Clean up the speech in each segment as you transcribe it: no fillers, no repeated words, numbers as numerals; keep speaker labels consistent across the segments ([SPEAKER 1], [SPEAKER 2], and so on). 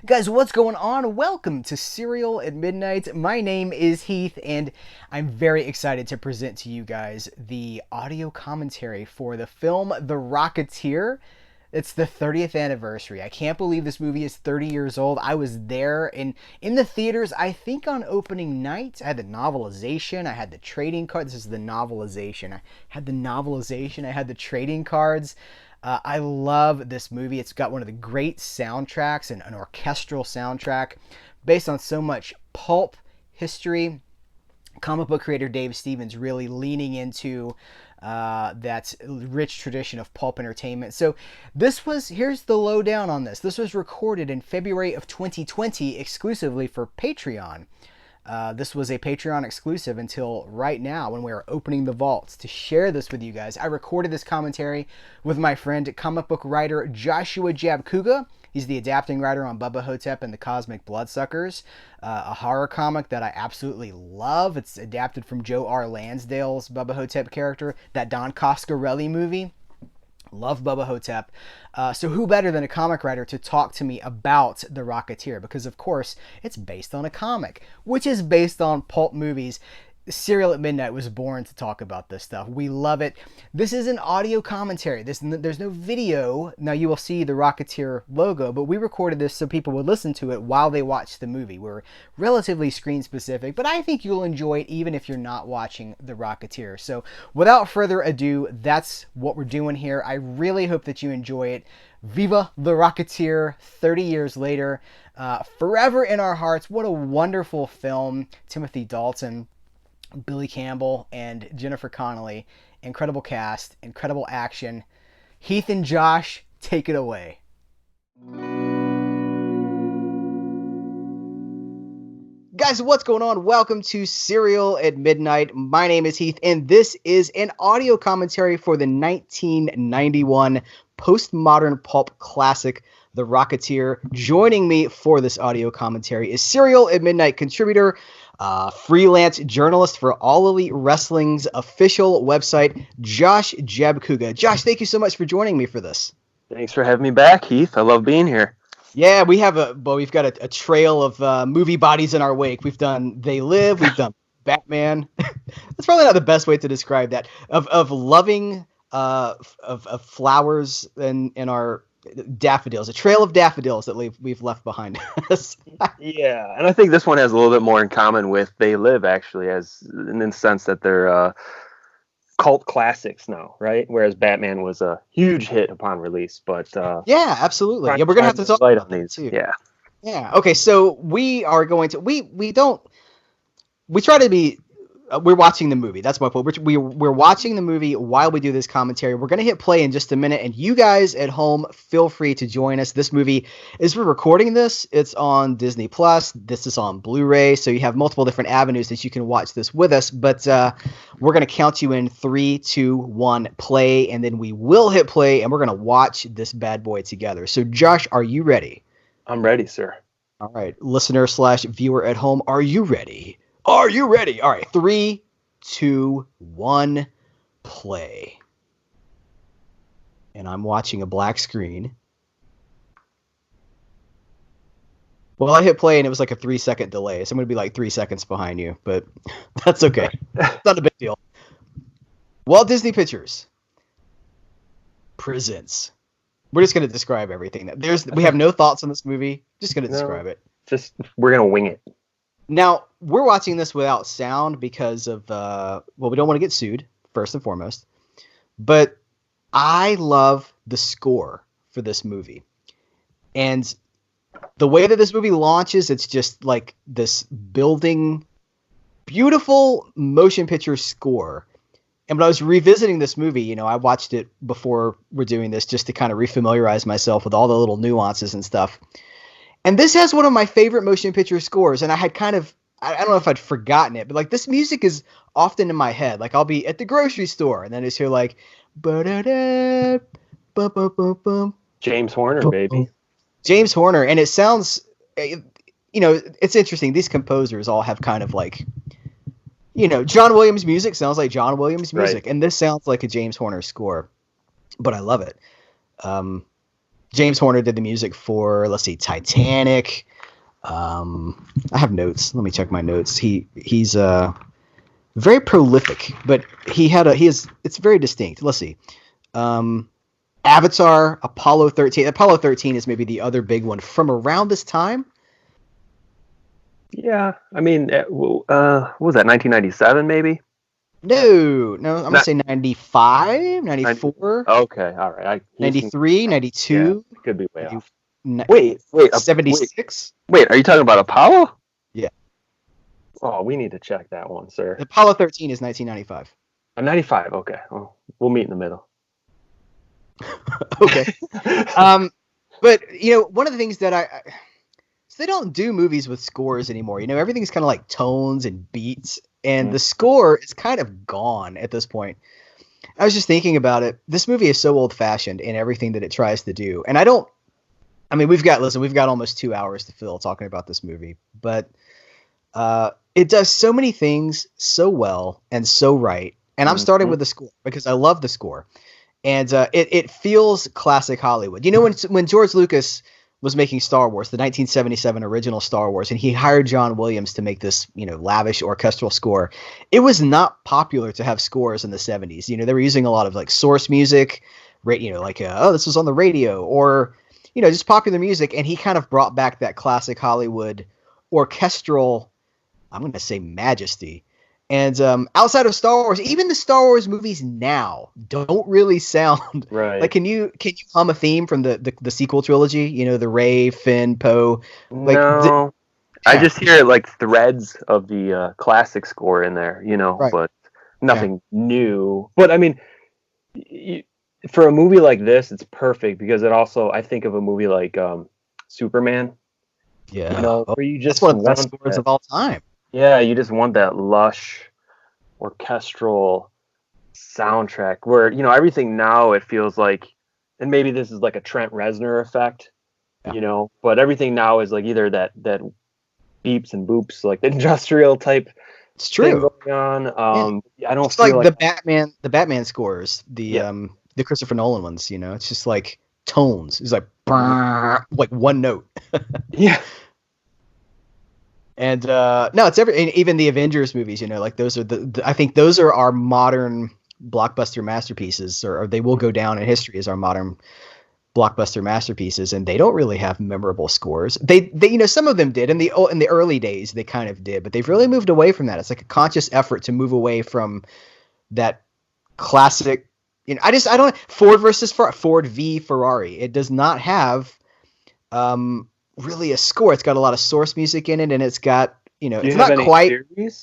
[SPEAKER 1] Guys, what's going on? Welcome to Serial at Midnight. My name is Heath, and I'm very excited to present to you guys the audio commentary for the film The Rocketeer. It's the 30th anniversary. I can't believe this movie is 30 years old. I was there in the theaters, I think on opening night. I had the novelization, I had the trading card. This is the novelization. I had the novelization, I had the trading cards. I love this movie. It's got one of the great soundtracks, and an orchestral soundtrack based on so much pulp history. Comic book creator Dave Stevens really leaning into that rich tradition of pulp entertainment. So here's the lowdown on this. This was recorded in February of 2020 exclusively for Patreon. This was a Patreon exclusive until right now when we are opening the vaults to share this with you guys. I recorded this commentary with my friend, comic book writer Joshua Jabcuga. He's the adapting writer on Bubba Hotep and the Cosmic Bloodsuckers, a horror comic that I absolutely love. It's adapted from Joe R. Lansdale's Bubba Hotep character, that Don Coscarelli movie. Love Bubba Hotep. So who better than a comic writer to talk to me about The Rocketeer? Because, of course, it's based on a comic, which is based on pulp movies. Serial at Midnight was born to talk about this stuff. We love it. This is an audio commentary. There's no video. Now you will see the Rocketeer logo, but we recorded this so people would listen to it while they watch the movie. We're relatively screen specific, but I think you'll enjoy it even if you're not watching The Rocketeer. So without further ado, that's what we're doing here. I really hope that you enjoy it. Viva the Rocketeer, 30 years later, forever in our hearts. What a wonderful film. Timothy Dalton, Billy Campbell, and Jennifer Connelly. Incredible cast, incredible action. Heath and Josh, take it away. Guys, what's going on? Welcome to Serial at Midnight. My name is Heath, and this is an audio commentary for the 1991 postmodern pulp classic, The Rocketeer. Joining me for this audio commentary is Serial at Midnight contributor, freelance journalist for All Elite Wrestling's official website, Josh Jabcuga. Josh, thank you so much for joining me for this.
[SPEAKER 2] Thanks for having me back, Heath. I love being here.
[SPEAKER 1] Yeah, we've got a trail of movie bodies in our wake. We've done They Live, we've done Batman. That's probably not the best way to describe that. Of loving of flowers in our daffodils, a trail of daffodils that we've left behind us.
[SPEAKER 2] Yeah, and I think this one has a little bit more in common with They Live, actually, as in the sense that they're cult classics now, right? Whereas Batman was a huge hit upon release, but
[SPEAKER 1] yeah, absolutely. Yeah, we're gonna have to talk about
[SPEAKER 2] these
[SPEAKER 1] too.
[SPEAKER 2] Yeah.
[SPEAKER 1] Okay, so we are going to we try to be. We're watching the movie. That's my point. We're watching the movie while we do this commentary. We're going to hit play in just a minute, and you guys at home, feel free to join us. This movie, as we're recording this, it's on Disney Plus. This is on Blu-ray, so you have multiple different avenues that you can watch this with us. But we're going to count you in 3, 2, 1, play, and then we will hit play, and we're going to watch this bad boy together. So, Josh, are you ready?
[SPEAKER 2] I'm ready, sir.
[SPEAKER 1] All right, listener/viewer at home, are you ready? Are you ready? All right, 3, 2, 1, play. And I'm watching a black screen. Well, I hit play and it was like a 3-second delay, so I'm going to be like 3 seconds behind you, but that's okay. It's not a big deal. Walt Disney Pictures presents. We're just going to describe everything. We have no thoughts on this movie. Just going to describe it.
[SPEAKER 2] We're going to wing it.
[SPEAKER 1] Now, we're watching this without sound because of, we don't want to get sued, first and foremost. But I love the score for this movie. And the way that this movie launches, it's just like this building, beautiful motion picture score. And when I was revisiting this movie, I watched it before we're doing this just to kind of refamiliarize myself with all the little nuances and stuff. And this has one of my favorite motion picture scores, and I had I don't know if I'd forgotten it, but like this music is often in my head. Like I'll be at the grocery store, and then it's here like, ba-da-da, ba-ba-ba-bum.
[SPEAKER 2] James Horner, baby.
[SPEAKER 1] James Horner, and it sounds, it's interesting. These composers all have kind of like, John Williams music sounds like John Williams music, right. And this sounds like a James Horner score, but I love it. James Horner did the music for, let's see, Titanic. I have notes. Let me check my notes. He's very prolific, but it's very distinct. Let's see. Avatar, Apollo 13. Apollo 13 is maybe the other big one from around this time.
[SPEAKER 2] Yeah, I mean, what was that, 1997 maybe?
[SPEAKER 1] No, I'm going to say 95, 94.
[SPEAKER 2] Okay, all right.
[SPEAKER 1] 93, 92.
[SPEAKER 2] Yeah, could be way off.
[SPEAKER 1] Wait, 76?
[SPEAKER 2] Wait, are you talking about Apollo?
[SPEAKER 1] Yeah.
[SPEAKER 2] Oh, we need to check that one, sir.
[SPEAKER 1] Apollo 13 is 1995.
[SPEAKER 2] 95, okay. Well, we'll meet in the middle.
[SPEAKER 1] Okay. But, one of the things that so they don't do movies with scores anymore. Everything's kind of like tones and beats, and the score is kind of gone at this point. I was just thinking about it. This movie is so old-fashioned in everything that it tries to do. And we've got almost 2 hours to fill talking about this movie, but it does so many things so well and so right. And I'm starting with the score because I love the score. And it feels classic Hollywood. When George Lucas was making Star Wars, the 1977 original Star Wars, and he hired John Williams to make this, lavish orchestral score, it was not popular to have scores in the 70s. They were using a lot of like source music, this was on the radio, or, just popular music. And he kind of brought back that classic Hollywood orchestral, I'm going to say, majesty. And outside of Star Wars, even the Star Wars movies now don't really sound
[SPEAKER 2] right.
[SPEAKER 1] Like, can you hum a theme from the sequel trilogy? The Rey, Finn, Poe.
[SPEAKER 2] No, I just hear like threads of the classic score in there,
[SPEAKER 1] right.
[SPEAKER 2] But nothing new. But I mean, for a movie like this, it's perfect because it also, I think of a movie like Superman.
[SPEAKER 1] Yeah,
[SPEAKER 2] where you just
[SPEAKER 1] that's one of the best scores of all time.
[SPEAKER 2] Yeah, you just want that lush orchestral soundtrack where, everything now it feels like, and maybe this is like a Trent Reznor effect, but everything now is like either that beeps and boops, like the industrial type.
[SPEAKER 1] It's true.
[SPEAKER 2] Thing going on. I don't
[SPEAKER 1] it's
[SPEAKER 2] feel
[SPEAKER 1] like the Batman scores, the Christopher Nolan ones, it's just like tones. It's like one note.
[SPEAKER 2] Yeah.
[SPEAKER 1] And no, it's even the Avengers movies, like those are I think those are our modern blockbuster masterpieces, or they will go down in history as our modern blockbuster masterpieces. And they don't really have memorable scores. They some of them did in the early days, they kind of did, but they've really moved away from that. It's like a conscious effort to move away from that classic. I don't Ford v Ferrari. It does not have really a score. It's got a lot of source music in it, and it's got, it's not quite.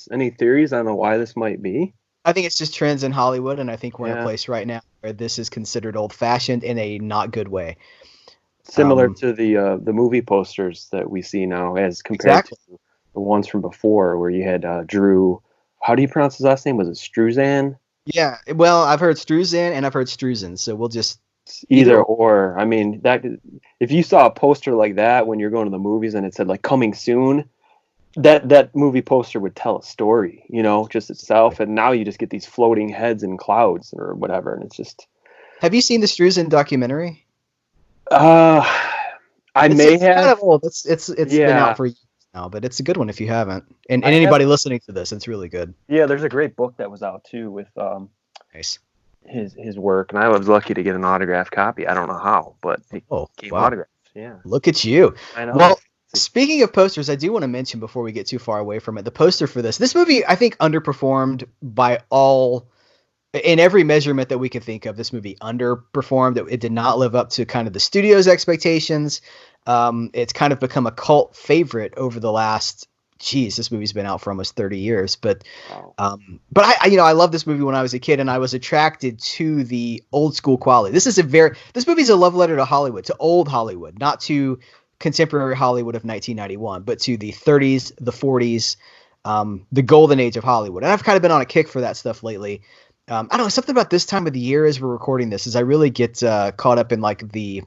[SPEAKER 2] Any theories on why this might be?
[SPEAKER 1] I think it's just trends in Hollywood, and I think we're in a place right now where this is considered old-fashioned in a not good way.
[SPEAKER 2] Similar to the movie posters that we see now, as compared to the ones from before, where you had Drew. How do you pronounce his last name? Was it Struzan?
[SPEAKER 1] Yeah, well, I've heard Struzan and I've heard Struzan, so we'll just
[SPEAKER 2] either or. I mean, that if you saw a poster like that when you're going to the movies and it said like coming soon, that movie poster would tell a story, just itself. And now you just get these floating heads in clouds or whatever, and it's just.
[SPEAKER 1] Have you seen the Struzan documentary?
[SPEAKER 2] I may have. Kind of
[SPEAKER 1] old. It's been out for years now, but it's a good one if you haven't. And anybody listening to this, it's really good.
[SPEAKER 2] Yeah, there's a great book that was out too with
[SPEAKER 1] nice.
[SPEAKER 2] his work, and I was lucky to get an autographed copy. I don't know how, but it came autographed. Yeah.
[SPEAKER 1] Look at you.
[SPEAKER 2] I know.
[SPEAKER 1] Well, speaking of posters, I do want to mention before we get too far away from it, the poster for this movie, I think, underperformed in every measurement that we can think of. This movie underperformed. It did not live up to kind of the studio's expectations. It's kind of become a cult favorite over the last. This movie's been out for almost 30 years, but I love this movie when I was a kid, and I was attracted to the old school quality. This movie's a love letter to Hollywood, to old Hollywood, not to contemporary Hollywood of 1991, but to the 30s, the 40s, the golden age of Hollywood. And I've kind of been on a kick for that stuff lately. I don't know, something about this time of the year as we're recording this is I really get caught up in like the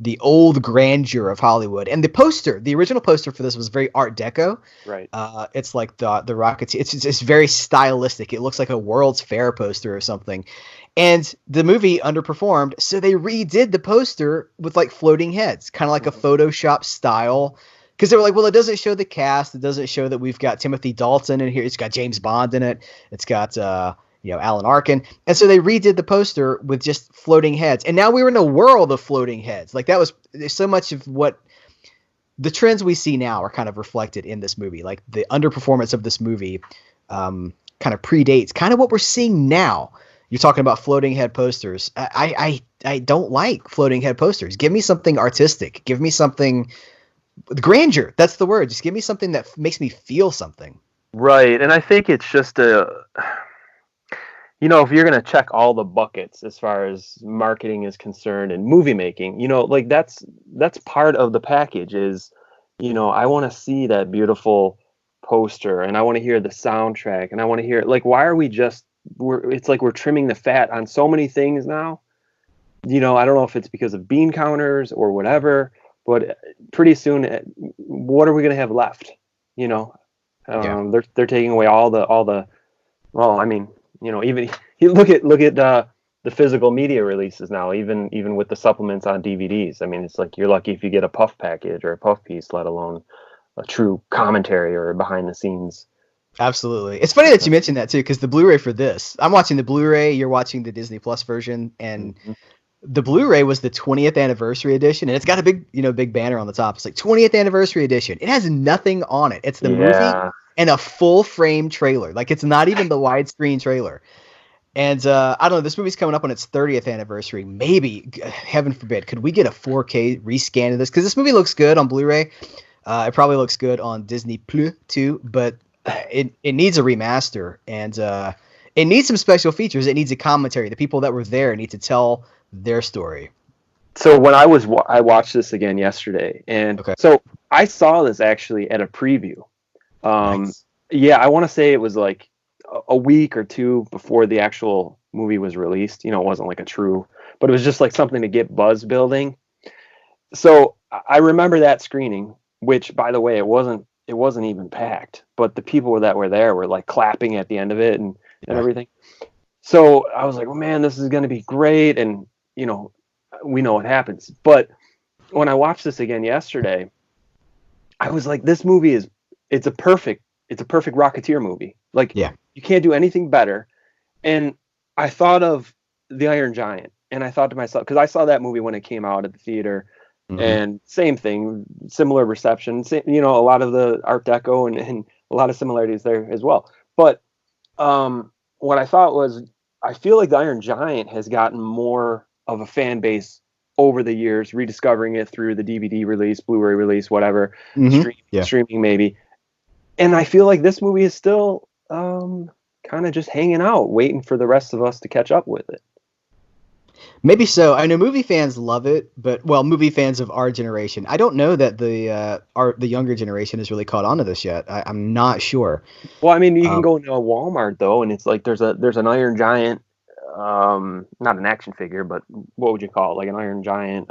[SPEAKER 1] the old grandeur of Hollywood. And the original poster for this was very Art Deco.
[SPEAKER 2] Right.
[SPEAKER 1] It's like the Rocketeer. It's very stylistic. It looks like a World's Fair poster or something. And the movie underperformed, so they redid the poster with like floating heads, kind of like a Photoshop style. Because they were like, well, it doesn't show the cast. It doesn't show that we've got Timothy Dalton in here. It's got James Bond in it. It's got Alan Arkin. And so they redid the poster with just floating heads. And now we're in a world of floating heads. Like that was so much of what the trends we see now are kind of reflected in this movie. Like the underperformance of this movie kind of predates kind of what we're seeing now. You're talking about floating head posters. I don't like floating head posters. Give me something artistic. Give me something grandeur. That's the word. Just give me something that makes me feel something.
[SPEAKER 2] Right. And I think it's just if you're going to check all the buckets as far as marketing is concerned and movie making, like that's part of the package is, I want to see that beautiful poster and I want to hear the soundtrack and I want to hear like, why are we it's like we're trimming the fat on so many things now. I don't know if it's because of bean counters or whatever, but pretty soon, what are we going to have left? They're taking away all the. Well, I mean, even you look at the physical media releases now, even with the supplements on DVDs. I mean, it's like you're lucky if you get a puff package or a puff piece, let alone a true commentary or behind the scenes.
[SPEAKER 1] Absolutely. It's funny that you mentioned that too, because the Blu-ray for this, I'm watching the Blu-ray, you're watching the Disney Plus version, and the Blu-ray was the 20th anniversary edition, and it's got a big banner on the top. It's like 20th anniversary edition. It has nothing on it. It's the movie and a full frame trailer. Like it's not even the widescreen trailer. And I don't know, this movie's coming up on its 30th anniversary. Maybe, heaven forbid, could we get a 4K rescan of this? Because this movie looks good on Blu-ray. It probably looks good on Disney Plus too, but it needs a remaster, and it needs some special features. It needs a commentary. The people that were there need to tell their story.
[SPEAKER 2] So when I watched this again yesterday, and so I saw this actually at a preview. Nice. Yeah, I want to say it was like a week or two before the actual movie was released. It wasn't like a true, but it was just like something to get buzz building. So I remember that screening, which, by the way, it wasn't even packed, but the people that were there were like clapping at the end of it and everything. So I was like, oh man, this is going to be great. And, we know what happens. But when I watched this again yesterday, I was like, this movie it's a perfect Rocketeer movie. Like, you can't do anything better. And I thought of The Iron Giant, and I thought to myself, because I saw that movie when it came out at the theater, and same thing, similar reception, a lot of the Art Deco and a lot of similarities there as well. But what I thought was, I feel like The Iron Giant has gotten more of a fan base over the years, rediscovering it through the DVD release, Blu-ray release, whatever, streaming maybe. And I feel like this movie is still kind of just hanging out, waiting for the rest of us to catch up with it.
[SPEAKER 1] Maybe so. I know movie fans love it, but movie fans of our generation. I don't know that the younger generation has really caught on to this yet. I'm not sure.
[SPEAKER 2] Well, I mean, you can go into a Walmart though, and it's like there's an Iron Giant, not an action figure, but what would you call it? Like an Iron Giant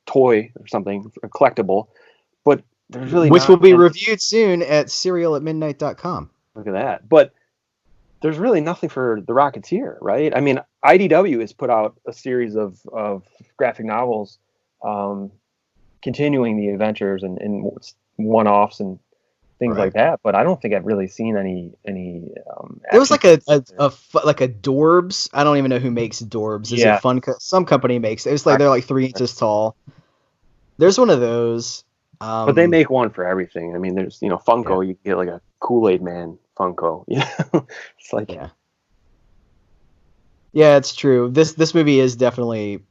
[SPEAKER 2] toy or something, a collectible. But there's really
[SPEAKER 1] which will be reviewed soon at serialatmidnight.com.
[SPEAKER 2] Look at that. But there's really nothing for the Rocketeer, right? I mean, IDW has put out a series of graphic novels continuing the adventures and one-offs and things like that, but I don't think I've really seen any
[SPEAKER 1] there was like a Dorbs. I don't even know who makes Dorbs. Is it fun? Some company makes it. It's like they're like 3 inches tall. There's one of those.
[SPEAKER 2] But they make one for everything. I mean, there's Funko. You can get like a Kool-Aid Man Funko. It's like
[SPEAKER 1] yeah, it's true. This movie is definitely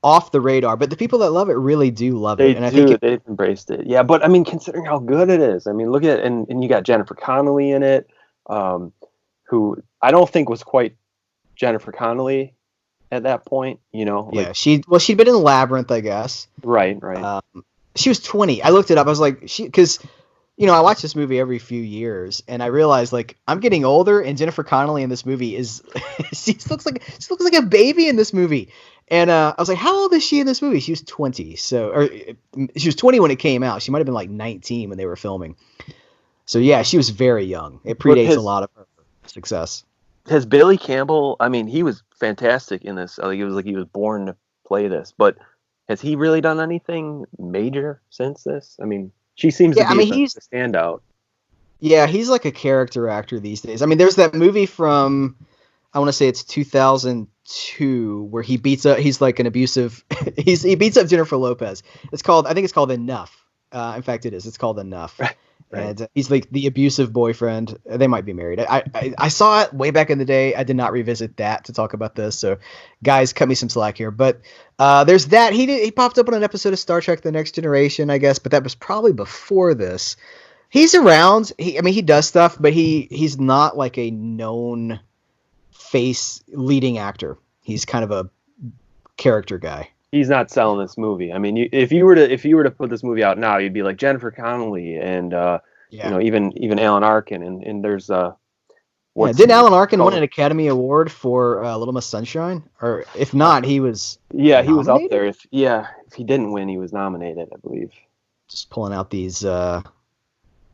[SPEAKER 1] off the radar, but the people that love it really do love it.
[SPEAKER 2] And I think they've embraced it. Yeah, but I mean, considering how good it is, I mean, look at it, and you got Jennifer Connelly in it, who I don't think was quite Jennifer Connelly at that point.
[SPEAKER 1] She'd been in Labyrinth, I guess.
[SPEAKER 2] Right.
[SPEAKER 1] She was 20. I looked it up. I was like, because I watch this movie every few years, and I realized like I'm getting older, and Jennifer Connelly in this movie is she looks like a baby in this movie. And I was like, how old is she in this movie? She was 20. Or she was 20 when it came out. She might have been like 19 when they were filming. So yeah, she was very young. It predates a lot of her success.
[SPEAKER 2] Has Billy Campbell, I mean, he was fantastic in this. It was like he was born to play this, but has he really done anything major since this? I mean, she seems to be the standout.
[SPEAKER 1] Yeah, he's like a character actor these days. I mean, there's that movie from, I want to say it's 2002, where he's like an abusive, he beats up Jennifer Lopez. I think it's called Enough. In fact, it is. It's called Enough. Right. And he's like the abusive boyfriend. They might be married. I saw it way back in the day. I did not revisit that to talk about this. So, guys, cut me some slack here. But there's that. He popped up on an episode of Star Trek: The Next Generation, I guess, but that was probably before this. He's around. He does stuff, but he's not like a known face leading actor. He's kind of a character guy.
[SPEAKER 2] He's not selling this movie. I mean, if you were to put this movie out now, you'd be like Jennifer Connelly and even Alan Arkin and there's
[SPEAKER 1] didn't Alan Arkin win an Academy Award for Little Miss Sunshine? Or if not, he was
[SPEAKER 2] nominated? He was up there. If he didn't win, he was nominated, I believe.
[SPEAKER 1] Just pulling out these.
[SPEAKER 2] But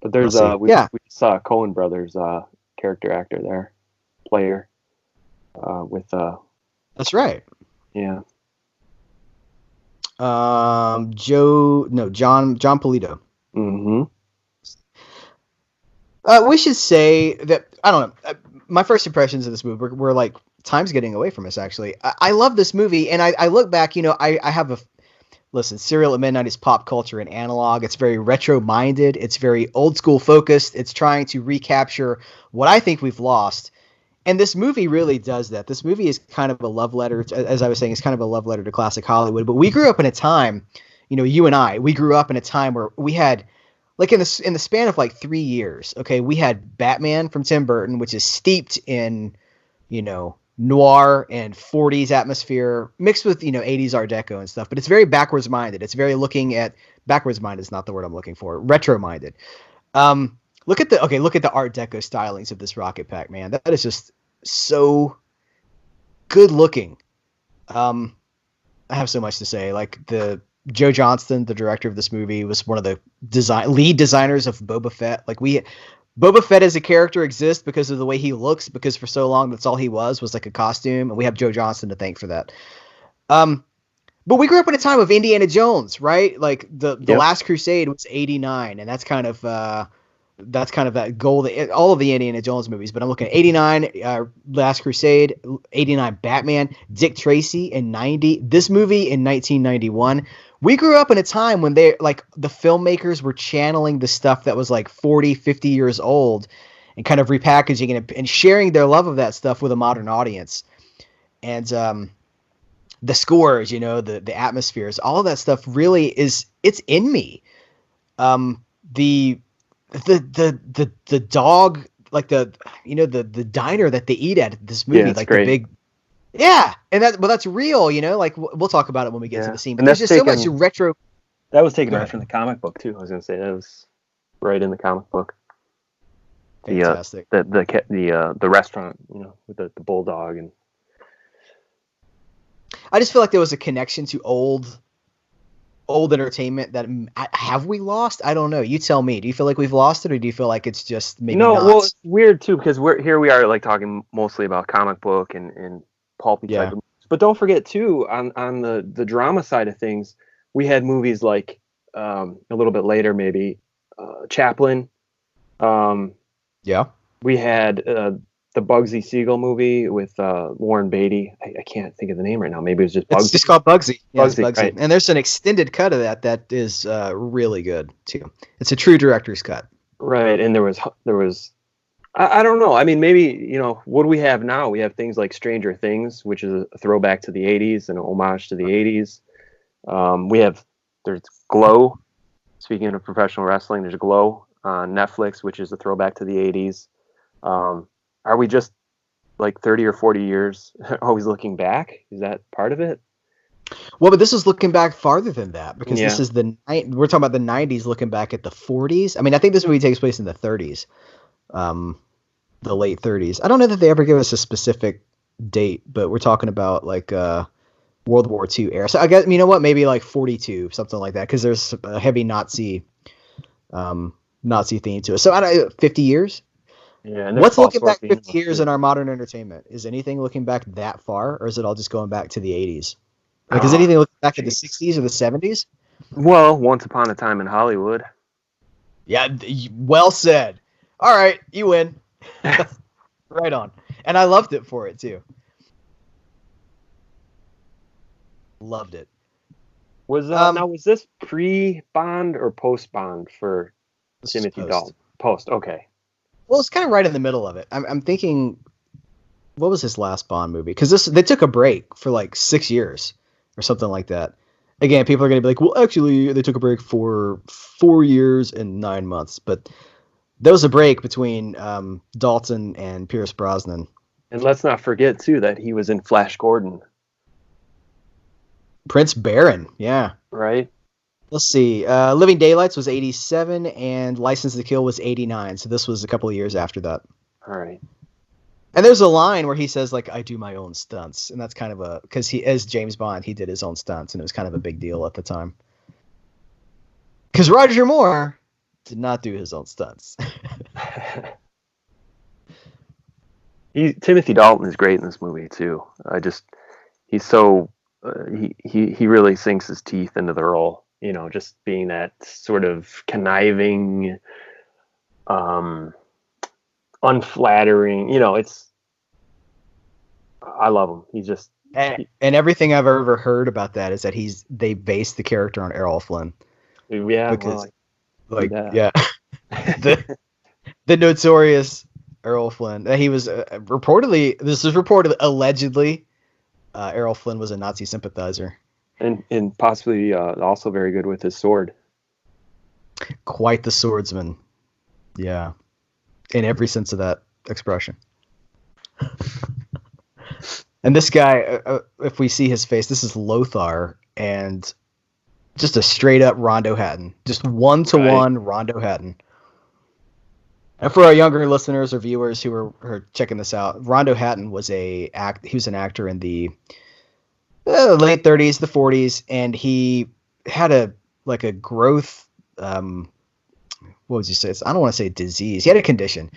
[SPEAKER 2] there's we saw Coen Brothers character actor there, player with.
[SPEAKER 1] That's right.
[SPEAKER 2] Yeah.
[SPEAKER 1] John Polito.
[SPEAKER 2] Mm-hmm.
[SPEAKER 1] We should say that, I don't know, my first impressions of this movie were like, time's getting away from us, actually. I love this movie, and I look back, I have listen, Serial at Midnight is pop culture and analog. It's very retro-minded. It's very old-school focused. It's trying to recapture what I think we've lost. And this movie really does that. This movie is kind of a love letter, as I was saying, it's kind of a love letter to classic Hollywood. But we grew up in a time, you and I, we grew up in a time where we had, like in the span of like 3 years, okay, we had Batman from Tim Burton, which is steeped in, noir and 40s atmosphere mixed with, 80s Art Deco and stuff. But it's very backwards minded. It's very backwards minded is not the word I'm looking for. Retro minded. Look at the Art Deco stylings of this rocket pack, man. That is just so good looking. I have so much to say. Like Joe Johnston, the director of this movie, was one of the lead designers of Boba Fett. Like Boba Fett as a character exists because of the way he looks, because for so long that's all he was like a costume, and we have Joe Johnston to thank for that. But we grew up in a time of Indiana Jones, right? Like the Last Crusade was 89, and that's kind of that goal that all of the Indiana Jones movies, but I'm looking at 89, Last Crusade, 89 Batman, Dick Tracy in 90, this movie in 1991. We grew up in a time when the filmmakers were channeling the stuff that was like 40, 50 years old and kind of repackaging it and sharing their love of that stuff with a modern audience. And the scores, the atmospheres, all of that stuff really it's in me. The dog, like the diner that they eat at this movie, like great. The big, and that's real, like we'll talk about it when we get to the scene. But there's just so much retro.
[SPEAKER 2] That was taken right from the comic book too. I was gonna say that was right in the comic book.
[SPEAKER 1] Fantastic.
[SPEAKER 2] The restaurant, with the bulldog, and
[SPEAKER 1] I just feel like there was a connection to old entertainment that have we lost? I don't know. You tell me. Do you feel like we've lost it, or do you feel like it's just maybe not?
[SPEAKER 2] Well, it's weird too, because we are like talking mostly about comic book and pulpy type of movies. But don't forget too, on the drama side of things, we had movies like a little bit later maybe Chaplin. We had the Bugsy Siegel movie with Warren Beatty. I can't think of the name right now. Maybe it was just Bugsy.
[SPEAKER 1] It's just called Bugsy. Yeah, Bugsy.
[SPEAKER 2] Right.
[SPEAKER 1] And there's an extended cut of that is really good too. It's a true director's cut.
[SPEAKER 2] Right, and there was I don't know. I mean, maybe, what do we have now? We have things like Stranger Things, which is a throwback to the 80s and an homage to the 80s. There's Glow. Speaking of professional wrestling, there's Glow on Netflix, which is a throwback to the 80s. Are we just like 30 or 40 years always looking back? Is that part of it?
[SPEAKER 1] Well, but this is looking back farther than that, because this is we're talking about the 90s looking back at the 40s. I mean, I think this movie takes place in the 30s, the late 30s. I don't know that they ever give us a specific date, but we're talking about like, World War II era. So I guess, you know what, maybe like 42, something like that, because there's a heavy Nazi theme to it. So I don't know, 50 years?
[SPEAKER 2] Yeah, and there's
[SPEAKER 1] What's
[SPEAKER 2] Paul
[SPEAKER 1] looking back 50
[SPEAKER 2] Sorvino
[SPEAKER 1] years
[SPEAKER 2] too.
[SPEAKER 1] in our modern entertainment? Is anything looking back that far, or is it all just going back to the 80s? Like, is
[SPEAKER 2] Oh,
[SPEAKER 1] anything looking back at the
[SPEAKER 2] jeez.
[SPEAKER 1] 60s or the 70s?
[SPEAKER 2] Well, Once Upon a Time in Hollywood.
[SPEAKER 1] Yeah, well said. All right, you win. Right on. And I loved it for it, too. Loved it.
[SPEAKER 2] Was this pre-Bond or post-Bond for
[SPEAKER 1] This is
[SPEAKER 2] Timothy
[SPEAKER 1] post.
[SPEAKER 2] Dalton? Post, okay.
[SPEAKER 1] Well, it's kind of right in the middle of it. I'm thinking, what was his last Bond movie? Because they took a break for like 6 years or something like that. Again, people are going to be like, well, actually, they took a break for 4 years and 9 months. But there was a break between Dalton and Pierce Brosnan.
[SPEAKER 2] And let's not forget too that he was in Flash Gordon,
[SPEAKER 1] Prince Baron, yeah.
[SPEAKER 2] right?
[SPEAKER 1] Let's see. Living Daylights was 87 and License to Kill was 89. So this was a couple of years after that.
[SPEAKER 2] All right.
[SPEAKER 1] And there's a line where he says, like, I do my own stunts. And that's kind of because he, as James Bond, he did his own stunts. And it was kind of a big deal at the time. Because Roger Moore did not do his own stunts.
[SPEAKER 2] Timothy Dalton is great in this movie too. He's so he really sinks his teeth into the role. You know, just being that sort of conniving, unflattering. You know, I love him. He's just
[SPEAKER 1] And everything I've ever heard about that is that they based the character on Errol Flynn.
[SPEAKER 2] Yeah,
[SPEAKER 1] Because,
[SPEAKER 2] yeah.
[SPEAKER 1] yeah. the notorious Errol Flynn. He was allegedly, Errol Flynn was a Nazi sympathizer.
[SPEAKER 2] And possibly also very good with his sword.
[SPEAKER 1] Quite the swordsman. Yeah. In every sense of that expression. And this guy, if we see his face, this is Lothar, and just a straight up Rondo Hatton. Just 1-to-1 Rondo Hatton. And for our younger listeners or viewers who are checking this out, Rondo Hatton was he was an actor in the late 30s, the 40s, and he had a growth, what would you say? I don't want to say disease. He had a condition.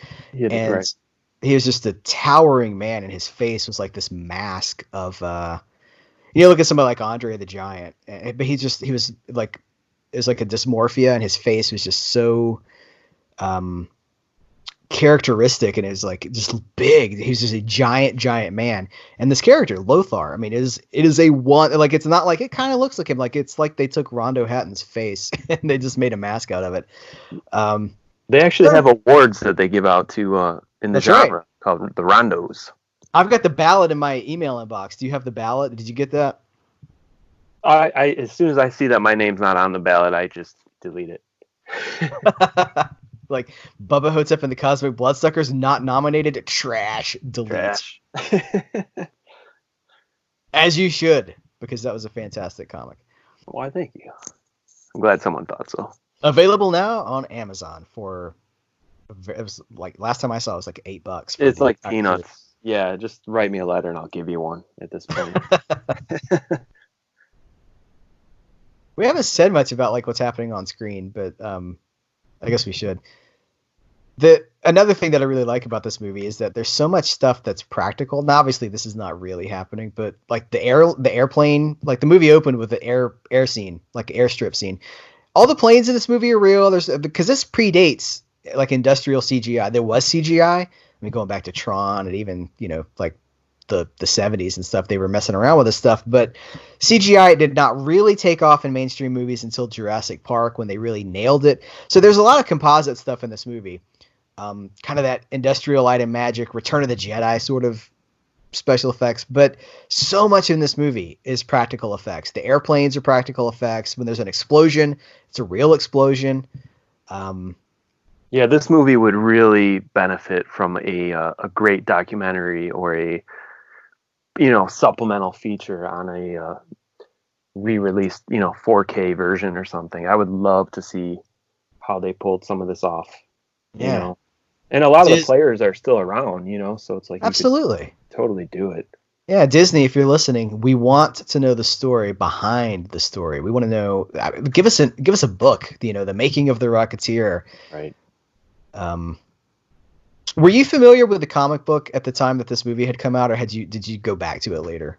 [SPEAKER 1] He was just a towering man, and his face was like this mask of, look at somebody like Andre the Giant, but it was like a dysmorphia, and his face was just so, characteristic, and is like just big. He's just a giant man. And this character Lothar, I mean, it is a one, like, it's not like it kind of looks like him, like it's like they took Rondo Hatton's face and they just made a mask out of it.
[SPEAKER 2] They actually have awards that they give out to in the genre called the Rondos.
[SPEAKER 1] I've got the ballot in my email inbox. Do you have the ballot? Did you get that?
[SPEAKER 2] I as soon as I see that my name's not on the ballot, I just delete it.
[SPEAKER 1] Like Bubba Hotep and the Cosmic Bloodsuckers not nominated. Trash. Delete.
[SPEAKER 2] Trash.
[SPEAKER 1] As you should, because that was a fantastic comic.
[SPEAKER 2] Why, thank you. I'm glad someone thought so.
[SPEAKER 1] Available now on Amazon for, it was like, last time I saw it was like $8.
[SPEAKER 2] It's like peanuts. Yeah, just write me a letter and I'll give you one at this point.
[SPEAKER 1] We haven't said much about like what's happening on screen, but I guess we should. Another thing that I really like about this movie is that there's so much stuff that's practical. Now, obviously, this is not really happening, but like the airplane, like the movie opened with the air scene, like airstrip scene. All the planes in this movie are real. Because this predates like industrial CGI. There was CGI. I mean, going back to Tron and even, like the 70s and stuff, they were messing around with this stuff. But CGI did not really take off in mainstream movies until Jurassic Park, when they really nailed it. So there's a lot of composite stuff in this movie. Kind of that Industrial Light and Magic, Return of the Jedi sort of special effects. But so much in this movie is practical effects. The airplanes are practical effects. When there's an explosion, it's a real explosion.
[SPEAKER 2] Yeah, this movie would really benefit from a great documentary or a supplemental feature on a re-released 4K version or something. I would love to see how they pulled some of this off.
[SPEAKER 1] Yeah.
[SPEAKER 2] And a lot of the players are still around, so it's like
[SPEAKER 1] absolutely
[SPEAKER 2] you could totally do it.
[SPEAKER 1] Yeah, Disney, if you're listening, we want to know the story behind the story. We want to know. Give us a book. The making of the Rocketeer.
[SPEAKER 2] Right.
[SPEAKER 1] Um, were you familiar with the comic book at the time that this movie had come out, or did you go back to it later?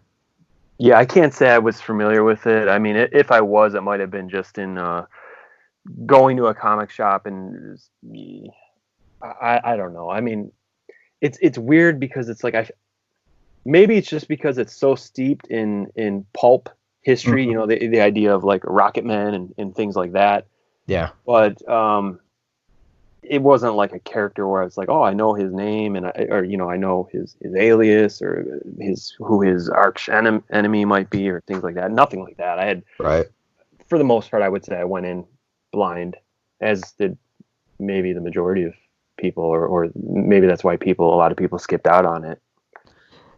[SPEAKER 2] Yeah, I can't say I was familiar with it. I mean, if I was, it might have been just in going to a comic shop, and I don't know. I mean, it's weird because it's like maybe it's just because it's so steeped in pulp history,
[SPEAKER 1] Mm-hmm.
[SPEAKER 2] the idea of like Rocket Man and things like that.
[SPEAKER 1] Yeah.
[SPEAKER 2] But it wasn't like a character where it's like, oh, I know his name I know his alias or who his arch enemy might be or things like that. Nothing like that. I had,
[SPEAKER 1] Right.
[SPEAKER 2] for the most part, I would say I went in blind, as did maybe the majority of people, or maybe that's why a lot of people skipped out on it.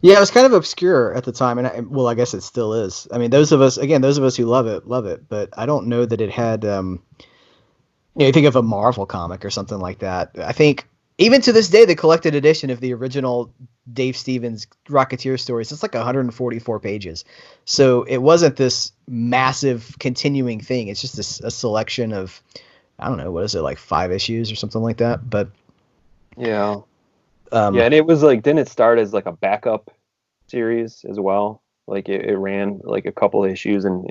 [SPEAKER 1] Yeah, it was kind of obscure at the time, and well, I guess it still is. I mean, those of us who love it. But I don't know that it had. You think of a Marvel comic or something like that. I think even to this day, the collected edition of the original Dave Stevens Rocketeer stories, it's like 144 pages. So it wasn't this massive continuing thing. It's just a selection of, I don't know, what is it, like 5 issues or something like that. But
[SPEAKER 2] Yeah. Yeah, and it was like, didn't it start as like a backup series as well? Like it ran like a couple issues and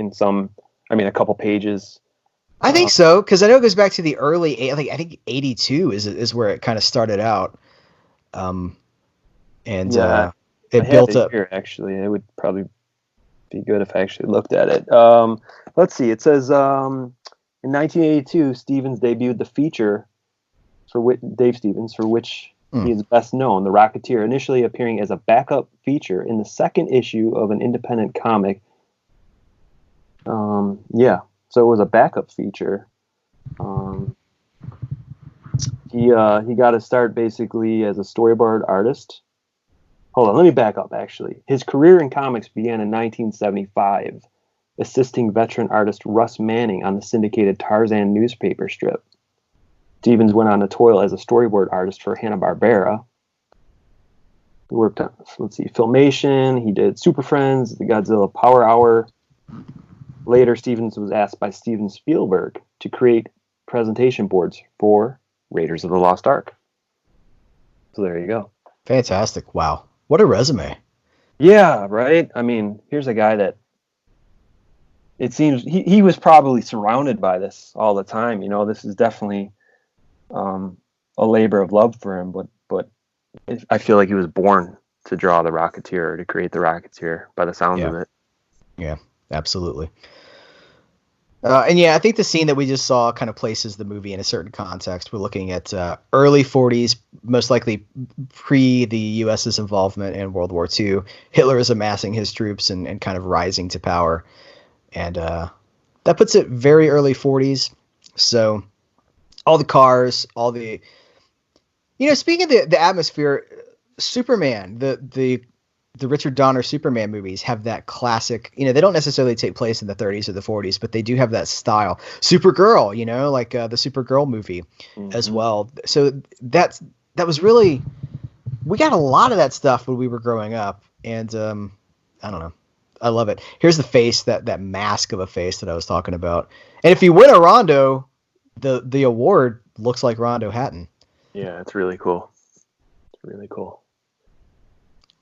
[SPEAKER 2] a couple pages.
[SPEAKER 1] I think so, because I know it goes back to the early. I think 82 is where it kind of started out, and
[SPEAKER 2] Yeah, I
[SPEAKER 1] it
[SPEAKER 2] had
[SPEAKER 1] built
[SPEAKER 2] it
[SPEAKER 1] up.
[SPEAKER 2] here actually. It would probably be good if I actually looked at it. Let's see. It says in 1982, Stevens debuted the feature for Dave Stevens, for which he is best known, The Rocketeer, initially appearing as a backup feature in the second issue of an independent comic. Yeah, so it was a backup feature. He got to start basically as a storyboard artist. Hold on, let me back up, actually. His career in comics began in 1975, assisting veteran artist Russ Manning on the syndicated Tarzan newspaper strip. Stevens went on to toil as a storyboard artist for Hanna-Barbera. He worked on, Filmation. He did Super Friends, the Godzilla Power Hour. Later, Stevens was asked by Steven Spielberg to create presentation boards for Raiders of the Lost Ark. So there you go.
[SPEAKER 1] Fantastic! Wow, what a resume!
[SPEAKER 2] Yeah, right. I mean, here's a guy that it seems he was probably surrounded by this all the time. This is definitely a labor of love for him. But I feel like he was born to draw the Rocketeer, to create the Rocketeer, by the sounds of it.
[SPEAKER 1] Yeah, absolutely. And yeah, I think the scene that we just saw kind of places the movie in a certain context. We're looking at early 40s, most likely pre the U.S.'s involvement in World War II. Hitler is amassing his troops and kind of rising to power. And that puts it very early 40s. So all the cars, all the... speaking of the atmosphere, Superman, the Richard Donner Superman movies have that classic, they don't necessarily take place in the 30s or the 40s, but they do have that style. Supergirl, like the Supergirl movie as well. So that was really, we got a lot of that stuff when we were growing up. And I don't know. I love it. Here's the face, that mask of a face that I was talking about. And if you win a Rondo, the award looks like Rondo Hatton.
[SPEAKER 2] Yeah, it's really cool. It's really cool.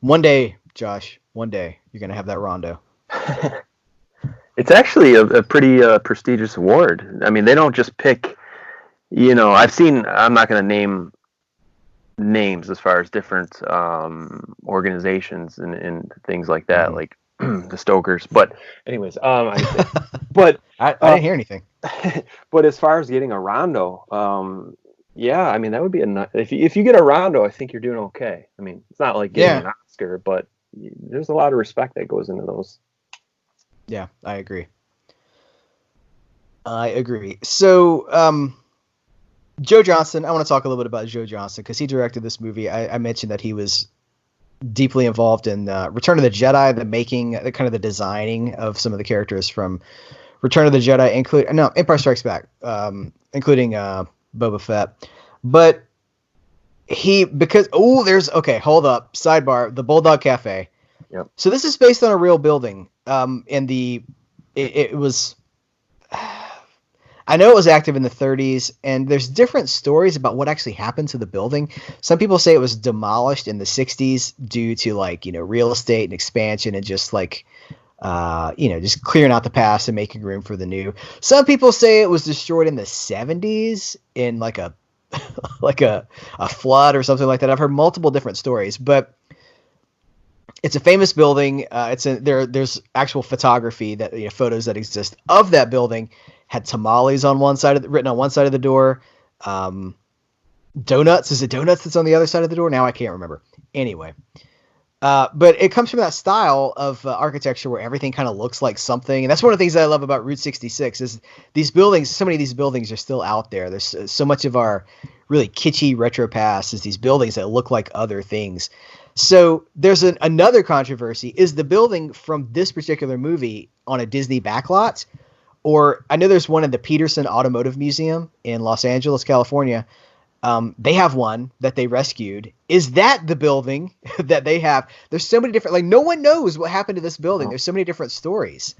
[SPEAKER 1] One day, Josh, you're going to have that Rondo.
[SPEAKER 2] It's actually a pretty prestigious award. I mean, they don't just pick, I'm not going to name names as far as different organizations and things like that, like the Stokers. But anyways, but
[SPEAKER 1] I didn't hear anything.
[SPEAKER 2] But as far as getting a Rondo, yeah, I mean, that would be if you get a Rondo, I think you're doing okay. I mean, it's not like getting an Oscar, but there's a lot of respect that goes into those.
[SPEAKER 1] Yeah, I agree. So, Joe Johnston, I want to talk a little bit about Joe Johnston because he directed this movie. I mentioned that he was deeply involved in Return of the Jedi, the making, the kind of the designing of some of the characters from Return of the Jedi, Empire Strikes Back, including Boba Fett. But hold up, sidebar, the Bulldog Cafe.
[SPEAKER 2] Yep.
[SPEAKER 1] So this is based on a real building. It was. I know it was active in the 30s, and there's different stories about what actually happened to the building. Some people say it was demolished in the 60s due to real estate and expansion and just just clearing out the past and making room for the new. Some people say it was destroyed in the 70s in like a a flood or something like that. I've heard multiple different stories, but it's a famous building. There's actual photography that photos that exist of that building. Had tamales on one side written on one side of the door. Donuts. Is it donuts that's on the other side of the door? Now I can't remember. Anyway, but it comes from that style of architecture where everything kind of looks like something, and that's one of the things that I love about Route 66 is these buildings. So many of these buildings are still out there. There's so much of our really kitschy retro past is these buildings that look like other things. So there's another controversy. Is the building from this particular movie on a Disney backlot? Or I know there's one in the Peterson Automotive Museum in Los Angeles, California. They have one that they rescued. Is that the building that they have? There's so many different, no one knows what happened to this building. There's so many different stories.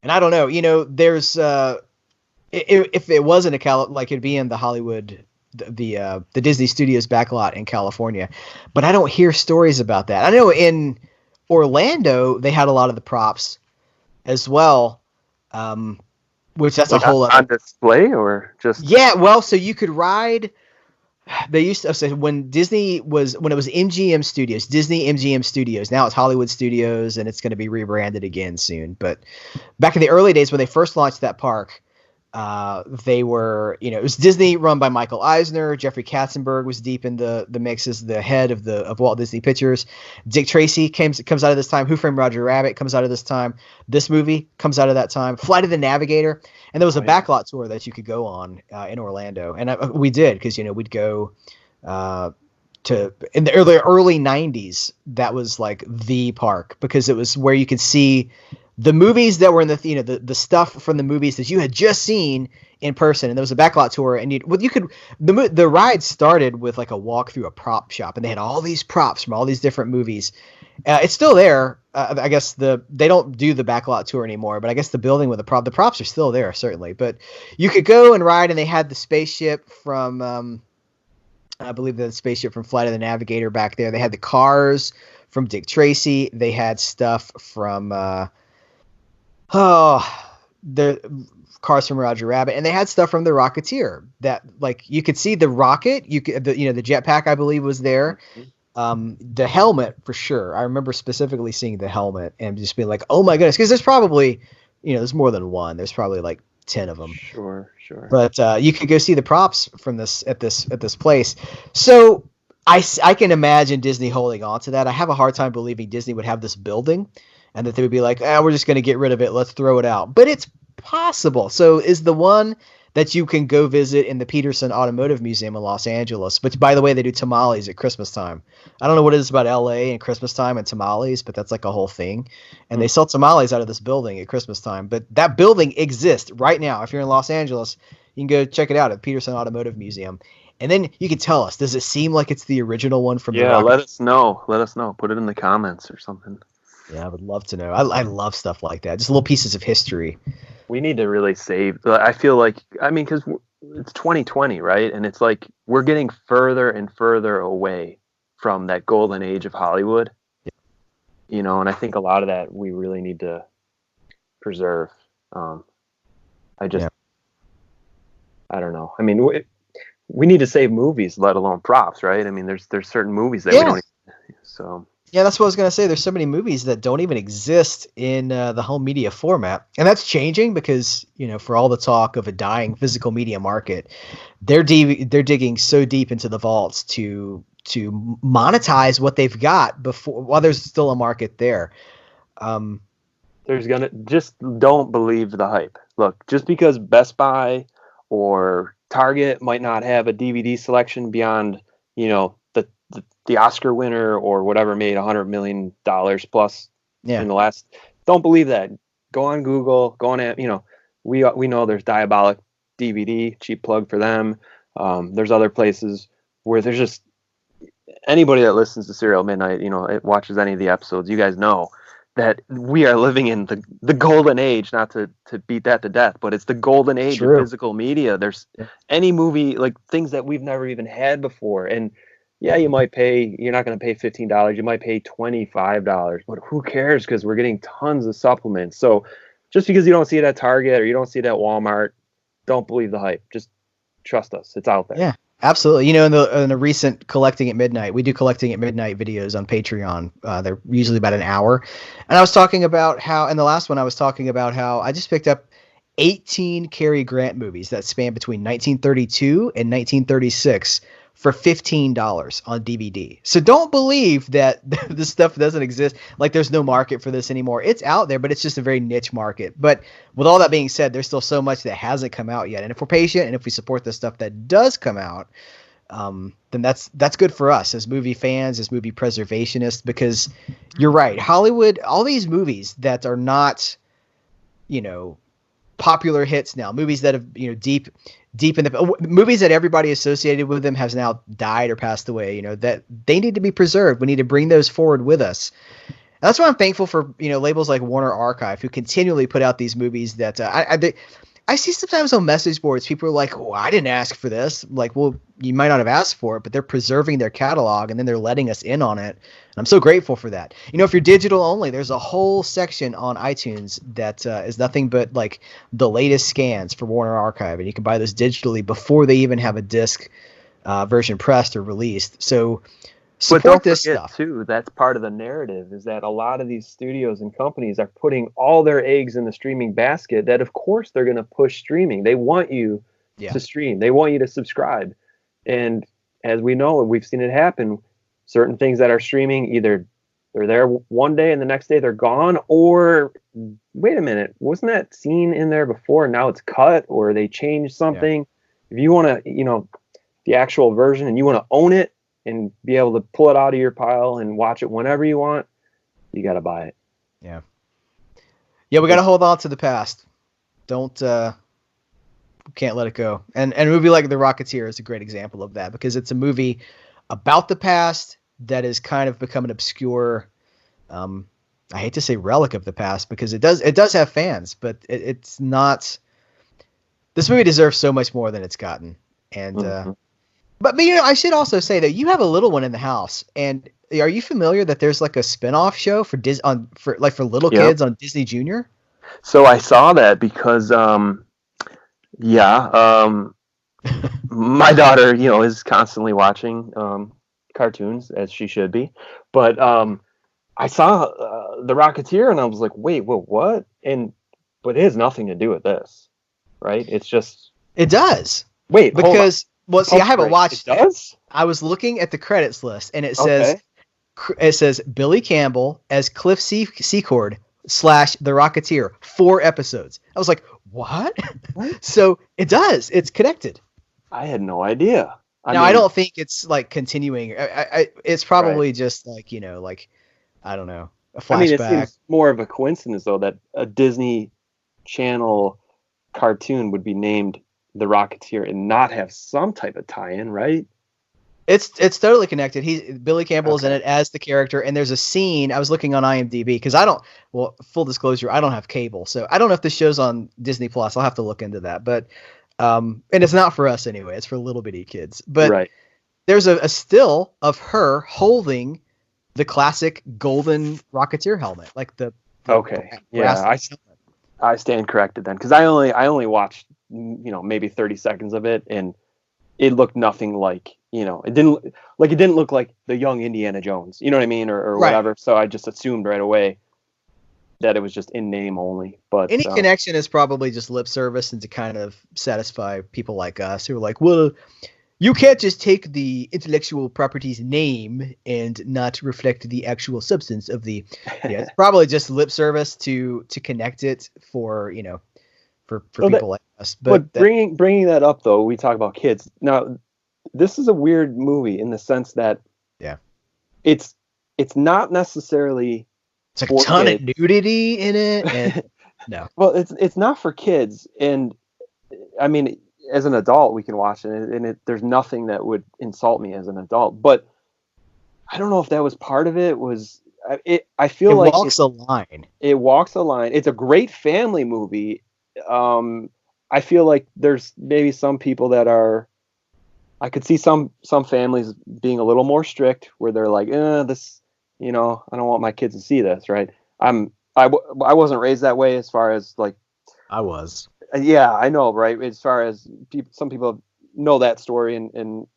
[SPEAKER 1] And I don't know, there's, if it wasn't it'd be in the Hollywood, the Disney Studios backlot in California, but I don't hear stories about that. I know in Orlando, they had a lot of the props as well, which that's a whole other
[SPEAKER 2] on display or just
[SPEAKER 1] well, so you could ride. They used to say when it was MGM Studios, Disney MGM Studios. Now it's Hollywood Studios, and it's going to be rebranded again soon. But back in the early days when they first launched that park, they were, it was Disney run by Michael Eisner. Jeffrey Katzenberg was deep in the mix as the head of Walt Disney Pictures. Dick Tracy comes out of this time. Who Framed Roger Rabbit comes out of this time. This movie comes out of that time. Flight of the Navigator. And there was a backlot tour that you could go on in Orlando. And we did, because, we'd go in the early 90s. That was like the park, because it was where you could see the movies that were in the stuff from the movies that you had just seen in person. And there was a backlot tour, and the ride started with like a walk through a prop shop, and they had all these props from all these different movies. It's still there. I guess they don't do the backlot tour anymore, but I guess the building with the props are still there, certainly. But you could go and ride, and they had the spaceship from, I believe the spaceship from Flight of the Navigator back there. They had the cars from Dick Tracy. They had stuff from, the cars from Roger Rabbit, and they had stuff from the Rocketeer that you could see the rocket, the jetpack, I believe, was there. The helmet for sure. I remember specifically seeing the helmet and just being like, oh my goodness. Cause there's probably, there's more than one. There's probably like 10 of them.
[SPEAKER 2] Sure.
[SPEAKER 1] But, you could go see the props from at this place. So I can imagine Disney holding on to that. I have a hard time believing Disney would have this building and that they would be like, we're just going to get rid of it. Let's throw it out. But it's possible. So is the one that you can go visit in the Peterson Automotive Museum in Los Angeles. But by the way, they do tamales at Christmas time. I don't know what it is about LA and Christmas time and tamales, but that's like a whole thing. And they sell tamales out of this building at Christmas time. But that building exists right now. If you're in Los Angeles, you can go check it out at Peterson Automotive Museum. And then you can tell us, does it seem like it's the original one from the Rocket?
[SPEAKER 2] Let us know. Put it in the comments or something.
[SPEAKER 1] Yeah, I would love to know. I love stuff like that. Just little pieces of history.
[SPEAKER 2] We need to really save. I feel like, because it's 2020, right? And it's like we're getting further and further away from that golden age of Hollywood. Yeah. And I think a lot of that we really need to preserve. I don't know. We need to save movies, let alone props, right? There's certain movies that we don't. So.
[SPEAKER 1] Yeah, that's what I was going to say. There's so many movies that don't even exist in the home media format. And that's changing because, for all the talk of a dying physical media market, they're digging so deep into the vaults to monetize what they've got while there's still a market there.
[SPEAKER 2] Just don't believe the hype. Look, just because Best Buy or Target might not have a DVD selection beyond, the Oscar winner or whatever made $100 million plus in the last. Don't believe that. Go on Google. Go on. We know there's Diabolic DVD, cheap plug for them. There's other places where there's just anybody that listens to Serial Midnight, it watches any of the episodes, you guys know that we are living in the golden age, not to beat that to death, but it's the golden age of
[SPEAKER 1] True.
[SPEAKER 2] physical media. There's
[SPEAKER 1] Yeah.
[SPEAKER 2] any movie, like things that we've never even had before. And yeah, you're not going to pay $15. You might pay $25, but who cares? Because we're getting tons of supplements. So just because you don't see it at Target or you don't see it at Walmart, don't believe the hype. Just trust us. It's out there.
[SPEAKER 1] Yeah, absolutely. In the recent Collecting at Midnight, we do Collecting at Midnight videos on Patreon. They're usually about an hour. And I was talking about how, in the last one, I was talking about how I just picked up 18 Cary Grant movies that span between 1932 and 1936 for $15 on DVD. So don't believe that this stuff doesn't exist. Like there's no market for this anymore. It's out there, but it's just a very niche market. But with all that being said, there's still so much that hasn't come out yet. And if we're patient and if we support the stuff that does come out, then that's good for us as movie fans, as movie preservationists, because you're right. Hollywood, all these movies that are not, popular hits now, movies that have, deep in the movies that everybody associated with them has now died or passed away, that they need to be preserved. We need to bring those forward with us. And that's why I'm thankful for, labels like Warner Archive, who continually put out these movies that I see sometimes on message boards, people are like, oh, I didn't ask for this. Like, well, you might not have asked for it, but they're preserving their catalog and then they're letting us in on it. And I'm so grateful for that. If you're digital only, there's a whole section on iTunes that is nothing but like the latest scans for Warner Archive. And you can buy those digitally before they even have a disc version pressed or released. So support this stuff
[SPEAKER 2] too. That's part of the narrative, is that a lot of these studios and companies are putting all their eggs in the streaming basket, that of course they're going to push streaming. They want you to stream. They want you to subscribe. And as we know, we've seen it happen, certain things that are streaming, either they're there one day and the next day they're gone, or wait a minute, wasn't that scene in there before? Now it's cut, or they changed something. If you want to, the actual version, and you want to own it and be able to pull it out of your pile and watch it whenever you want, you got to buy it.
[SPEAKER 1] Yeah. Yeah, we got to hold on to the past. Can't let it go. And a movie like The Rocketeer is a great example of that, because it's a movie about the past that has kind of become an obscure, I hate to say relic of the past, because it does have fans, but it's not. This movie deserves so much more than it's gotten. And But I should also say that you have a little one in the house, and are you familiar that there's like a spin-off show for for little kids on Disney Junior?
[SPEAKER 2] So I saw that because my daughter, is constantly watching cartoons, as she should be. But I saw The Rocketeer and I was like, wait, what? But it has nothing to do with this, right? It's just
[SPEAKER 1] It does.
[SPEAKER 2] Wait,
[SPEAKER 1] because well, see, I haven't watched
[SPEAKER 2] it. Does?
[SPEAKER 1] I was looking at the credits list, and it says Billy Campbell as Cliff Secord / The Rocketeer, 4 episodes. I was like, what? So it does. It's connected.
[SPEAKER 2] I had no idea.
[SPEAKER 1] I don't think it's like continuing. It's probably just like, I don't know, a flashback.
[SPEAKER 2] It seems more of a coincidence, though, that a Disney Channel cartoon would be named The Rocketeer and not have some type of tie-in, right?
[SPEAKER 1] It's totally connected. Billy Campbell is in it as the character, and there's a scene. I was looking on IMDb because full disclosure, I don't have cable, so I don't know if this show's on Disney Plus. I'll have to look into that. But and it's not for us anyway. It's for little bitty kids. But there's a still of her holding the classic golden Rocketeer helmet, like the
[SPEAKER 2] I stand corrected then, because I only watched maybe 30 seconds of it, and it looked nothing like, it didn't look like the young Indiana Jones, you know what I mean, or whatever. So I just assumed right away that it was just in name only. But
[SPEAKER 1] any connection is probably just lip service, and to kind of satisfy people like us who are like, well, you can't just take the intellectual property's name and not reflect the actual substance of the. Yeah, it's probably just lip service to connect it for for people like us.
[SPEAKER 2] But bringing that up, though, we talk about kids. Now, this is a weird movie in the sense that it's not necessarily.
[SPEAKER 1] It's like a ton of nudity in it, and no.
[SPEAKER 2] Well, it's not for kids, and I mean, as an adult, we can watch it, and there's nothing that would insult me as an adult. But I don't know if that was part of it. I feel
[SPEAKER 1] It
[SPEAKER 2] like
[SPEAKER 1] walks a line.
[SPEAKER 2] it walks the line. It's a great family movie. I feel like there's maybe some people that are. I could see some families being a little more strict, where they're like, this, I don't want my kids to see this, right? I wasn't raised that way as far as like,
[SPEAKER 1] I was.
[SPEAKER 2] yeah, I know, right? As far as some people know that story, and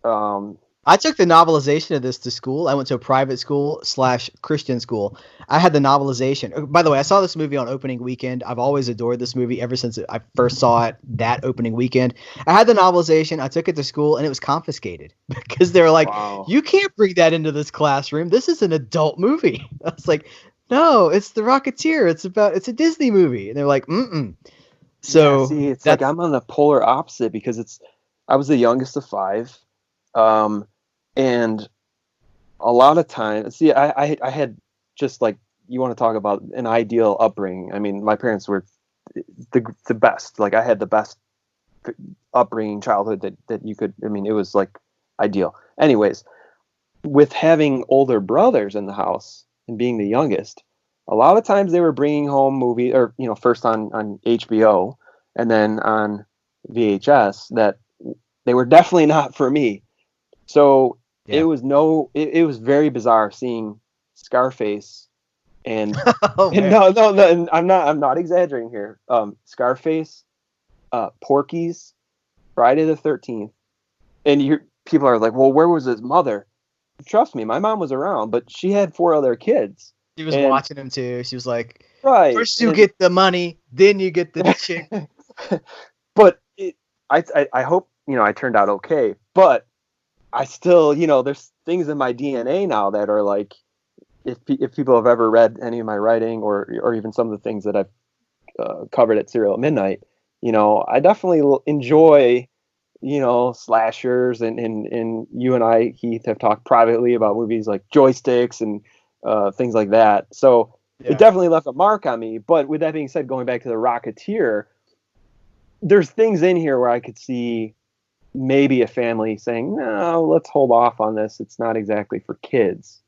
[SPEAKER 2] um,
[SPEAKER 1] I took the novelization of this to school. I went to a private school / Christian school. I had the novelization. By the way, I saw this movie on opening weekend. I've always adored this movie ever since I first saw it that opening weekend. I had the novelization. I took it to school and it was confiscated because they were like,
[SPEAKER 2] wow,
[SPEAKER 1] you can't bring that into this classroom. This is an adult movie. I was like, no, it's The Rocketeer. It's a Disney movie. And they're like, mm-mm.
[SPEAKER 2] yeah.
[SPEAKER 1] So
[SPEAKER 2] See, it's like I'm on the polar opposite because I was the youngest of five. And a lot of times, see, I had just like, you want to talk about an ideal upbringing. I mean, my parents were the best. Like, I had the best upbringing, childhood that you could. I mean, it was like ideal. Anyways, with having older brothers in the house and being the youngest, a lot of times they were bringing home movies, or first on HBO and then on VHS, that they were definitely not for me. So
[SPEAKER 1] yeah.
[SPEAKER 2] it was very bizarre seeing Scarface and
[SPEAKER 1] Oh,
[SPEAKER 2] and
[SPEAKER 1] man.
[SPEAKER 2] no, and I'm not exaggerating here. Scarface, Porky's, Friday the 13th, and people are like, well, where was his mother? Trust me, my mom was around, but she had 4 other kids.
[SPEAKER 1] She was
[SPEAKER 2] And
[SPEAKER 1] watching him too. She was like,
[SPEAKER 2] right,
[SPEAKER 1] first you get the money, then you get the chick.
[SPEAKER 2] but I hope I turned out okay, but I still, there's things in my DNA now that are like, if people have ever read any of my writing, or even some of the things that I've covered at Serial at Midnight, I definitely enjoy, slashers, and you and I, Heath, have talked privately about movies like Joysticks and things like that. So it
[SPEAKER 1] Yeah.
[SPEAKER 2] definitely left a mark on me. But with that being said, going back to the Rocketeer, there's things in here where I could see maybe a family saying, no, let's hold off on this. It's not exactly for kids.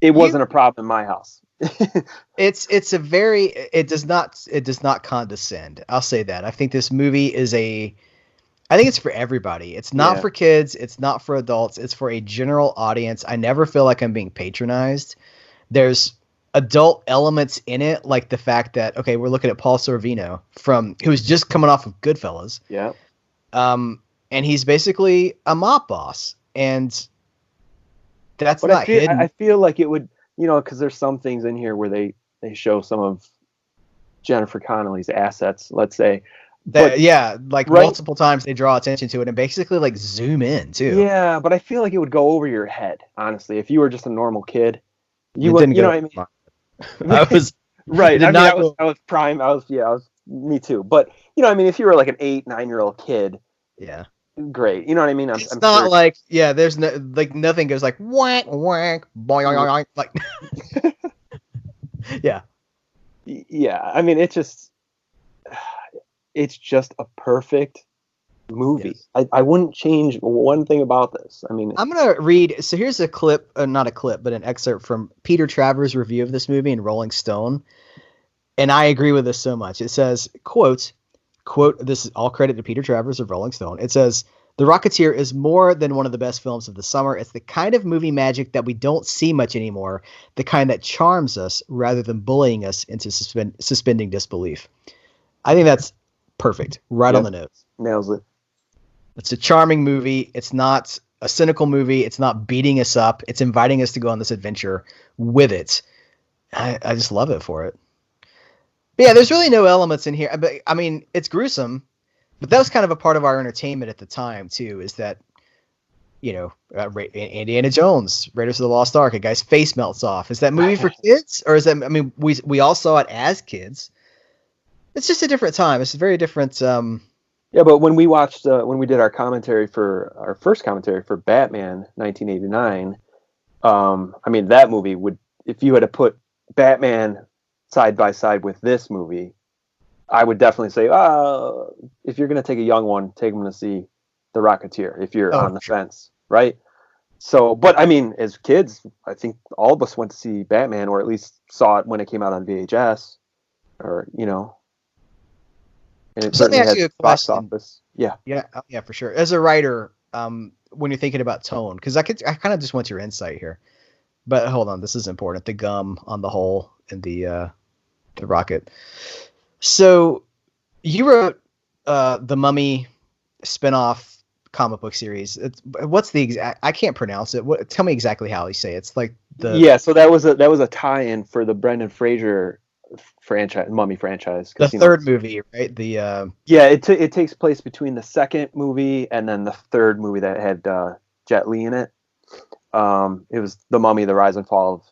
[SPEAKER 2] It wasn't a problem in my house.
[SPEAKER 1] It does not condescend. I'll say that. I think this movie I think it's for everybody. It's not for kids. It's not for adults. It's for a general audience. I never feel like I'm being patronized. There's adult elements in it, like the fact that, okay, we're looking at Paul Sorvino who's just coming off of Goodfellas.
[SPEAKER 2] Yeah.
[SPEAKER 1] And he's basically a mob boss, and that's
[SPEAKER 2] but
[SPEAKER 1] not hidden.
[SPEAKER 2] I feel like it would, because there's some things in here where they show some of Jennifer Connelly's assets, let's say.
[SPEAKER 1] Multiple times they draw attention to it and basically like zoom in too.
[SPEAKER 2] Yeah, but I feel like it would go over your head, honestly. If you were just a normal kid, you would, what I mean?
[SPEAKER 1] I was
[SPEAKER 2] right. I mean, I was prime. Me too. But I mean, if you were like an 8-9-year-old kid,
[SPEAKER 1] yeah,
[SPEAKER 2] great. You know what I mean?
[SPEAKER 1] It's not sure. Like, yeah, there's nothing goes like whack whack boing like. Yeah.
[SPEAKER 2] Yeah, I mean, it's just a perfect movie. Yes. I wouldn't change one thing about this. I mean,
[SPEAKER 1] I'm gonna read. So here's a clip, not a clip, but an excerpt from Peter Travers' review of this movie in Rolling Stone, and I agree with this so much. It says, "quote, this is all credit to Peter Travers of Rolling Stone." It says, "The Rocketeer is more than one of the best films of the summer. It's the kind of movie magic that we don't see much anymore. The kind that charms us rather than bullying us into suspending disbelief." I think that's perfect. Right on the nose.
[SPEAKER 2] Nails it.
[SPEAKER 1] It's a charming movie. It's not a cynical movie. It's not beating us up. It's inviting us to go on this adventure with it. I just love it for it. But yeah, there's really no elements in here. But I mean, it's gruesome, but that was kind of a part of our entertainment at the time too. Is that, Indiana Jones, Raiders of the Lost Ark, a guy's face melts off. Is that movie for kids, or is that? I mean, we all saw it as kids. It's just a different time. It's a very different.
[SPEAKER 2] Yeah, but when we watched, when we did our first commentary for Batman 1989, I mean, that movie if you had to put Batman side by side with this movie, I would definitely say, if you're going to take a young one, take them to see The Rocketeer if you're on the fence, right? So, but I mean, as kids, I think all of us went to see Batman, or at least saw it when it came out on VHS, or and it
[SPEAKER 1] So let me
[SPEAKER 2] certainly
[SPEAKER 1] ask
[SPEAKER 2] had
[SPEAKER 1] you a
[SPEAKER 2] box
[SPEAKER 1] question.
[SPEAKER 2] office. Yeah.
[SPEAKER 1] Yeah, yeah, for sure. As a writer, when you're thinking about tone, because I kind of just want your insight here. But hold on, this is important. The gum on the hole in the rocket. So you wrote the Mummy spinoff comic book series. What's the exact? I can't pronounce it. Tell me exactly how you say it. It's like
[SPEAKER 2] Yeah, so that was a tie-in for the Brendan Fraser franchise, Mummy franchise,
[SPEAKER 1] the
[SPEAKER 2] because
[SPEAKER 1] third movie, right?
[SPEAKER 2] yeah, it takes place between the second movie and then the third movie that had Jet Li in it. It was the Mummy, the Rise and Fall of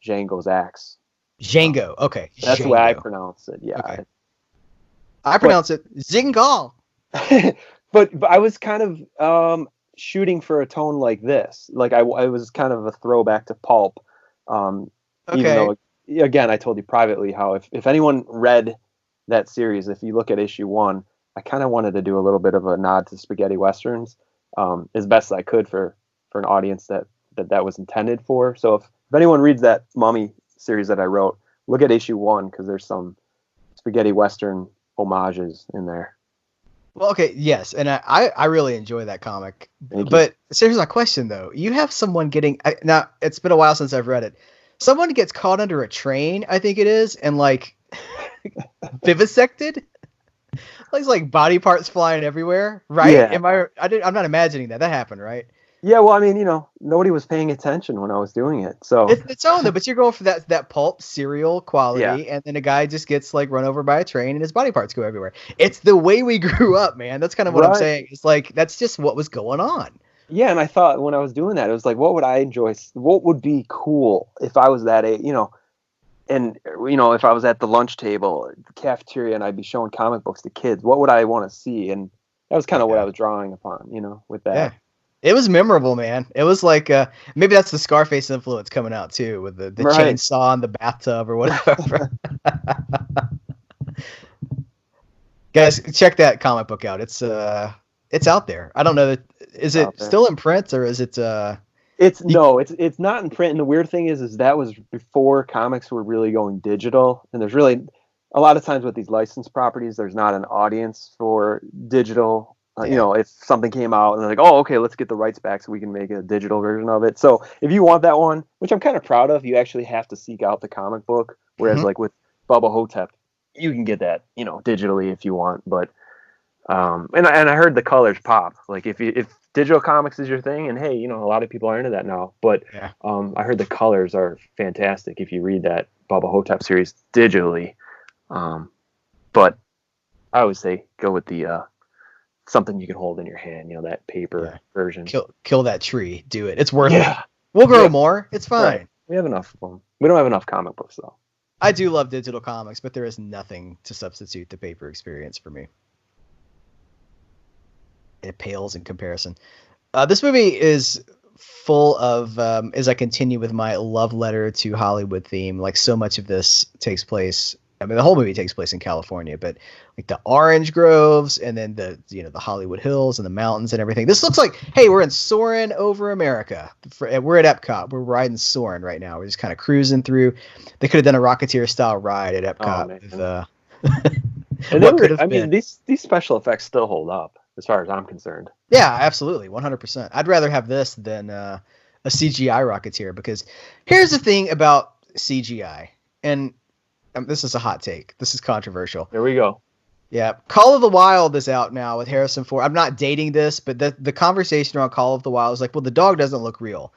[SPEAKER 2] Django's Axe.
[SPEAKER 1] Django. Okay,
[SPEAKER 2] That's the way I
[SPEAKER 1] Django.
[SPEAKER 2] pronounce it.
[SPEAKER 1] Okay,
[SPEAKER 2] Yeah,
[SPEAKER 1] I
[SPEAKER 2] but
[SPEAKER 1] pronounce it Zingal.
[SPEAKER 2] but I was kind of shooting for a tone like this. Like I was kind of a throwback to pulp. Even
[SPEAKER 1] Okay.
[SPEAKER 2] though, again, I told you privately how if anyone read that series, if you look at issue 1, I kind of wanted to do a little bit of a nod to spaghetti westerns, as best I could for an audience that was intended for. So if anyone reads that Mummy series that I wrote, look at issue 1, because there's some spaghetti western homages in there.
[SPEAKER 1] Well, okay, yes, and I really enjoy that comic.
[SPEAKER 2] Thank you.
[SPEAKER 1] But so here's my question though: you have someone getting now. It's been a while since I've read it. Someone gets caught under a train, I think it is, and like vivisected. Like it's like body parts flying everywhere, right?
[SPEAKER 2] Yeah.
[SPEAKER 1] Am I? I'm not imagining that. That happened, right?
[SPEAKER 2] Yeah, well, I mean, nobody was paying attention when I was doing it. So,
[SPEAKER 1] It's its own though, but you're going for that pulp cereal
[SPEAKER 2] yeah.
[SPEAKER 1] quality, and then a guy just gets like run over by a train, and his body parts go everywhere. It's the way we grew up, man. That's kind of what I'm
[SPEAKER 2] Right.
[SPEAKER 1] saying. It's like that's just what was going on.
[SPEAKER 2] Yeah, and I thought when I was doing that, it was like, what would I enjoy? What would be cool if I was that age, and if I was at the lunch table, the cafeteria, and I'd be showing comic books to kids, what would I want to see? And that was kind of what I
[SPEAKER 1] Yeah.
[SPEAKER 2] was drawing upon, with
[SPEAKER 1] Yeah.
[SPEAKER 2] that.
[SPEAKER 1] It was memorable, man. It was like maybe that's the Scarface influence coming out too, with the
[SPEAKER 2] Right.
[SPEAKER 1] chainsaw in the bathtub or whatever. Guys, check that comic book out. It's out there. I don't know that is
[SPEAKER 2] It's out
[SPEAKER 1] it
[SPEAKER 2] there.
[SPEAKER 1] still in print or is it
[SPEAKER 2] It's
[SPEAKER 1] you,
[SPEAKER 2] no, it's not in print. And the weird thing is that was before comics were really going digital. And there's really a lot of times with these licensed properties, there's not an audience for digital.
[SPEAKER 1] yeah.
[SPEAKER 2] If something came out and they're like, oh, okay, let's get the rights back so we can make a digital version of it. So if you want that one, which I'm kind of proud of, you actually have to seek out the comic book. Whereas
[SPEAKER 1] Mhm.
[SPEAKER 2] like with Bubba Hotep, you can get that, digitally if you want. But and I heard the colors pop. Like if digital comics is your thing, and hey, a lot of people are into that now. But
[SPEAKER 1] Yeah.
[SPEAKER 2] I heard the colors are fantastic if you read that Bubba Hotep series digitally. Um, but I always say go with the something you can hold in your hand. That paper
[SPEAKER 1] Yeah.
[SPEAKER 2] version.
[SPEAKER 1] Kill that tree. Do it. It's worth it.
[SPEAKER 2] Yeah,
[SPEAKER 1] We'll
[SPEAKER 2] we
[SPEAKER 1] grow
[SPEAKER 2] have
[SPEAKER 1] more. It's
[SPEAKER 2] right.
[SPEAKER 1] fine.
[SPEAKER 2] We have enough of them. We don't have enough comic books though.
[SPEAKER 1] I do love digital comics, but there is nothing to substitute the paper experience for me. It pales in comparison. This movie is full of, as I continue with my love letter to Hollywood theme, like so much of this takes place. I mean, the whole movie takes place in California, but like the orange groves and then the Hollywood Hills and the mountains and everything. This looks like, hey, we're in Soarin' over America. We're at Epcot. We're riding Soarin' right now. We're just kind of cruising through. They could have done a Rocketeer style ride at
[SPEAKER 2] Oh
[SPEAKER 1] Epcot with
[SPEAKER 2] man. And they
[SPEAKER 1] what could
[SPEAKER 2] were.
[SPEAKER 1] have
[SPEAKER 2] I
[SPEAKER 1] been.
[SPEAKER 2] mean, these special effects still hold up as far as I'm concerned.
[SPEAKER 1] Yeah, absolutely, 100%. I'd rather have this than a CGI Rocketeer because here's the thing about CGI, and this is a hot take. This is controversial.
[SPEAKER 2] There we go.
[SPEAKER 1] Yeah, Call of the Wild is out now with Harrison Ford. I'm not dating this, but the conversation around Call of the Wild is like, well, the dog doesn't look real.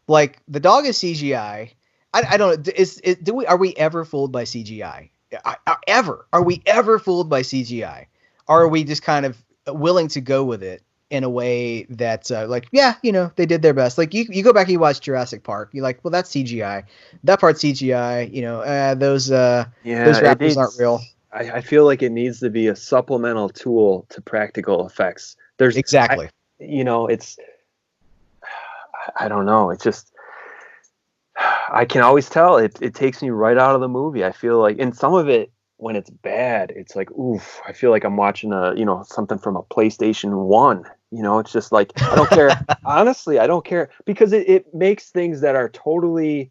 [SPEAKER 1] Like the dog is CGI. I don't know. Are we ever fooled by CGI? Ever? Are we ever fooled by CGI? Or are we just kind of willing to go with it in a way that like yeah, they did their best. Like you go back and you watch Jurassic Park, you're like, well, that's CGI. That part's CGI.
[SPEAKER 2] Yeah,
[SPEAKER 1] Those
[SPEAKER 2] it
[SPEAKER 1] raptors aren't
[SPEAKER 2] needs.
[SPEAKER 1] real.
[SPEAKER 2] I feel like it needs to be a supplemental tool to practical effects.
[SPEAKER 1] Exactly.
[SPEAKER 2] It's. I don't know. It's just. I can always tell it takes me right out of the movie. I feel like, and some of it when it's bad, it's like, oof. I feel like I'm watching something from a PlayStation 1. It's just like, I don't care. Honestly, I don't care, because it makes things that are totally,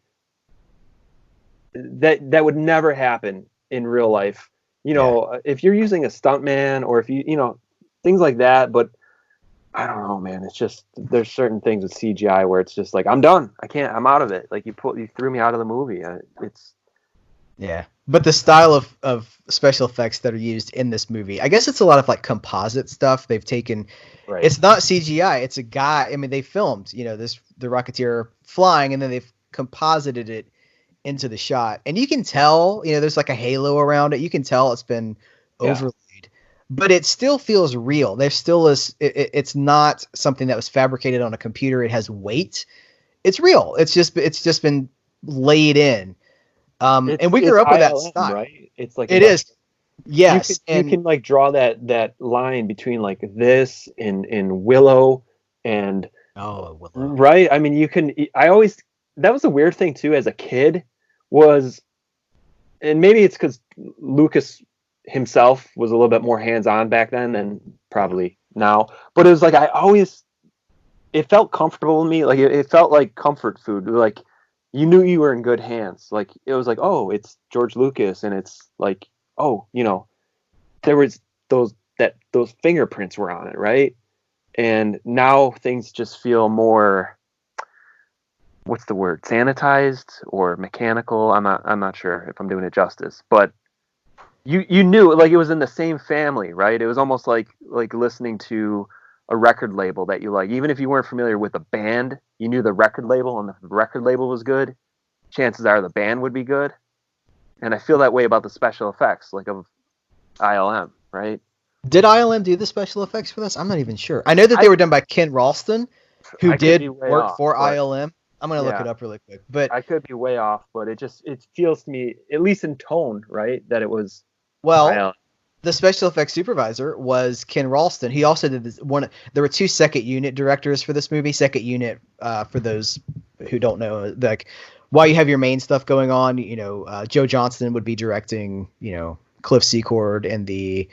[SPEAKER 2] that would never happen in real life. If you're using a stuntman, or if things like that. But I don't know, man. It's just, there's certain things with CGI where it's just like, I'm done. I can't. I'm out of it. Like, you threw me out of the movie.
[SPEAKER 1] Yeah. But the style of special effects that are used in this movie, I guess it's a lot of like composite stuff. They've taken,
[SPEAKER 2] Right.
[SPEAKER 1] It's not CGI. It's a guy. I mean, they filmed, the Rocketeer flying, and then they've composited it into the shot. And you can tell, there's like a halo around it. You can tell it's been overlaid, but it still feels real. There still is, it's not something that was fabricated on a computer. It has weight. It's real. It's just been laid in. And we grew up with that style,
[SPEAKER 2] right? It's like,
[SPEAKER 1] it is. Yes.
[SPEAKER 2] You can like draw that line between like this in Willow and
[SPEAKER 1] Willow.
[SPEAKER 2] Right. I mean, that was a weird thing too, as a kid, and maybe it's because Lucas himself was a little bit more hands-on back then than probably now, but it was like, it felt comfortable to me. Like, it felt like comfort food. Like, you knew you were in good hands. Like, it was like, oh, it's George Lucas, and it's like, oh, there was those fingerprints were on it, right? And now things just feel more, what's the word, sanitized or mechanical. I'm not sure if I'm doing it justice, but you knew, like, it was in the same family, right? It was almost like listening to a record label that you like. Even if you weren't familiar with the band, you knew the record label, and if the record label was good, chances are the band would be good. And I feel that way about the special effects, like, of ILM, right?
[SPEAKER 1] Did ILM do the special effects for this? I'm not even sure. I know that they were done by Ken Ralston, who did work for ILM. I'm going to look it up really quick. But
[SPEAKER 2] I could be way off, but it feels to me, at least in tone, right, that it was
[SPEAKER 1] ILM. The special effects supervisor was Ken Ralston. He also did this one. There were 2 second unit directors for this movie. Second unit, for those who don't know, like, while you have your main stuff going on, Joe Johnston would be directing, Cliff Secord and the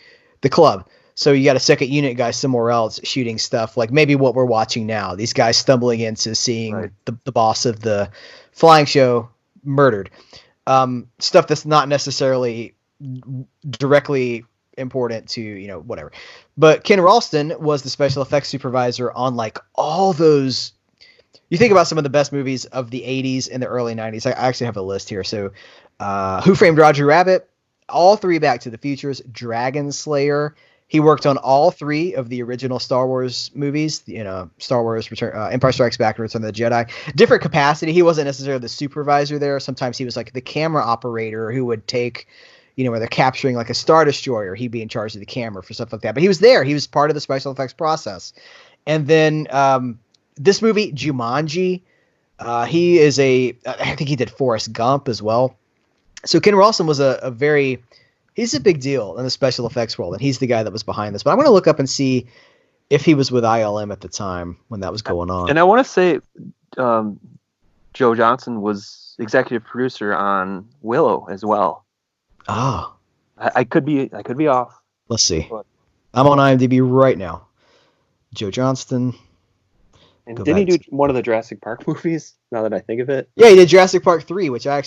[SPEAKER 1] club. So you got a second unit guy somewhere else shooting stuff like maybe what we're watching now. These guys stumbling into seeing the boss of the flying show murdered. Stuff that's not necessarily directly important to, whatever. But Ken Ralston was the special effects supervisor on like all those. You think about some of the best movies of the 80s and the early 90s. I actually have a list here. So Who Framed Roger Rabbit, all 3 Back to the Futures, Dragon Slayer. He worked on all 3 of the original Star Wars movies, Star Wars, Empire Strikes Back, and Return of the Jedi. Different capacity. He wasn't necessarily the supervisor there. Sometimes he was like the camera operator who would take, where they're capturing like a Star Destroyer, he'd be in charge of the camera for stuff like that. But he was there. He was part of the special effects process. And then this movie, Jumanji, he is I think he did Forrest Gump as well. So Ken Ralston was he's a big deal in the special effects world, and he's the guy that was behind this. But I'm going to look up and see if he was with ILM at the time when that was going on.
[SPEAKER 2] And I want to say Joe Johnston was executive producer on Willow as well.
[SPEAKER 1] Ah.
[SPEAKER 2] I could be off.
[SPEAKER 1] Let's see. But I'm on IMDb right now. Joe Johnston.
[SPEAKER 2] And didn't he do one of the Jurassic Park movies, now that I think of it?
[SPEAKER 1] Yeah, he did Jurassic Park 3, which I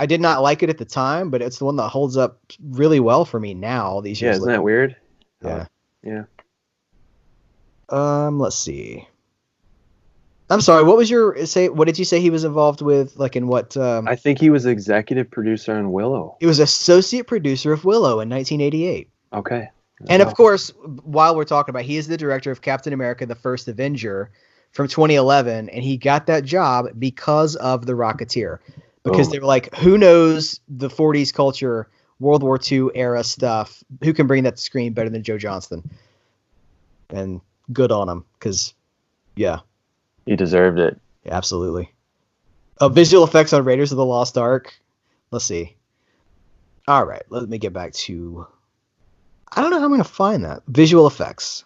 [SPEAKER 1] did not like it at the time, but it's the one that holds up really well for me now, all these years
[SPEAKER 2] later. Isn't that weird?
[SPEAKER 1] Yeah.
[SPEAKER 2] Yeah.
[SPEAKER 1] Let's see. I'm sorry, what did you say he was involved with, like, in what?
[SPEAKER 2] I think he was executive producer on Willow.
[SPEAKER 1] He was associate producer of Willow in 1988.
[SPEAKER 2] Okay.
[SPEAKER 1] And of course, while we're talking about, he is the director of Captain America: The First Avenger from 2011, and he got that job because of The Rocketeer. Because they were like, who knows the 40s culture, World War II era stuff, who can bring that to screen better than Joe Johnston? And good on him, because, yeah.
[SPEAKER 2] He deserved it.
[SPEAKER 1] Yeah, absolutely. Visual effects on Raiders of the Lost Ark. Let's see. All right, let me get back to... I don't know how I'm going to find that. Visual effects.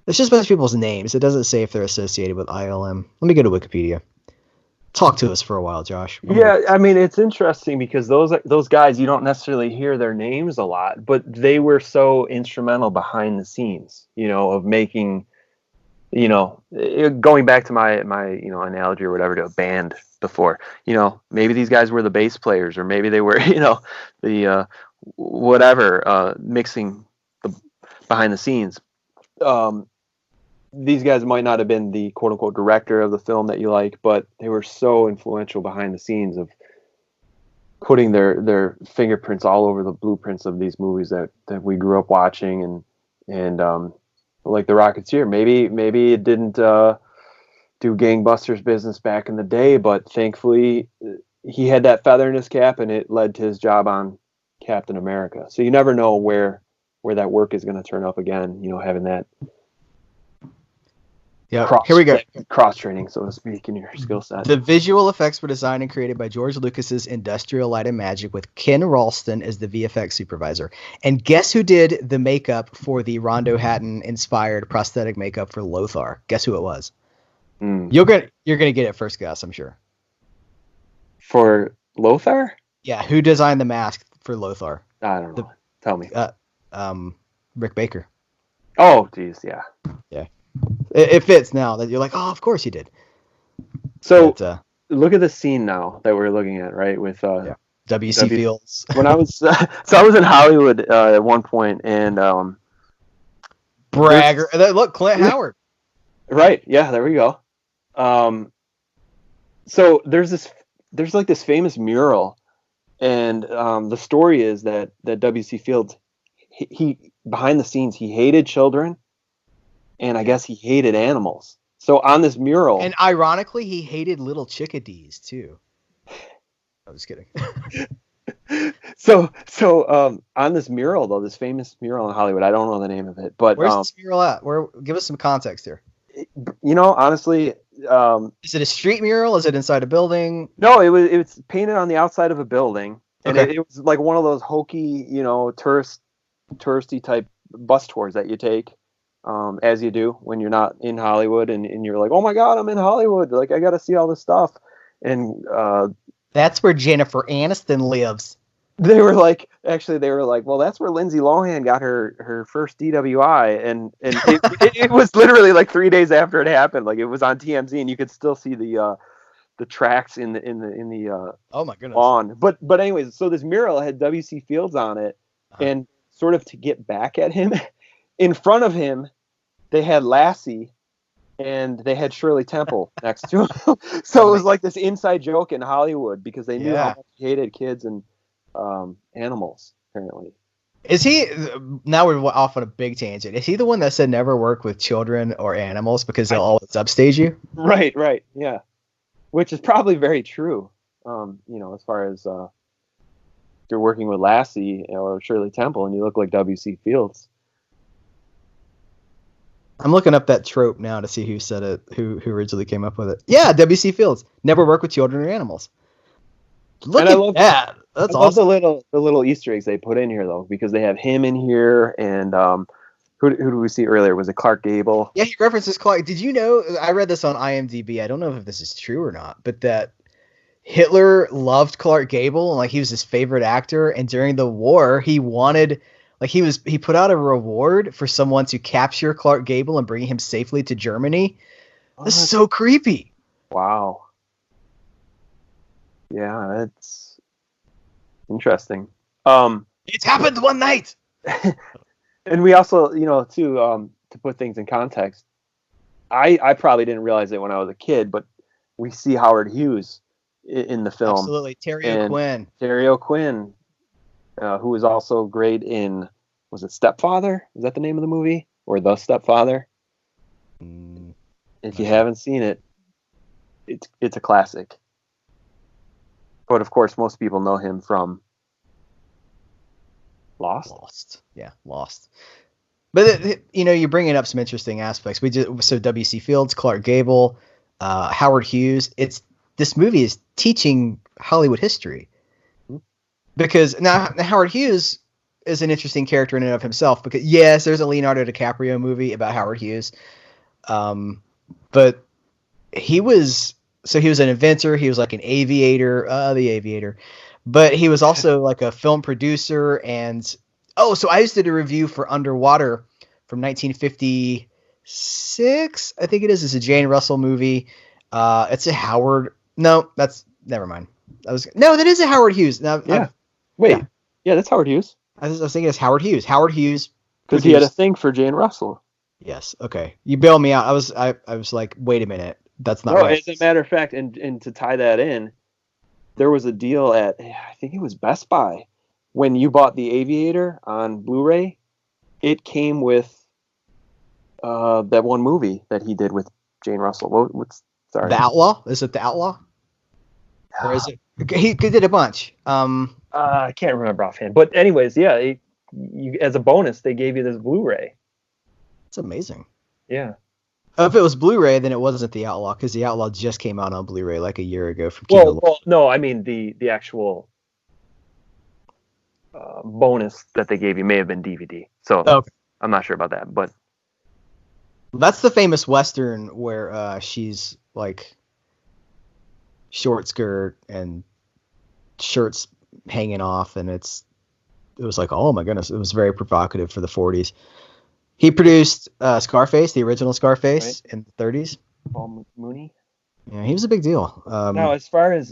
[SPEAKER 1] It's just a bunch of people's names. It doesn't say if they're associated with ILM. Let me go to Wikipedia. Talk to us for a while, Josh.
[SPEAKER 2] Yeah, I mean, it's interesting because those guys, you don't necessarily hear their names a lot, but they were so instrumental behind the scenes, of making, going back to my analogy or whatever to a band before, maybe these guys were the bass players, or maybe they were, the whatever, mixing the behind the scenes. These guys might not have been the quote unquote director of the film that you like, but they were so influential behind the scenes of putting their fingerprints all over the blueprints of these movies that we grew up watching, and like The Rocketeer. Maybe it didn't do gangbusters business back in the day, but thankfully he had that feather in his cap, and it led to his job on Captain America. So you never know where that work is going to turn up again, having that
[SPEAKER 1] here we go.
[SPEAKER 2] Cross training, so to speak, in your skill set.
[SPEAKER 1] The visual effects were designed and created by George Lucas's Industrial Light and Magic, with Ken Ralston as the VFX supervisor. And guess who did the makeup for the Rondo Hatton inspired prosthetic makeup for Lothar? Guess who it was? You're gonna get it first guess, I'm sure.
[SPEAKER 2] For Lothar?
[SPEAKER 1] Yeah, who designed the mask for Lothar?
[SPEAKER 2] I don't know. Tell me.
[SPEAKER 1] Rick Baker.
[SPEAKER 2] Oh, geez, yeah.
[SPEAKER 1] Yeah. It fits now that you're like, oh, of course he did.
[SPEAKER 2] So look at the scene now that we're looking at, right? With
[SPEAKER 1] W.C. Fields.
[SPEAKER 2] When I was I was in Hollywood at one point, and
[SPEAKER 1] bragger. Look, Clint Howard.
[SPEAKER 2] Right. Yeah. There we go. So there's like this famous mural, and the story is that W.C. Fields, he behind the scenes, he hated children. And I guess he hated animals. So on this mural,
[SPEAKER 1] and ironically, he hated little chickadees too. I was kidding.
[SPEAKER 2] So on this mural, though, this famous mural in Hollywood, I don't know the name of it, but
[SPEAKER 1] where's this mural at? Give us some context here.
[SPEAKER 2] Honestly,
[SPEAKER 1] is it a street mural? Is it inside a building?
[SPEAKER 2] No, it was painted on the outside of a building, and it was like one of those hokey, touristy type bus tours that you take. As you do when you're not in Hollywood, and you're like, oh my God, I'm in Hollywood. Like, I got to see all this stuff. And
[SPEAKER 1] that's where Jennifer Aniston lives.
[SPEAKER 2] They were like, well, that's where Lindsay Lohan got her first DWI. And it was literally like 3 days after it happened. Like, it was on TMZ, and you could still see the tracks in the
[SPEAKER 1] oh my goodness
[SPEAKER 2] lawn. But anyways, so this mural had W.C. Fields on it, and sort of to get back at him, in front of him, they had Lassie, and they had Shirley Temple next to him. So it was like this inside joke in Hollywood because they knew how much he hated kids and animals, apparently.
[SPEAKER 1] Is he, now we're off on a big tangent, is he the one that said never work with children or animals because they'll always upstage you?
[SPEAKER 2] Right, yeah. Which is probably very true, as far as you're working with Lassie or Shirley Temple and you look like W.C. Fields.
[SPEAKER 1] I'm looking up that trope now to see who said it, who originally came up with it. Yeah, W.C. Fields. Never work with children or animals. Look at that. That's awesome.
[SPEAKER 2] The little Easter eggs they put in here, though, because they have him in here, and who did we see earlier? Was it Clark Gable?
[SPEAKER 1] Yeah, he references Clark. Did you know, I read this on IMDb, I don't know if this is true or not, but that Hitler loved Clark Gable, and like he was his favorite actor, and during the war, he wanted... Like he put out a reward for someone to capture Clark Gable and bring him safely to Germany. This is so creepy.
[SPEAKER 2] Wow. Yeah, it's interesting.
[SPEAKER 1] It's happened one night.
[SPEAKER 2] And we also, to put things in context, I probably didn't realize it when I was a kid, but we see Howard Hughes in the film.
[SPEAKER 1] Absolutely, Terry O'Quinn.
[SPEAKER 2] Terry O'Quinn. Who was also great in, was it Stepfather? Is that the name of the movie? Or The Stepfather? If you haven't seen it, it's a classic. But of course, most people know him from Lost.
[SPEAKER 1] Yeah, Lost. But you're bringing up some interesting aspects. So W.C. Fields, Clark Gable, Howard Hughes. This movie is teaching Hollywood history. Because now Howard Hughes is an interesting character in and of himself. Because yes, there's a Leonardo DiCaprio movie about Howard Hughes, but he was So he was an inventor. He was like an aviator, the aviator, but he was also like a film producer. And so I just did a review for Underwater from 1956. I think it is. It's a Jane Russell movie. It's a Howard. No, that's never mind. That is a Howard Hughes. Now,
[SPEAKER 2] Yeah. Wait. Yeah, that's Howard Hughes.
[SPEAKER 1] I was thinking it's Howard Hughes. Howard Hughes.
[SPEAKER 2] Because he had a thing for Jane Russell.
[SPEAKER 1] Yes. Okay. You bailed me out. I was like, wait a minute. That's not right.
[SPEAKER 2] As a matter of fact, and to tie that in, there was a deal at, I think it was Best Buy, when you bought the Aviator on Blu-ray. It came with that one movie that he did with Jane Russell. Sorry.
[SPEAKER 1] The Outlaw? Is it The Outlaw? Or is it? He did a bunch.
[SPEAKER 2] I can't remember offhand. But anyways, yeah, as a bonus, they gave you this Blu-ray.
[SPEAKER 1] It's amazing.
[SPEAKER 2] Yeah.
[SPEAKER 1] If it was Blu-ray, then it wasn't The Outlaw, because The Outlaw just came out on Blu-ray like a year ago from Kino.
[SPEAKER 2] Well, no, I mean the actual bonus that they gave you may have been DVD. So okay. I'm not sure about that, but
[SPEAKER 1] that's the famous Western where she's like short skirt and shirts hanging off, and it was like, oh my goodness, it was very provocative for the 40s. He produced Scarface, the original Scarface, right, in the 30s.
[SPEAKER 2] Paul Mooney.
[SPEAKER 1] Yeah, he was a big deal.
[SPEAKER 2] Now, as far as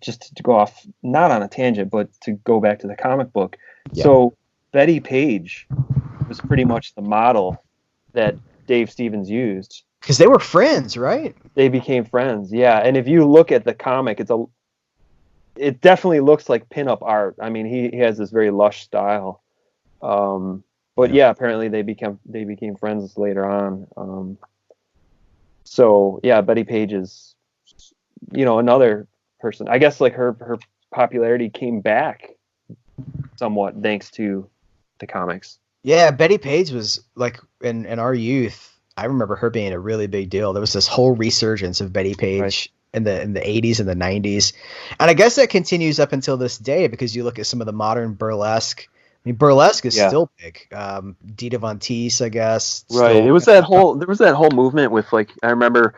[SPEAKER 2] just to go off, not on a tangent, but to go back to the comic book. Yeah. So Betty Page was pretty much the model that Dave Stevens used.
[SPEAKER 1] Because they were friends, right?
[SPEAKER 2] They became friends, yeah. And if you look at the comic, it definitely looks like pinup art. I mean, he has this very lush style. But yeah, apparently they became friends later on. So yeah, Betty Page is, another person. I guess like her popularity came back somewhat thanks to the comics.
[SPEAKER 1] Yeah, Betty Page was like in our youth. I remember her being a really big deal. There was this whole resurgence of Betty Page. Right. In the 80s and the 90s. And I guess that continues up until this day, because you look at some of the modern burlesque. I mean, burlesque is still big. Dita Von Teese, I guess.
[SPEAKER 2] Right. There was that whole movement with, like, I remember,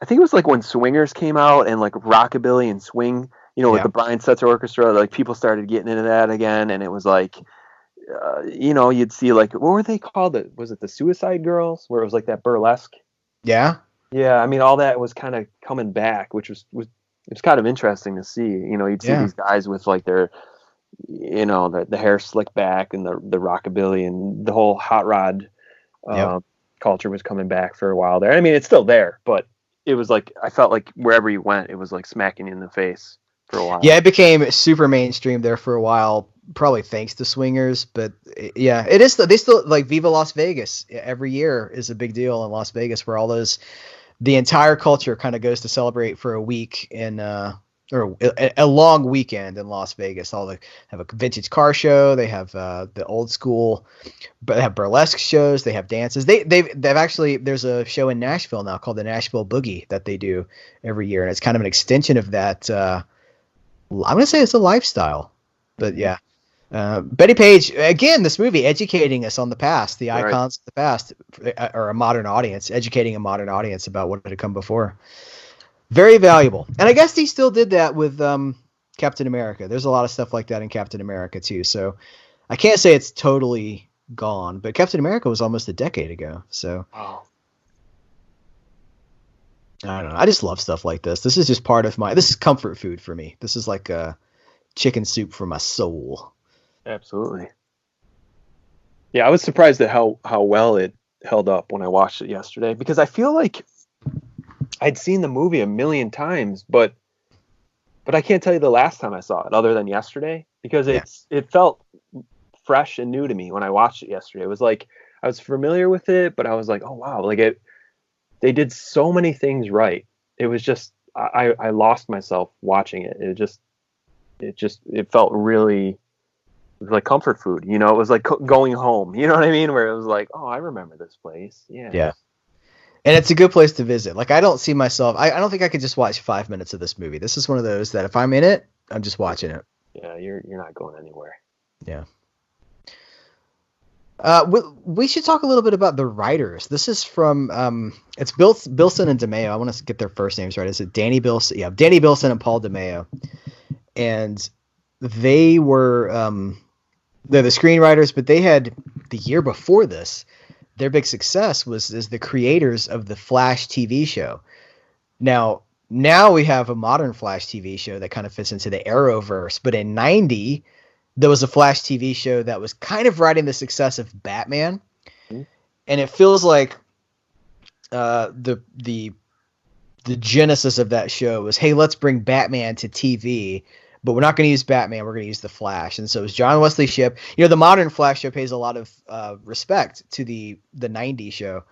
[SPEAKER 2] I think it was like when swingers came out and like rockabilly and swing, with the Brian Setzer Orchestra, like people started getting into that again. And it was like, you'd see like, what were they called? Was it the Suicide Girls, where it was like that burlesque?
[SPEAKER 1] Yeah.
[SPEAKER 2] Yeah, I mean, all that was kind of coming back, which was it's kind of interesting to see. You'd see these guys with like their, the hair slicked back and the rockabilly and the whole hot rod culture was coming back for a while there. I mean, it's still there, but it was like, I felt like wherever you went, it was like smacking you in the face for a while.
[SPEAKER 1] Yeah, it became super mainstream there for a while, probably thanks to swingers. But yeah, it is. They still like Viva Las Vegas every year is a big deal in Las Vegas, where the entire culture kind of goes to celebrate for a week or a long weekend in Las Vegas. They have a vintage car show. They have the old school, but they have burlesque shows. They have dances. They've actually, there's a show in Nashville now called the Nashville Boogie that they do every year, and it's kind of an extension of that. I'm gonna say it's a lifestyle, but yeah. Betty Page, again, this movie educating us on the past, the icons of the past, or a modern audience, educating a modern audience about what had come before. Very valuable. And I guess he still did that with Captain America. There's a lot of stuff like that in Captain America too. So I can't say it's totally gone, but Captain America was almost a decade ago. So I don't know. I just love stuff like this. This is just this is comfort food for me. This is like a chicken soup for my soul.
[SPEAKER 2] Absolutely. Yeah, I was surprised at how well it held up when I watched it yesterday, because I feel like I'd seen the movie a million times, but I can't tell you the last time I saw it other than yesterday, because it felt fresh and new to me when I watched it yesterday. It was like I was familiar with it, but I was like, oh wow, like they did so many things right. It was just I lost myself watching it. It felt really like comfort food, it was like going home, you know what I mean, where it was like, oh, I remember this place. Yeah
[SPEAKER 1] And it's a good place to visit. Like, I don't see myself, I don't think I could just watch 5 minutes of this movie. This is one of those that if I'm in it, I'm just watching it.
[SPEAKER 2] Yeah, you're not going anywhere.
[SPEAKER 1] Yeah. We should talk a little bit about the writers. This is from it's Bilson and DeMeo. I want to get their first names right. Is it Danny Bilson? Yeah, Danny Bilson and Paul DeMeo, and they were they're the screenwriters, but they had the year before this. Their big success was as the creators of the Flash TV show. Now we have a modern Flash TV show that kind of fits into the Arrowverse, but in '90 there was a Flash TV show that was kind of riding the success of Batman, and it feels like the genesis of that show was, hey, let's bring Batman to TV, but we're not going to use Batman. We're going to use the Flash, and so it was John Wesley Shipp. The modern Flash show pays a lot of respect to the '90s show,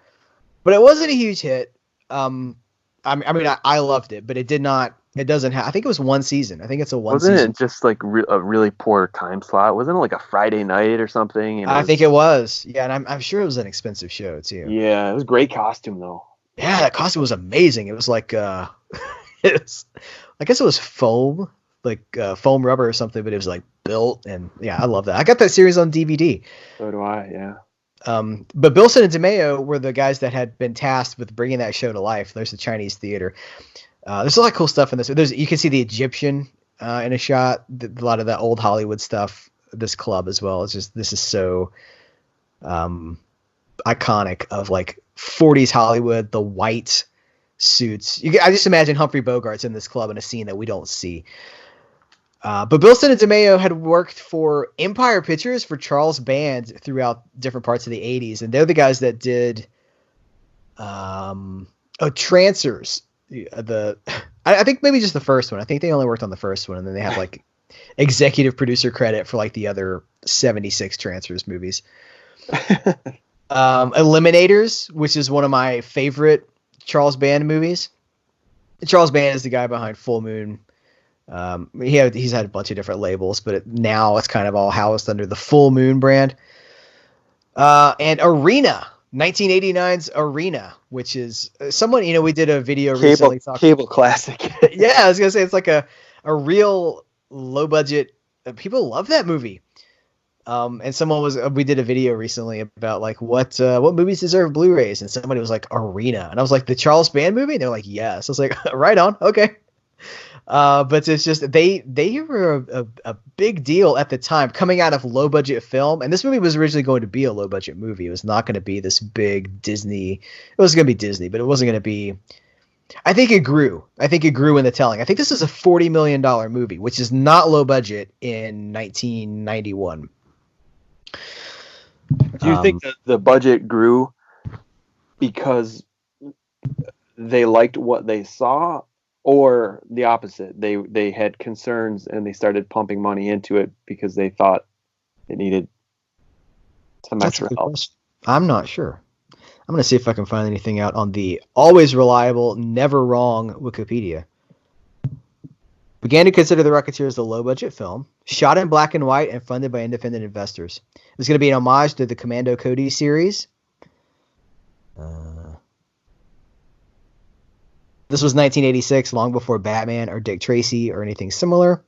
[SPEAKER 1] but it wasn't a huge hit. I loved it, but it did not. It doesn't have. I think it was one season. I think it's a one
[SPEAKER 2] Wasn't
[SPEAKER 1] season.
[SPEAKER 2] it just like a really poor time slot? Wasn't it like a Friday night or something?
[SPEAKER 1] I think it was. Yeah, and I'm sure it was an expensive show too.
[SPEAKER 2] Yeah, it was a great costume though.
[SPEAKER 1] Yeah, that costume was amazing. It was like I guess it was foam, like foam rubber or something, but it was like built, and yeah, I love that. I got that series on DVD.
[SPEAKER 2] So do I. Yeah.
[SPEAKER 1] But Bilson and DeMeo were the guys that had been tasked with bringing that show to life. There's the Chinese theater. There's a lot of cool stuff in this. You can see the Egyptian in a shot. A lot of that old Hollywood stuff. This club as well. This is so iconic of like 40s Hollywood. The white suits. I just imagine Humphrey Bogart's in this club in a scene that we don't see. But Bilson and DeMeo had worked for Empire Pictures for Charles Band throughout different parts of the 80s, and they're the guys that did Trancers. I think maybe just the first one. I think they only worked on the first one, and then they have like executive producer credit for like the other 76 Trancers movies. Eliminators, which is one of my favorite Charles Band movies. Charles Band is the guy behind Full Moon. He's had a bunch of different labels, but now it's kind of all housed under the Full Moon brand. And Arena, 1989's Arena, which is someone, we did a video recently.
[SPEAKER 2] Cable classic.
[SPEAKER 1] Yeah, I was going to say, it's like a real low budget. People love that movie. And we did a video recently about like what movies deserve Blu-rays, and somebody was like Arena, and I was like, the Charles Band movie, and they're like, yes. I was like, right on, okay. But it's just they were a big deal at the time, coming out of low budget film, and this movie was originally going to be a low budget movie. It was not going to be this big Disney. It was going to be Disney, but it wasn't going to be. I think it grew. In the telling. I think this is a $40 million movie, which is not low budget in 1991.
[SPEAKER 2] Do you think that the budget grew because they liked what they saw, or the opposite? They had concerns and they started pumping money into it because they thought it needed some extra help?
[SPEAKER 1] I'm not sure. I'm going to see if I can find anything out on the always reliable, never wrong Wikipedia. Began to consider The Rocketeer as a low-budget film, shot in black and white and funded by independent investors. It was going to be an homage to the Commando Cody series. This was 1986, long before Batman or Dick Tracy or anything similar.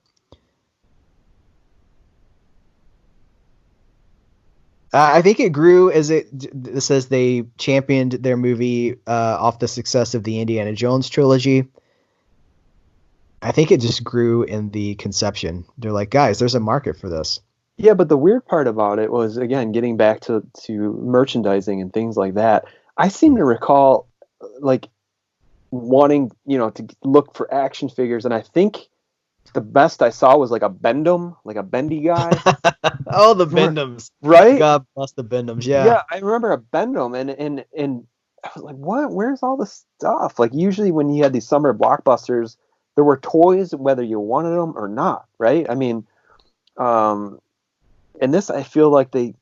[SPEAKER 1] I think it grew it says they championed their movie off the success of the Indiana Jones trilogy. I think it just grew in the conception. They're like, guys, there's a market for this.
[SPEAKER 2] Yeah, but the weird part about it was, again, getting back to merchandising and things like that. I seem to recall like wanting, to look for action figures, and I think the best I saw was like a Bendham, like a bendy guy.
[SPEAKER 1] Oh, the Bendhams,
[SPEAKER 2] right?
[SPEAKER 1] God bless the Bendhams.
[SPEAKER 2] Yeah, I remember a Bendham, and I was like, what? Where's all this stuff? Like, usually when you had these summer blockbusters, there were toys whether you wanted them or not, right? I mean, in this, I feel like they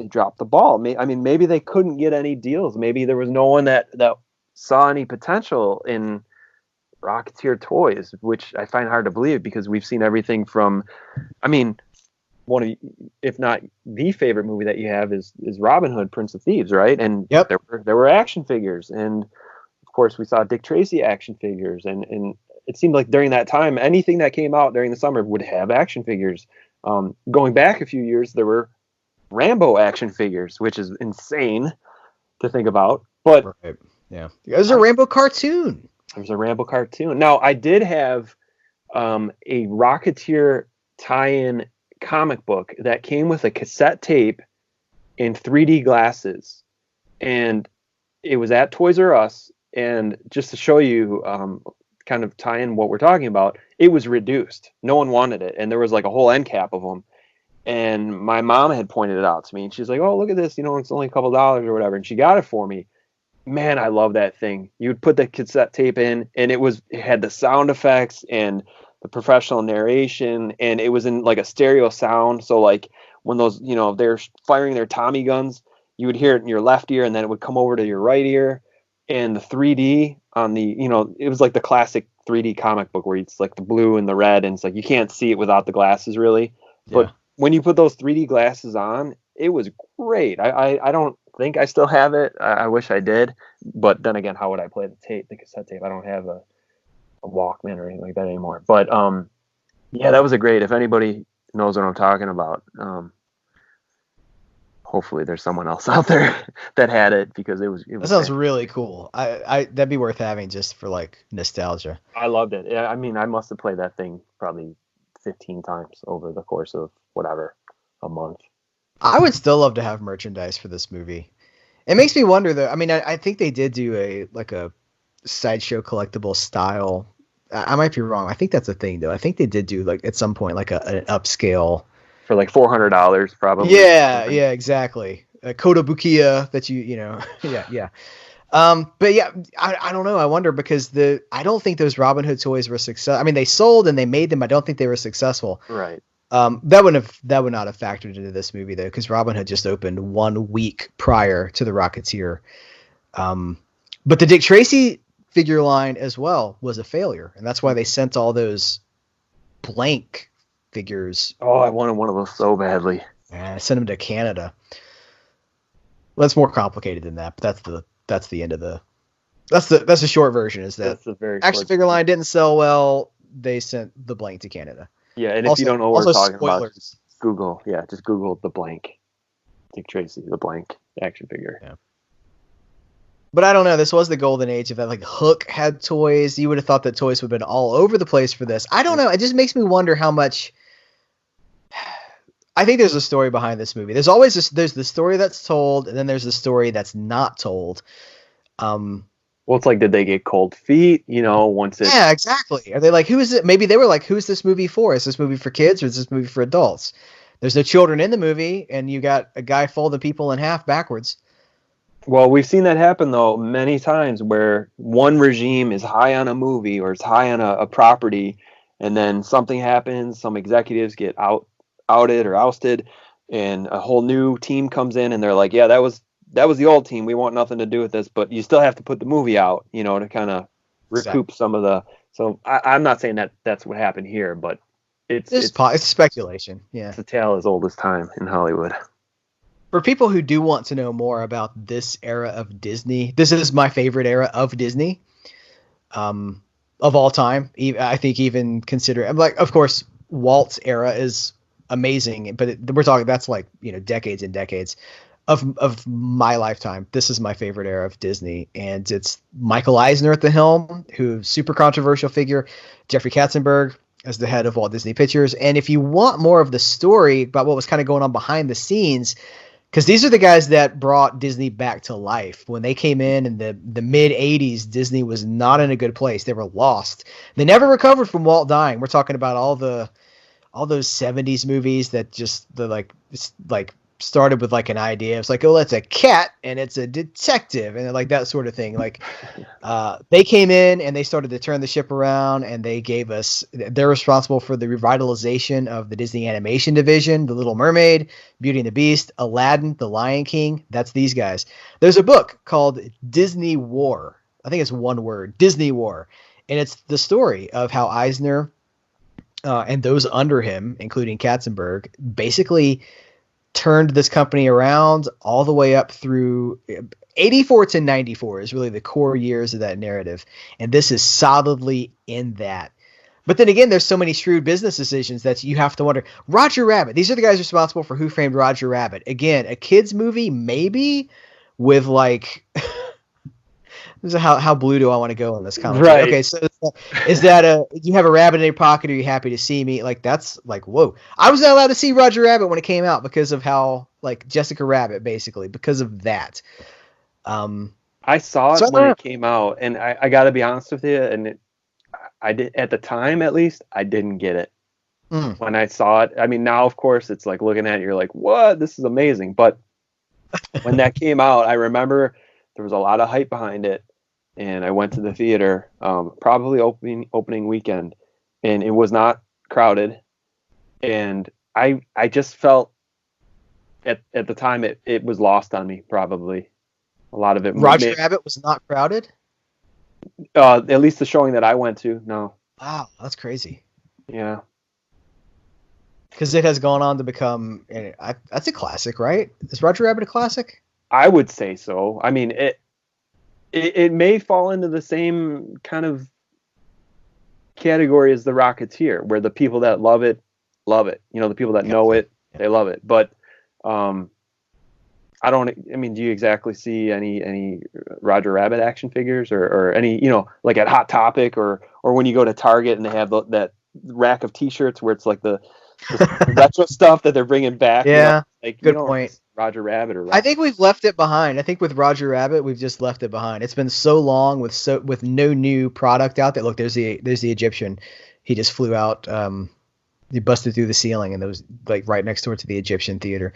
[SPEAKER 2] dropped the ball. Maybe they couldn't get any deals. Maybe there was no one that saw any potential in Rocketeer toys, which I find hard to believe because we've seen everything from, one of, if not the favorite movie that you have is Robin Hood, Prince of Thieves, right? And
[SPEAKER 1] yep.
[SPEAKER 2] there were action figures, and of course we saw Dick Tracy action figures, and it seemed like during that time, anything that came out during the summer would have action figures. Going back a few years, there were Rambo action figures, which is insane to think about. But
[SPEAKER 1] right. Yeah, there's a Rambo cartoon.
[SPEAKER 2] There's a Rambo cartoon. Now, I did have a Rocketeer tie-in comic book that came with a cassette tape in 3D glasses, and it was at Toys R Us. And just to show you, kind of tie in what we're talking about, it was reduced. No one wanted it, and there was like a whole end cap of them. And my mom had pointed it out to me, and she's like, "Oh, look at this! You know, it's only a couple dollars or whatever." And she got it for me. Man, I love that thing. You would put the cassette tape in, and it had the sound effects and the professional narration, and it was in like a stereo sound. So like when those, they're firing their Tommy guns, you would hear it in your left ear, and then it would come over to your right ear. And the 3D on the, it was like the classic 3D comic book where it's like the blue and the red, and it's like you can't see it without the glasses really. Yeah. But when you put those 3D glasses on, it was great. I don't think I still have it. I wish I did. But then again, how would I play the cassette tape? I don't have a Walkman or anything like that anymore. But yeah, that was a great. If anybody knows what I'm talking about, hopefully there's someone else out there that had it, because it was
[SPEAKER 1] that sounds really cool. I that'd be worth having just for like nostalgia.
[SPEAKER 2] I loved it. Yeah, I mean, I must have played that thing probably 15 times over the course of whatever, a month.
[SPEAKER 1] I would still love to have merchandise for this movie. It makes me wonder though. I mean, I think they did do a sideshow collectible style. I might be wrong. I think that's a thing though. I think they did do like at some point like an upscale
[SPEAKER 2] for like $400 probably.
[SPEAKER 1] Yeah, exactly. A Kotobukiya that yeah. But yeah, I don't know. I wonder because I don't think those Robin Hood toys were successful. I mean, they sold and they made them. I don't think they were successful.
[SPEAKER 2] Right.
[SPEAKER 1] That would not have factored into this movie though, because Robin Hood just opened 1 week prior to the Rocketeer. But the Dick Tracy figure line as well was a failure, and that's why they sent all those blank figures.
[SPEAKER 2] Oh, I wanted one of those so badly.
[SPEAKER 1] I sent them to Canada. Well, that's more complicated than that, but that's the end of that's the short version. Is that
[SPEAKER 2] the very
[SPEAKER 1] action figure line didn't sell well? They sent the blank to Canada.
[SPEAKER 2] Yeah, and if you don't know what we're talking about, just Google the blank Dick Tracy, the blank action figure.
[SPEAKER 1] Yeah. But I don't know. This was the golden age of that. Like Hook had toys. You would have thought that toys would have been all over the place for this. I don't know. It just makes me wonder how much. I think there's a story behind this movie. There's always there's the story that's told, and then there's the story that's not told.
[SPEAKER 2] Well, it's like, did they get cold feet? Once it.
[SPEAKER 1] Yeah, exactly. Are they like, who is it? Maybe they were like, who's this movie for? Is this movie for kids or is this movie for adults? There's no children in the movie, and you got a guy folding people in half backwards.
[SPEAKER 2] Well, we've seen that happen, though, many times where one regime is high on a movie or it's high on a property, and then something happens, some executives get outed or ousted, and a whole new team comes in, and they're like, yeah, that was the old team. We want nothing to do with this, but you still have to put the movie out, to kind of recoup some of the. So I'm not saying that that's what happened here, but it's
[SPEAKER 1] speculation. Yeah,
[SPEAKER 2] it's a tale as old as time in Hollywood.
[SPEAKER 1] For people who do want to know more about this era of Disney, this is my favorite era of Disney, of all time. I think even consider, like, of course, Walt's era is amazing, but we're talking that's like decades and decades of my lifetime. This is my favorite era of Disney, and it's Michael Eisner at the helm, who's super controversial figure, Jeffrey Katzenberg as the head of Walt Disney Pictures. And if you want more of the story about what was kind of going on behind the scenes, because these are the guys that brought Disney back to life. When they came in the mid 80s, Disney was not in a good place. They were lost. They never recovered from Walt dying. We're talking about all those 70s movies that just started with like an idea. It's like, oh, that's a cat and it's a detective and like that sort of thing. Like they came in and they started to turn the ship around, and they're responsible for the revitalization of the Disney animation division, The Little Mermaid, Beauty and the Beast, Aladdin, The Lion King. That's these guys. There's a book called Disney War. I think it's one word, Disney War. And it's the story of how Eisner and those under him, including Katzenberg, basically turned this company around all the way up through 84 to 94 is really the core years of that narrative. And this is solidly in that. But then again, there's so many shrewd business decisions that you have to wonder. Roger Rabbit. These are the guys responsible for Who Framed Roger Rabbit. Again, a kids movie, maybe, with like, this is how blue do I want to go on this commentary?
[SPEAKER 2] Right.
[SPEAKER 1] Okay, so is that you have a rabbit in your pocket? Are you happy to see me? Like that's like whoa. I was not allowed to see Roger Rabbit when it came out because of how like Jessica Rabbit, basically because of that.
[SPEAKER 2] I saw it when it came out, and I got to be honest with you, and I did at the time, at least, I didn't get it when I saw it. I mean, now of course it's like looking at it, you're like, what? This is amazing. But when that came out, I remember there was a lot of hype behind it, and I went to the theater, probably opening weekend, and it was not crowded, and I just felt at the time it was lost on me, probably. A lot of it.
[SPEAKER 1] Roger Rabbit was not crowded?
[SPEAKER 2] At least the showing that I went to, no.
[SPEAKER 1] Wow, that's crazy.
[SPEAKER 2] Yeah.
[SPEAKER 1] Because it has gone on to become, that's a classic, right? Is Roger Rabbit a classic?
[SPEAKER 2] I would say so. I mean, it may fall into the same kind of category as The Rocketeer, where the people that love it. You know, the people that know it, they love it. But I mean, do you exactly see any Roger Rabbit action figures or any, you know, like at Hot Topic or when you go to Target and they have that rack of T-shirts where it's like the retro stuff that they're bringing back?
[SPEAKER 1] Yeah,
[SPEAKER 2] you know, like,
[SPEAKER 1] good point.
[SPEAKER 2] Roger Rabbit or
[SPEAKER 1] I think we've left it behind. I think with Roger Rabbit, we've just left it behind. It's been so long with no new product out there. Look, there's the Egyptian. He just flew out. He busted through the ceiling, and there was like right next door to the Egyptian theater.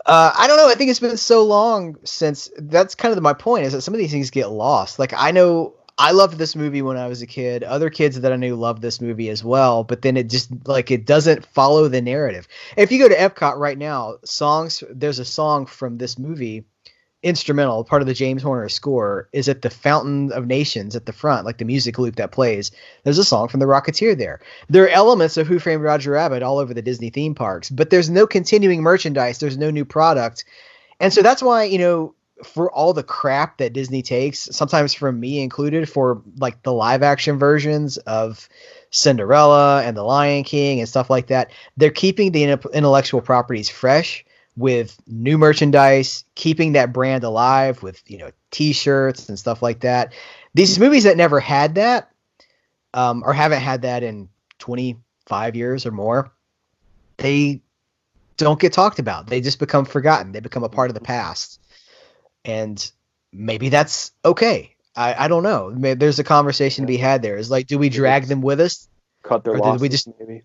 [SPEAKER 1] I don't know. I think it's been so long since. That's kind of my point, is that some of these things get lost. Like I know I loved this movie when I was a kid. Other kids that I knew loved this movie as well. But then it just like it doesn't follow the narrative. If you go to Epcot right now, there's a song from this movie, instrumental, part of the James Horner score, is at the Fountain of Nations at the front, like the music loop that plays. There's a song from The Rocketeer there. There are elements of Who Framed Roger Rabbit all over the Disney theme parks, but there's no continuing merchandise. There's no new product. And so that's why, you know, for all the crap that Disney takes, sometimes from me included, for like the live action versions of Cinderella and The Lion King and stuff like that, they're keeping the intellectual properties fresh with new merchandise, keeping that brand alive with, you know, T-shirts and stuff like that. These movies that never had that, or haven't had that in 25 years or more, they don't get talked about. They just become forgotten. They become a part of the past. And maybe that's okay. I don't know. Maybe there's a conversation to be had there. Is like, do we drag them with us?
[SPEAKER 2] Cut their losses, did we maybe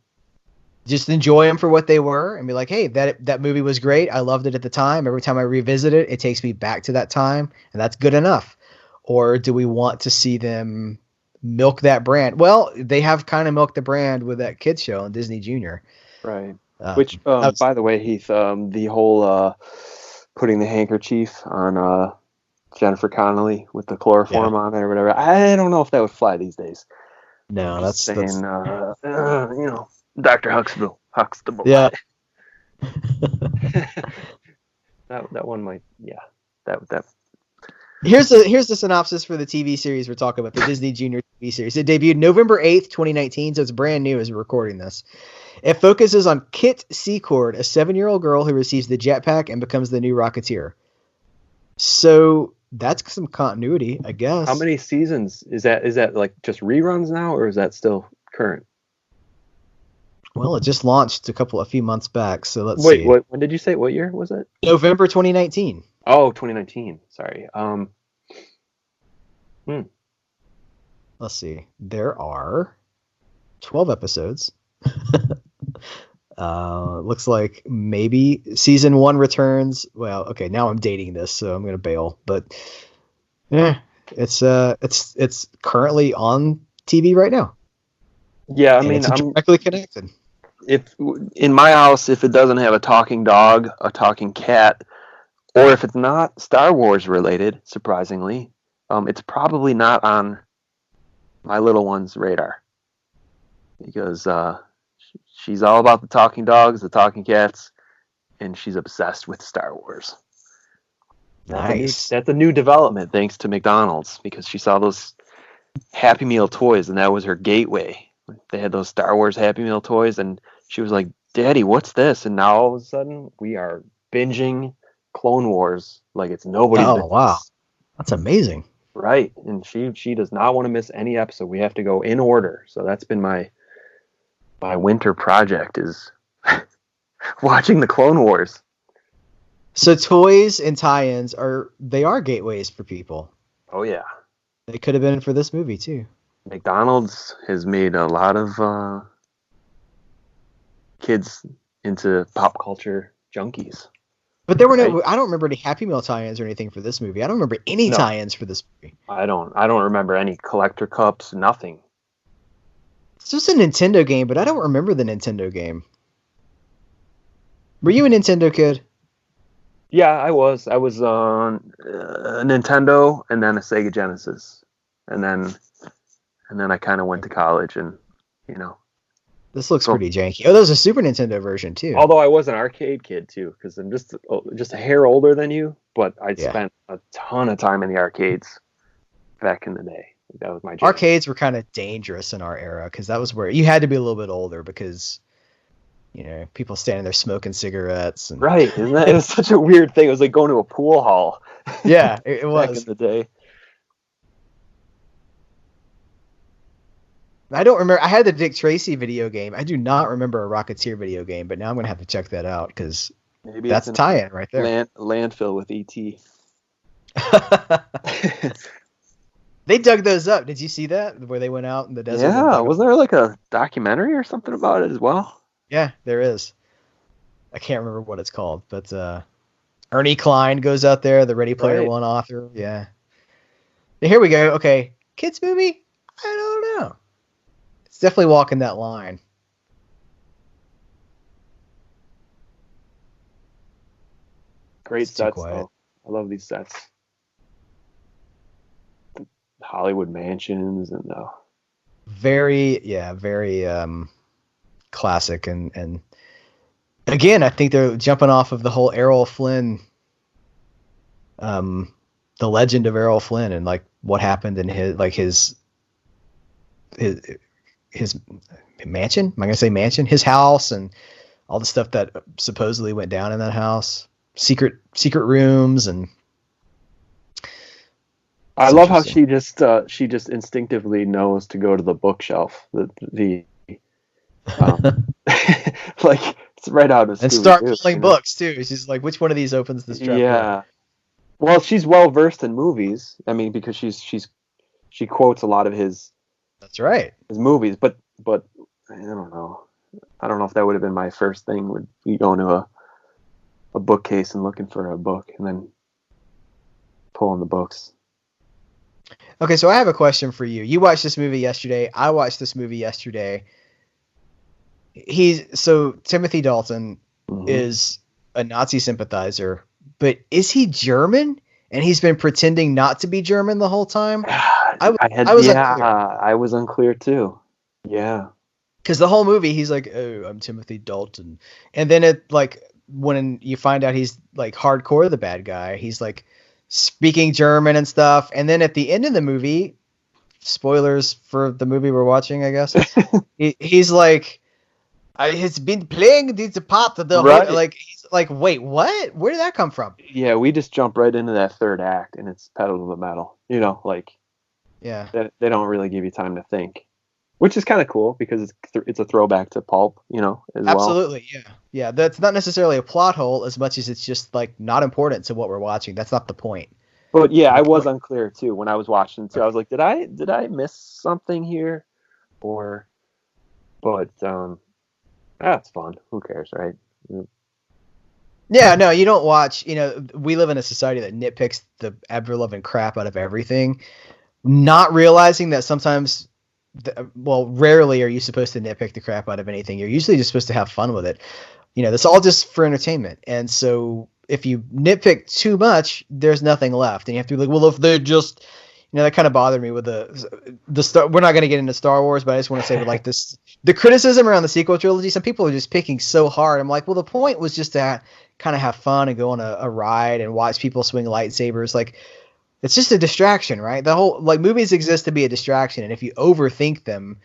[SPEAKER 1] just enjoy them for what they were and be like, hey, that movie was great. I loved it at the time. Every time I revisit it, it takes me back to that time, and that's good enough. Or do we want to see them milk that brand? Well, they have kind of milked the brand with that kids show on Disney Junior.
[SPEAKER 2] Right. Which, by the way, Heath, the whole putting the handkerchief on Jennifer Connelly with the chloroform on it or whatever, I don't know if that would fly these days.
[SPEAKER 1] No, that's
[SPEAKER 2] saying, you know, Dr. Huxtable.
[SPEAKER 1] Yeah.
[SPEAKER 2] that one might, yeah. That.
[SPEAKER 1] Here's the synopsis for the TV series we're talking about, the Disney Junior TV series. It debuted November 8th, 2019, so it's brand new as we're recording this. It focuses on Kit Secord, a 7-year-old girl who receives the jetpack and becomes the new Rocketeer. So that's some continuity, I guess.
[SPEAKER 2] How many seasons is that? Is that like just reruns now, or is that still current?
[SPEAKER 1] Well, it just launched a few months back, so let's
[SPEAKER 2] see.
[SPEAKER 1] Wait,
[SPEAKER 2] when did you say? What year was it?
[SPEAKER 1] November 2019.
[SPEAKER 2] Oh, 2019. Sorry.
[SPEAKER 1] Let's see. There are 12 episodes. Looks like maybe season 1 returns. Well, okay, now I'm dating this, so I'm gonna bail. But yeah, it's currently on TV right now.
[SPEAKER 2] Yeah, I mean,
[SPEAKER 1] I'm directly connected.
[SPEAKER 2] If in my house, if it doesn't have a talking dog, a talking cat, or if it's not Star Wars related, surprisingly, it's probably not on my little one's radar, because she's all about the talking dogs, the talking cats, and she's obsessed with Star Wars.
[SPEAKER 1] Nice.
[SPEAKER 2] That's a new development thanks to McDonald's, because she saw those Happy Meal toys, and that was her gateway They had those Star Wars Happy Meal toys, and she was like, "Daddy, what's this?" And now all of a sudden, we are binging Clone Wars like it's nobody's
[SPEAKER 1] Oh, wow.
[SPEAKER 2] business.
[SPEAKER 1] That's amazing.
[SPEAKER 2] Right, and she does not want to miss any episode. We have to go in order. So that's been my winter project is watching the Clone Wars.
[SPEAKER 1] So toys and tie-ins are gateways for people.
[SPEAKER 2] Oh yeah,
[SPEAKER 1] They could have been for this movie too.
[SPEAKER 2] McDonald's has made a lot of kids into pop culture junkies.
[SPEAKER 1] But there were no. I don't remember any Happy Meal tie-ins or anything for this movie. I don't remember any tie-ins for this movie.
[SPEAKER 2] I don't remember any collector cups. Nothing.
[SPEAKER 1] It's just a Nintendo game, but I don't remember the Nintendo game. Were you a Nintendo kid?
[SPEAKER 2] Yeah, I was. I was on Nintendo and then a Sega Genesis, and then I kind of went to college, and
[SPEAKER 1] This looks pretty janky. Oh, there's a Super Nintendo version too.
[SPEAKER 2] Although I was an arcade kid too, because I'm just a hair older than you, but I spent a ton of time in the arcades back in the day. That was my jam.
[SPEAKER 1] Arcades were kind of dangerous in our era because that was where you had to be a little bit older because people standing there smoking cigarettes. And...
[SPEAKER 2] Right, isn't that? It was such a weird thing. It was like going to a pool hall.
[SPEAKER 1] Yeah, it was
[SPEAKER 2] back in the day.
[SPEAKER 1] I don't remember. I had the Dick Tracy video game. I do not remember a Rocketeer video game, but now I'm going to have to check that out because that's a tie-in right there.
[SPEAKER 2] Landfill with E.T.
[SPEAKER 1] They dug those up. Did you see that? Where they went out in the desert?
[SPEAKER 2] Yeah, wasn't there like a documentary or something about it as well?
[SPEAKER 1] Yeah, there is. I can't remember what it's called, but Ernie Klein goes out there, the Ready Player One author. Yeah. Here we go. Okay. Kids movie? I don't know. It's definitely walking that line.
[SPEAKER 2] Great sets, though. I love these sets. The Hollywood mansions and
[SPEAKER 1] very classic and again, I think they're jumping off of the whole Errol Flynn, the legend of Errol Flynn and like what happened in his mansion. Am I gonna say mansion? His house and all the stuff that supposedly went down in that house, secret rooms, and
[SPEAKER 2] I love how she just instinctively knows to go to the bookshelf. Like it's right out of
[SPEAKER 1] and start pulling books too. She's like, which one of these opens the strap?
[SPEAKER 2] Yeah. Well, she's well versed in movies. I mean, because she quotes a lot of his.
[SPEAKER 1] That's right.
[SPEAKER 2] His movies, but I don't know. I don't know if that would have been my first thing. Would be going to a bookcase and looking for a book and then pulling the books.
[SPEAKER 1] Okay, so I have a question for you. You watched this movie yesterday. I watched this movie yesterday. Timothy Dalton is a Nazi sympathizer, but is he German? And he's been pretending not to be German the whole time? I
[SPEAKER 2] was unclear too. Yeah.
[SPEAKER 1] Because the whole movie, he's like, "Oh, I'm Timothy Dalton," and then when you find out he's like hardcore the bad guy, he's like speaking German and stuff, and then at the end of the movie, spoilers for the movie we're watching, I guess, he's like, "He's been playing the part of the
[SPEAKER 2] right."
[SPEAKER 1] Like he's like, "Wait, what? Where did that come from?"
[SPEAKER 2] Yeah, we just jump right into that third act, and it's pedal to the metal.
[SPEAKER 1] Yeah,
[SPEAKER 2] they don't really give you time to think. Which is kind of cool because it's a throwback to Pulp, as
[SPEAKER 1] absolutely, well. Yeah. That's not necessarily a plot hole as much as it's just like not important to what we're watching. That's not the point.
[SPEAKER 2] But yeah, I was unclear too when I was watching too. I was like, did I miss something here, that's fun. Who cares, right?
[SPEAKER 1] Yeah, no, you don't watch. We live in a society that nitpicks the ever-loving crap out of everything, not realizing that sometimes. Rarely are you supposed to nitpick the crap out of anything. You're usually just supposed to have fun with it. That's all just for entertainment. And so if you nitpick too much, there's nothing left. And you have to be like, well, if they're just, that kind of bothered me with the Star. We're not going to get into Star Wars, but I just want to say with like this, the criticism around the sequel trilogy, some people are just picking so hard. I'm like, well, the point was just to kind of have fun and go on a ride and watch people swing lightsabers. Like, it's just a distraction, right? The whole movies exist to be a distraction, and if you overthink them,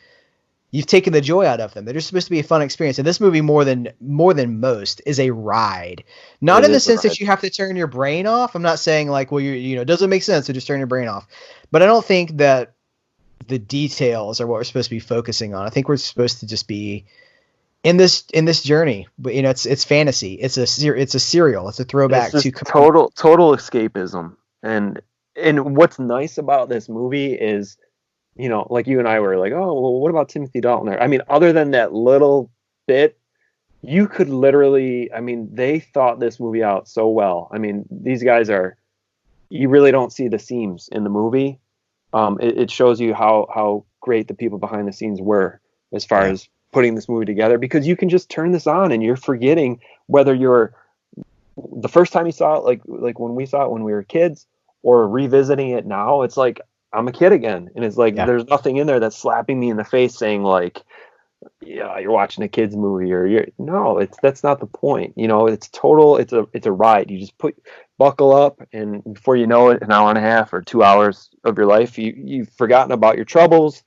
[SPEAKER 1] you've taken the joy out of them. They're just supposed to be a fun experience. And this movie, more than most, is a ride. Not
[SPEAKER 2] It
[SPEAKER 1] in the
[SPEAKER 2] is a
[SPEAKER 1] sense
[SPEAKER 2] ride.
[SPEAKER 1] that you have to turn your brain off. I'm not saying like, well, it doesn't make sense to just turn your brain off. But I don't think that the details are what we're supposed to be focusing on. I think we're supposed to just be in this journey. But it's fantasy. It's a serial. It's a
[SPEAKER 2] It's
[SPEAKER 1] throwback
[SPEAKER 2] just
[SPEAKER 1] to
[SPEAKER 2] total escapism. And what's nice about this movie is, like you and I were like, oh, well, what about Timothy Dalton there? I mean, other than that little bit, you could literally, I mean, they thought this movie out so well. I mean, these guys you really don't see the seams in the movie. It shows you how great the people behind the scenes were as far as putting this movie together, because you can just turn this on and you're forgetting whether you're the first time you saw it, like when we saw it when we were kids, or revisiting it now. It's like I'm a kid again, and it's like there's nothing in there that's slapping me in the face saying like, yeah, you're watching a kids movie, or that's not the point. It's a ride. You just buckle up, and before you know it, an hour and a half or 2 hours of your life, you've forgotten about your troubles,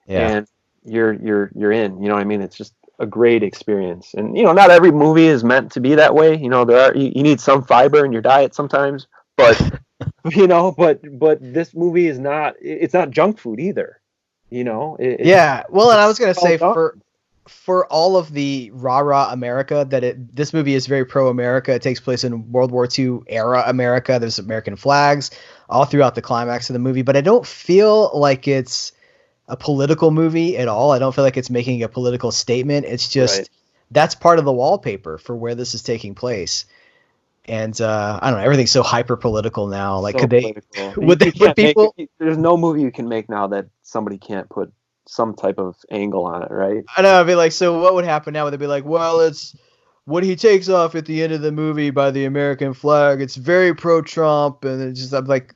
[SPEAKER 2] and you're in. You know what I mean? It's just a great experience. And not every movie is meant to be that way. You need some fiber in your diet sometimes, but but this movie is not. It's not junk food either. Well,
[SPEAKER 1] and I was gonna say
[SPEAKER 2] done.
[SPEAKER 1] for all of the rah-rah America this movie is very pro-America. It takes place in World War II era America. There's American flags all throughout the climax of the movie, but I don't feel like it's a political movie at all. I don't feel like it's making a political statement. It's just that's part of the wallpaper for where this is taking place. And I don't know, everything's so hyper political now. Like,
[SPEAKER 2] so
[SPEAKER 1] would they put people?
[SPEAKER 2] There's no movie you can make now that somebody can't put some type of angle on it, right?
[SPEAKER 1] I know. I'd be like, so what would happen now? Would they be like, well, it's when he takes off at the end of the movie by the American flag. It's very pro-Trump, and it's just I'm like,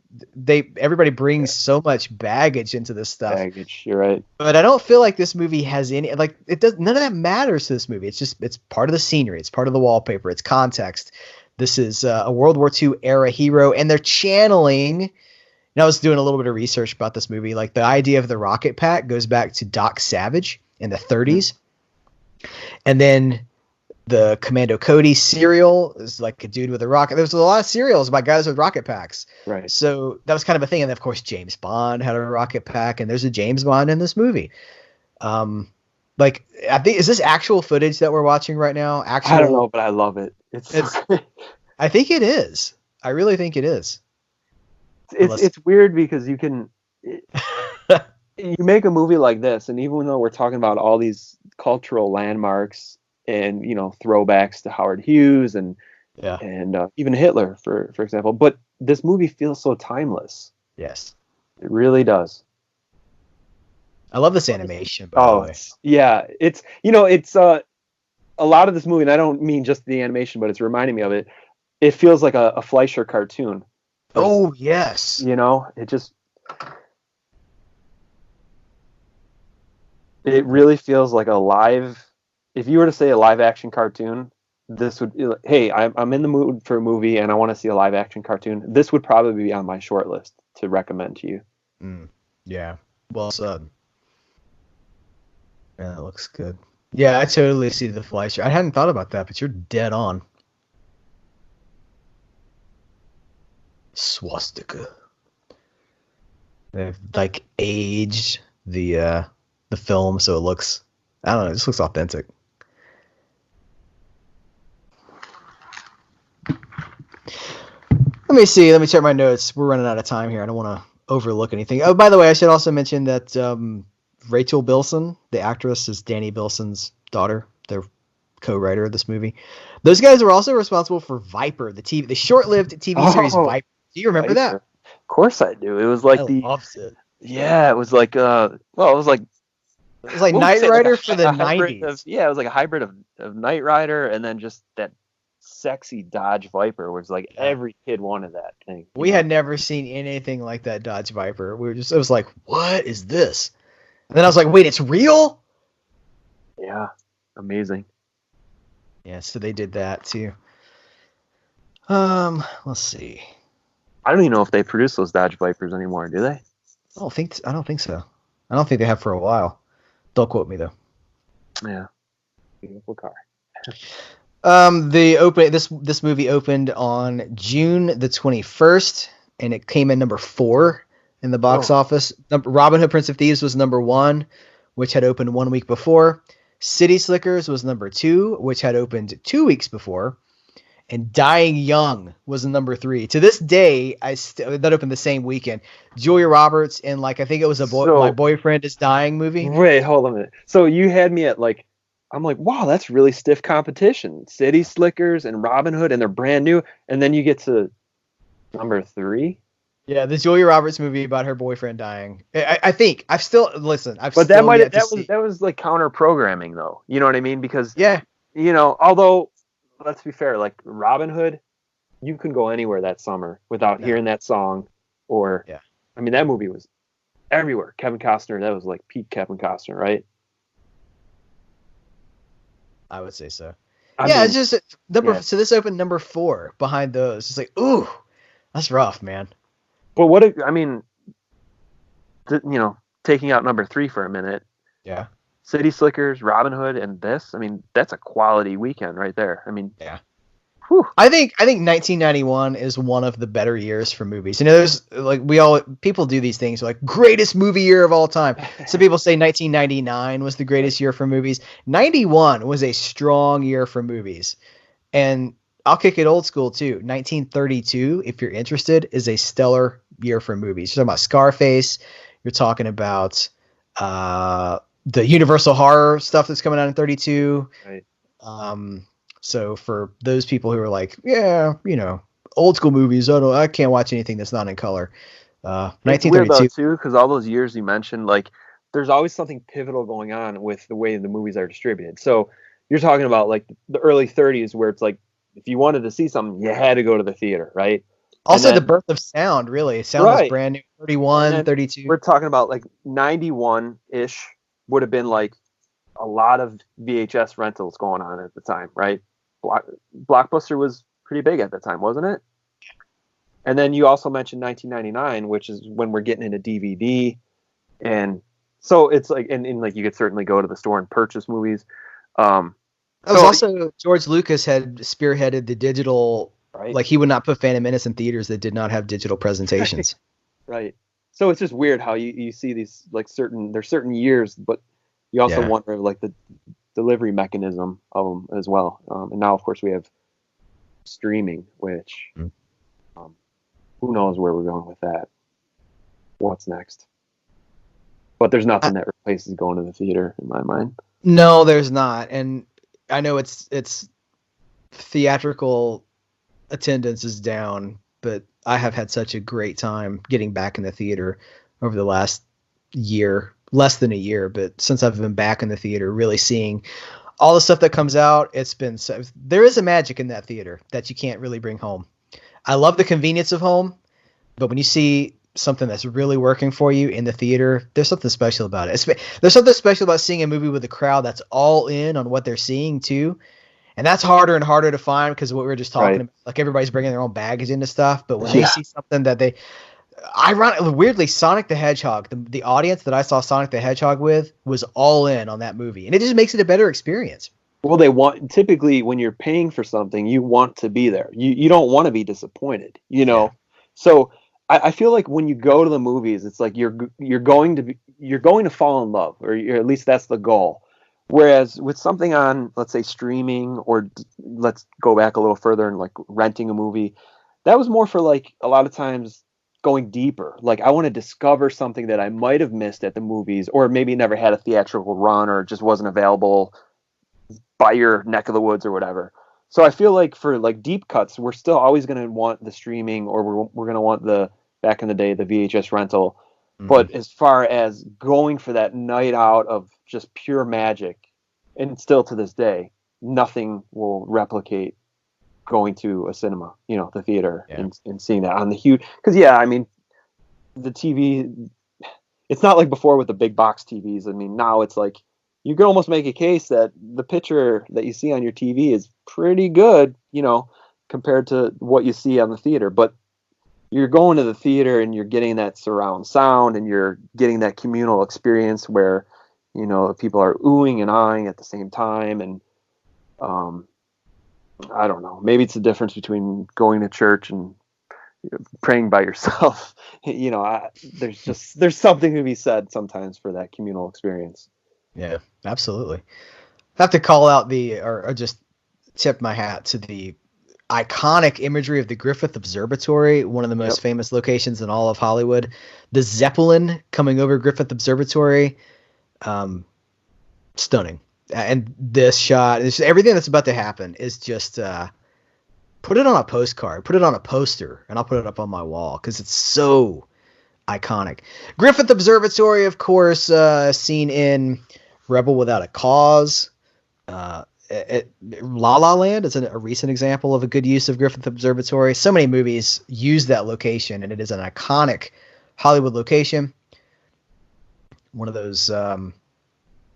[SPEAKER 1] everybody brings so much baggage into this stuff.
[SPEAKER 2] Baggage, you're right.
[SPEAKER 1] But I don't feel like this movie has any it does. None of that matters to this movie. It's part of the scenery. It's part of the wallpaper. It's context. This is a World War II era hero, and they're channeling. And I was doing a little bit of research about this movie. Like, the idea of the rocket pack goes back to Doc Savage in the 30s. And then the Commando Cody serial is like a dude with a rocket. There's a lot of serials about guys with rocket packs.
[SPEAKER 2] Right.
[SPEAKER 1] So that was kind of a thing. And of course, James Bond had a rocket pack, and there's a James Bond in this movie. Like, I think, is this actual footage that we're watching right now?
[SPEAKER 2] I don't know, but I love it. It's
[SPEAKER 1] I think it is. I really think it is.
[SPEAKER 2] It's weird because you make a movie like this, and even though we're talking about all these cultural landmarks and throwbacks to Howard Hughes and even Hitler, for example, but this movie feels so timeless.
[SPEAKER 1] Yes,
[SPEAKER 2] it really does.
[SPEAKER 1] I love this animation. By the way.
[SPEAKER 2] Yeah, it's a lot of this movie, and I don't mean just the animation, but it's reminding me of it. It feels like a Fleischer cartoon.
[SPEAKER 1] Oh yes.
[SPEAKER 2] It really feels like a live. If you were to say a live action cartoon, this would. Hey, I'm in the mood for a movie, and I want to see a live action cartoon. This would probably be on my short list to recommend to you.
[SPEAKER 1] Yeah. Well said. Yeah, that looks good. Yeah, I totally see the Fleischer. I hadn't thought about that, but you're dead on. Swastika. They've like aged the film so it looks, I don't know, it just looks authentic. Let me see. Let me check my notes. We're running out of time here. I don't want to overlook anything. Oh, by the way, I should also mention that Rachel Bilson, the actress, is Danny Bilson's daughter. They're co-writer of this movie. Those guys were also responsible for Viper, the short-lived TV series Viper. Do you remember that?
[SPEAKER 2] Of course I do. It was like Yeah, it was like it was like
[SPEAKER 1] Knight Rider for the 90s.
[SPEAKER 2] It was like a hybrid of Knight Rider and then just that sexy Dodge Viper, which like every kid wanted that thing.
[SPEAKER 1] We had never seen anything like that Dodge Viper. It was like, what is this? And then I was like, wait, it's real?
[SPEAKER 2] Yeah, amazing.
[SPEAKER 1] Yeah, so they did that too. Let's see.
[SPEAKER 2] I don't even know if they produce those Dodge Vipers anymore, do they?
[SPEAKER 1] I don't think so. I don't think they have for a while. Don't quote me though.
[SPEAKER 2] Yeah, beautiful car.
[SPEAKER 1] This movie opened on June the 21st, and it came in number 4 in the box
[SPEAKER 2] Oh,
[SPEAKER 1] office. Robin Hood Prince of Thieves was number 1, which had opened 1 week before. City Slickers was number 2, which had opened 2 weeks before. And Dying Young was number 3. To this day, that opened the same weekend. Julia Roberts in, like, I think it was My
[SPEAKER 2] so
[SPEAKER 1] Boyfriend is Dying movie.
[SPEAKER 2] wait, hold on a minute. So you had me at like, I'm like, wow, that's really stiff competition. City Slickers and Robin Hood, and they're brand new, and then you get to number 3.
[SPEAKER 1] Yeah, the Julia Roberts movie about her boyfriend dying. I think I've
[SPEAKER 2] But that
[SPEAKER 1] still
[SPEAKER 2] might
[SPEAKER 1] yet to
[SPEAKER 2] that
[SPEAKER 1] see.
[SPEAKER 2] was like counter programming though. You know what I mean? Because
[SPEAKER 1] Yeah,
[SPEAKER 2] although let's be fair, like Robin Hood, you can go anywhere that summer without
[SPEAKER 1] no,
[SPEAKER 2] hearing that song, or
[SPEAKER 1] yeah,
[SPEAKER 2] I mean that movie was everywhere. Kevin Costner, that was like peak Kevin Costner, right?
[SPEAKER 1] I would say so.
[SPEAKER 2] I
[SPEAKER 1] Yeah, it's
[SPEAKER 2] mean,
[SPEAKER 1] just number.
[SPEAKER 2] yeah.
[SPEAKER 1] So this opened number 4 behind those. It's like, ooh, that's rough, man.
[SPEAKER 2] But I mean, taking out number 3 for a minute,
[SPEAKER 1] Yeah,
[SPEAKER 2] City Slickers, Robin Hood, and this, I mean, that's a quality weekend right there. I mean,
[SPEAKER 1] yeah.
[SPEAKER 2] whew,
[SPEAKER 1] I think 1991 is one of the better years for movies. There's like people do these things like greatest movie year of all time. Some people say 1999 was the
[SPEAKER 2] right,
[SPEAKER 1] greatest year for movies. 91 was a strong year for movies. And I'll kick it old school too. 1932, if you're interested, is a stellar year for movies. You're talking about Scarface. You're talking about the Universal horror stuff that's coming out in 32.
[SPEAKER 2] right.
[SPEAKER 1] Um, so for those people who are like, yeah, old school movies, I can't watch anything that's not in color.
[SPEAKER 2] It's weird though
[SPEAKER 1] 1932.
[SPEAKER 2] too, because all those years you mentioned, like, there's always something pivotal going on with the way the movies are distributed. So you're talking about like the early 30s, where it's like if you wanted to see something, you had to go to the theater, right? And
[SPEAKER 1] Also, the
[SPEAKER 2] then
[SPEAKER 1] birth of sound, really. Sound was
[SPEAKER 2] right,
[SPEAKER 1] brand new.
[SPEAKER 2] and
[SPEAKER 1] 31,
[SPEAKER 2] then
[SPEAKER 1] 32.
[SPEAKER 2] we're talking about like 91 ish would have been like a lot of VHS rentals going on at the time, right? Blockbuster was pretty big at the time, wasn't it? And then you also mentioned 1999, which is when we're getting into DVD, and so it's like, and like you could certainly go to the store and purchase movies.
[SPEAKER 1] That was
[SPEAKER 2] So
[SPEAKER 1] also George Lucas had spearheaded the digital.
[SPEAKER 2] right,
[SPEAKER 1] Like he would not put Phantom Menace in theaters that did not have digital presentations.
[SPEAKER 2] right. So it's just weird how you see these like there's certain years, but you also
[SPEAKER 1] Yeah.
[SPEAKER 2] wonder like the delivery mechanism of them as well. And now of course we have streaming, which
[SPEAKER 1] Mm.
[SPEAKER 2] um, who knows where we're going with that? What's next? But there's
[SPEAKER 1] I,
[SPEAKER 2] nothing that replaces going to the theater in my mind.
[SPEAKER 1] no, there's not, and I know it's theatrical attendance is down, but I have had such a great time getting back in the theater over the last year, less than a year, but since I've been back in the theater, really seeing all the stuff that comes out, there is a magic in that theater that you can't really bring home. I love the convenience of home, but when you see something that's really working for you in the theater, there's something special about it. There's something special about seeing a movie with a crowd that's all in on what they're seeing too. And that's harder and harder to find because what we were just talking
[SPEAKER 2] Right.
[SPEAKER 1] about, like everybody's bringing their own baggage into stuff. But when they
[SPEAKER 2] Yeah.
[SPEAKER 1] see something that ironically, weirdly, Sonic the Hedgehog, the audience that I saw Sonic the Hedgehog with was all in on that movie. And it just makes it a better experience.
[SPEAKER 2] Well, they want typically when you're paying for something, you want to be there. You don't want to be disappointed, you
[SPEAKER 1] Yeah.
[SPEAKER 2] know. So I feel like when you go to the movies, it's like you're going to fall in love, or at least that's the goal. Whereas with something on, let's say, streaming, or let's go back a little further and like renting a movie, that was more for like a lot of times going deeper. Like I want to discover something that I might have missed at the movies, or maybe never had a theatrical run, or just wasn't available by your neck of the woods or whatever. So I feel like for like deep cuts, we're still always going to want the streaming, or we're going to want the back in the day the VHS rental.
[SPEAKER 1] Hmm.
[SPEAKER 2] But as far as going for that night out of just pure magic, and still to this day, nothing will replicate going to a cinema, the theater,
[SPEAKER 1] Yeah.
[SPEAKER 2] and seeing that on the huge. Because yeah, I mean, the TV. It's not like before with the big box TVs. I mean, now it's like you can almost make a case that the picture that you see on your TV is pretty good, compared to what you see on the theater. But you're going to the theater and you're getting that surround sound and you're getting that communal experience where, people are oohing and ahhing at the same time. And I don't know, maybe it's the difference between going to church and praying by yourself. There's something to be said sometimes for that communal experience.
[SPEAKER 1] Yeah, absolutely. I have to call out or just tip my hat to the iconic imagery of the Griffith Observatory, one of the most famous locations in all of Hollywood. The Zeppelin coming over Griffith Observatory, stunning. And this shot, everything that's about to happen is just put it on a postcard, put it on a poster, and I'll put it up on my wall because it's so iconic. Griffith Observatory, of course, seen in Rebel Without a Cause. La La Land is a recent example of a good use of Griffith Observatory. So many movies use that location, and it is an iconic Hollywood location. One of those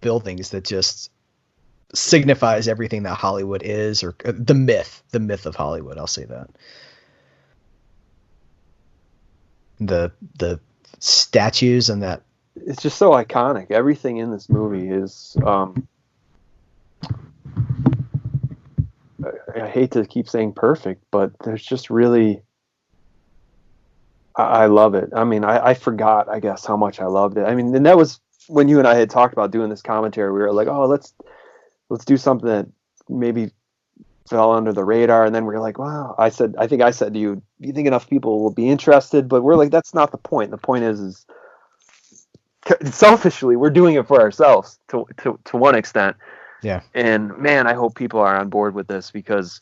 [SPEAKER 1] buildings that just signifies everything that Hollywood is, or the myth of Hollywood. I'll say that. The statues and that.
[SPEAKER 2] It's just so iconic. Everything in this movie is. I hate to keep saying perfect, but there's just really. I love it. I mean, I forgot, I guess, how much I loved it. I mean, and that was when you and I had talked about doing this commentary. We were like, oh, let's do something that maybe fell under the radar. And then we were like, wow, I think I said to you, do you think enough people will be interested? But we're like, that's not the point. The point is selfishly, we're doing it for ourselves to one extent.
[SPEAKER 1] Yeah.
[SPEAKER 2] And man, I hope people are on board with this because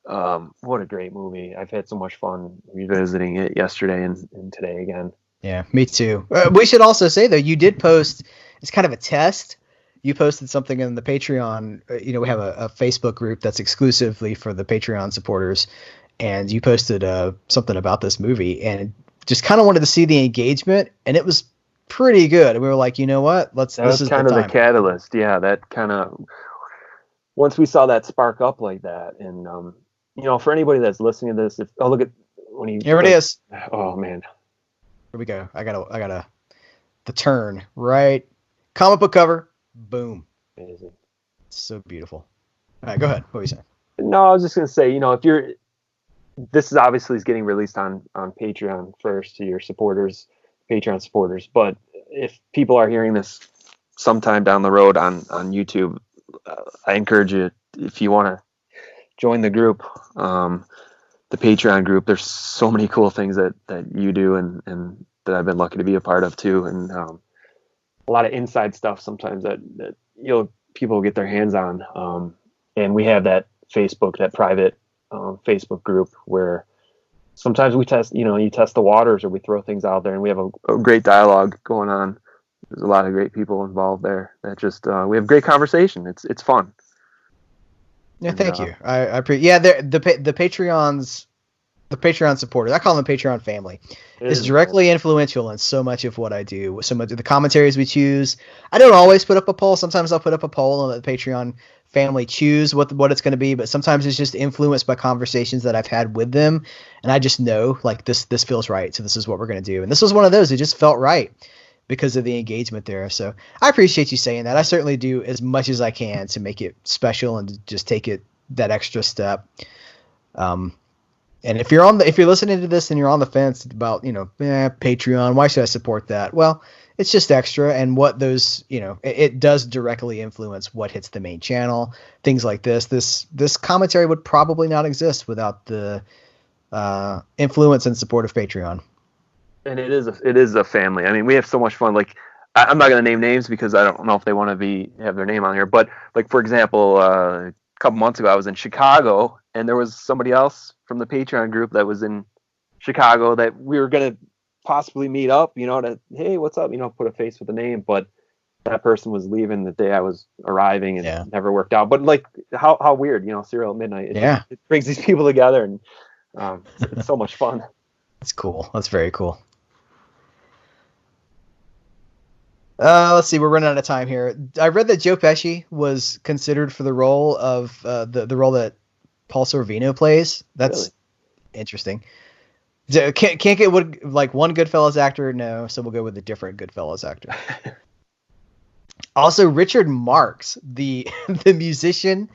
[SPEAKER 2] what a great movie. I've had so much fun revisiting it yesterday and today again.
[SPEAKER 1] Yeah, me too. We should also say, though, you did post, it's kind of a test. You posted something in the Patreon. We have a Facebook group that's exclusively for the Patreon supporters. And you posted something about this movie and just kind of wanted to see the engagement. And it was pretty good. And we were like, you know what?
[SPEAKER 2] That was kind of the catalyst. Yeah, that kind of, once we saw that spark up like that. And, for anybody that's listening to this, look at when he.
[SPEAKER 1] Here it is.
[SPEAKER 2] Oh, man.
[SPEAKER 1] Here we go. I got the turn, right? Comic book cover. Boom.
[SPEAKER 2] Amazing.
[SPEAKER 1] So beautiful. All right, go ahead. What were you saying?
[SPEAKER 2] No, I was just going to say, this is obviously getting released on Patreon first to your supporters, Patreon supporters. But if people are hearing this sometime down the road on YouTube, I encourage you, if you want to join the group, the Patreon group, there's so many cool things that you do and that I've been lucky to be a part of too. And a lot of inside stuff sometimes that people will get their hands on. And we have that private Facebook group where sometimes we test, you test the waters or we throw things out there and we have a great dialogue going on. There's a lot of great people involved there that just, we have great conversation. It's fun.
[SPEAKER 1] Yeah. Thank you. I appreciate, the Patreon supporters, I call them Patreon family, is directly influential in so much of what I do. So much of the commentaries we choose. I don't always put up a poll. Sometimes I'll put up a poll and let the Patreon family choose what it's going to be. But sometimes it's just influenced by conversations that I've had with them. And I just know like this feels right. So this is what we're going to do. And this was one of those. It just felt right because of the engagement there. So I appreciate you saying that. I certainly do as much as I can to make it special and to just take it that extra step. And if you're listening to this and you're on the fence about, Patreon, why should I support that? Well, it's just extra. And what those, it does directly influence what hits the main channel, things like this. This commentary would probably not exist without the influence and support of Patreon.
[SPEAKER 2] And it is a family. I mean, we have so much fun. Like, I'm not going to name names because I don't know if they want to have their name on here. But like, for example, a couple months ago, I was in Chicago and there was somebody else from the Patreon group that was in Chicago that we were going to possibly meet up, to, hey, what's up? Put a face with a name. But that person was leaving the day I was arriving and it never worked out. But like, how weird, Serial at Midnight. It brings these people together and it's so much fun.
[SPEAKER 1] That's cool. That's very cool. Let's see. We're running out of time here. I read that Joe Pesci was considered for the role of the role that Paul Sorvino plays. That's really interesting. Can't get one Goodfellas actor? No, so we'll go with a different Goodfellas actor. Also, Richard Marx, the the musician,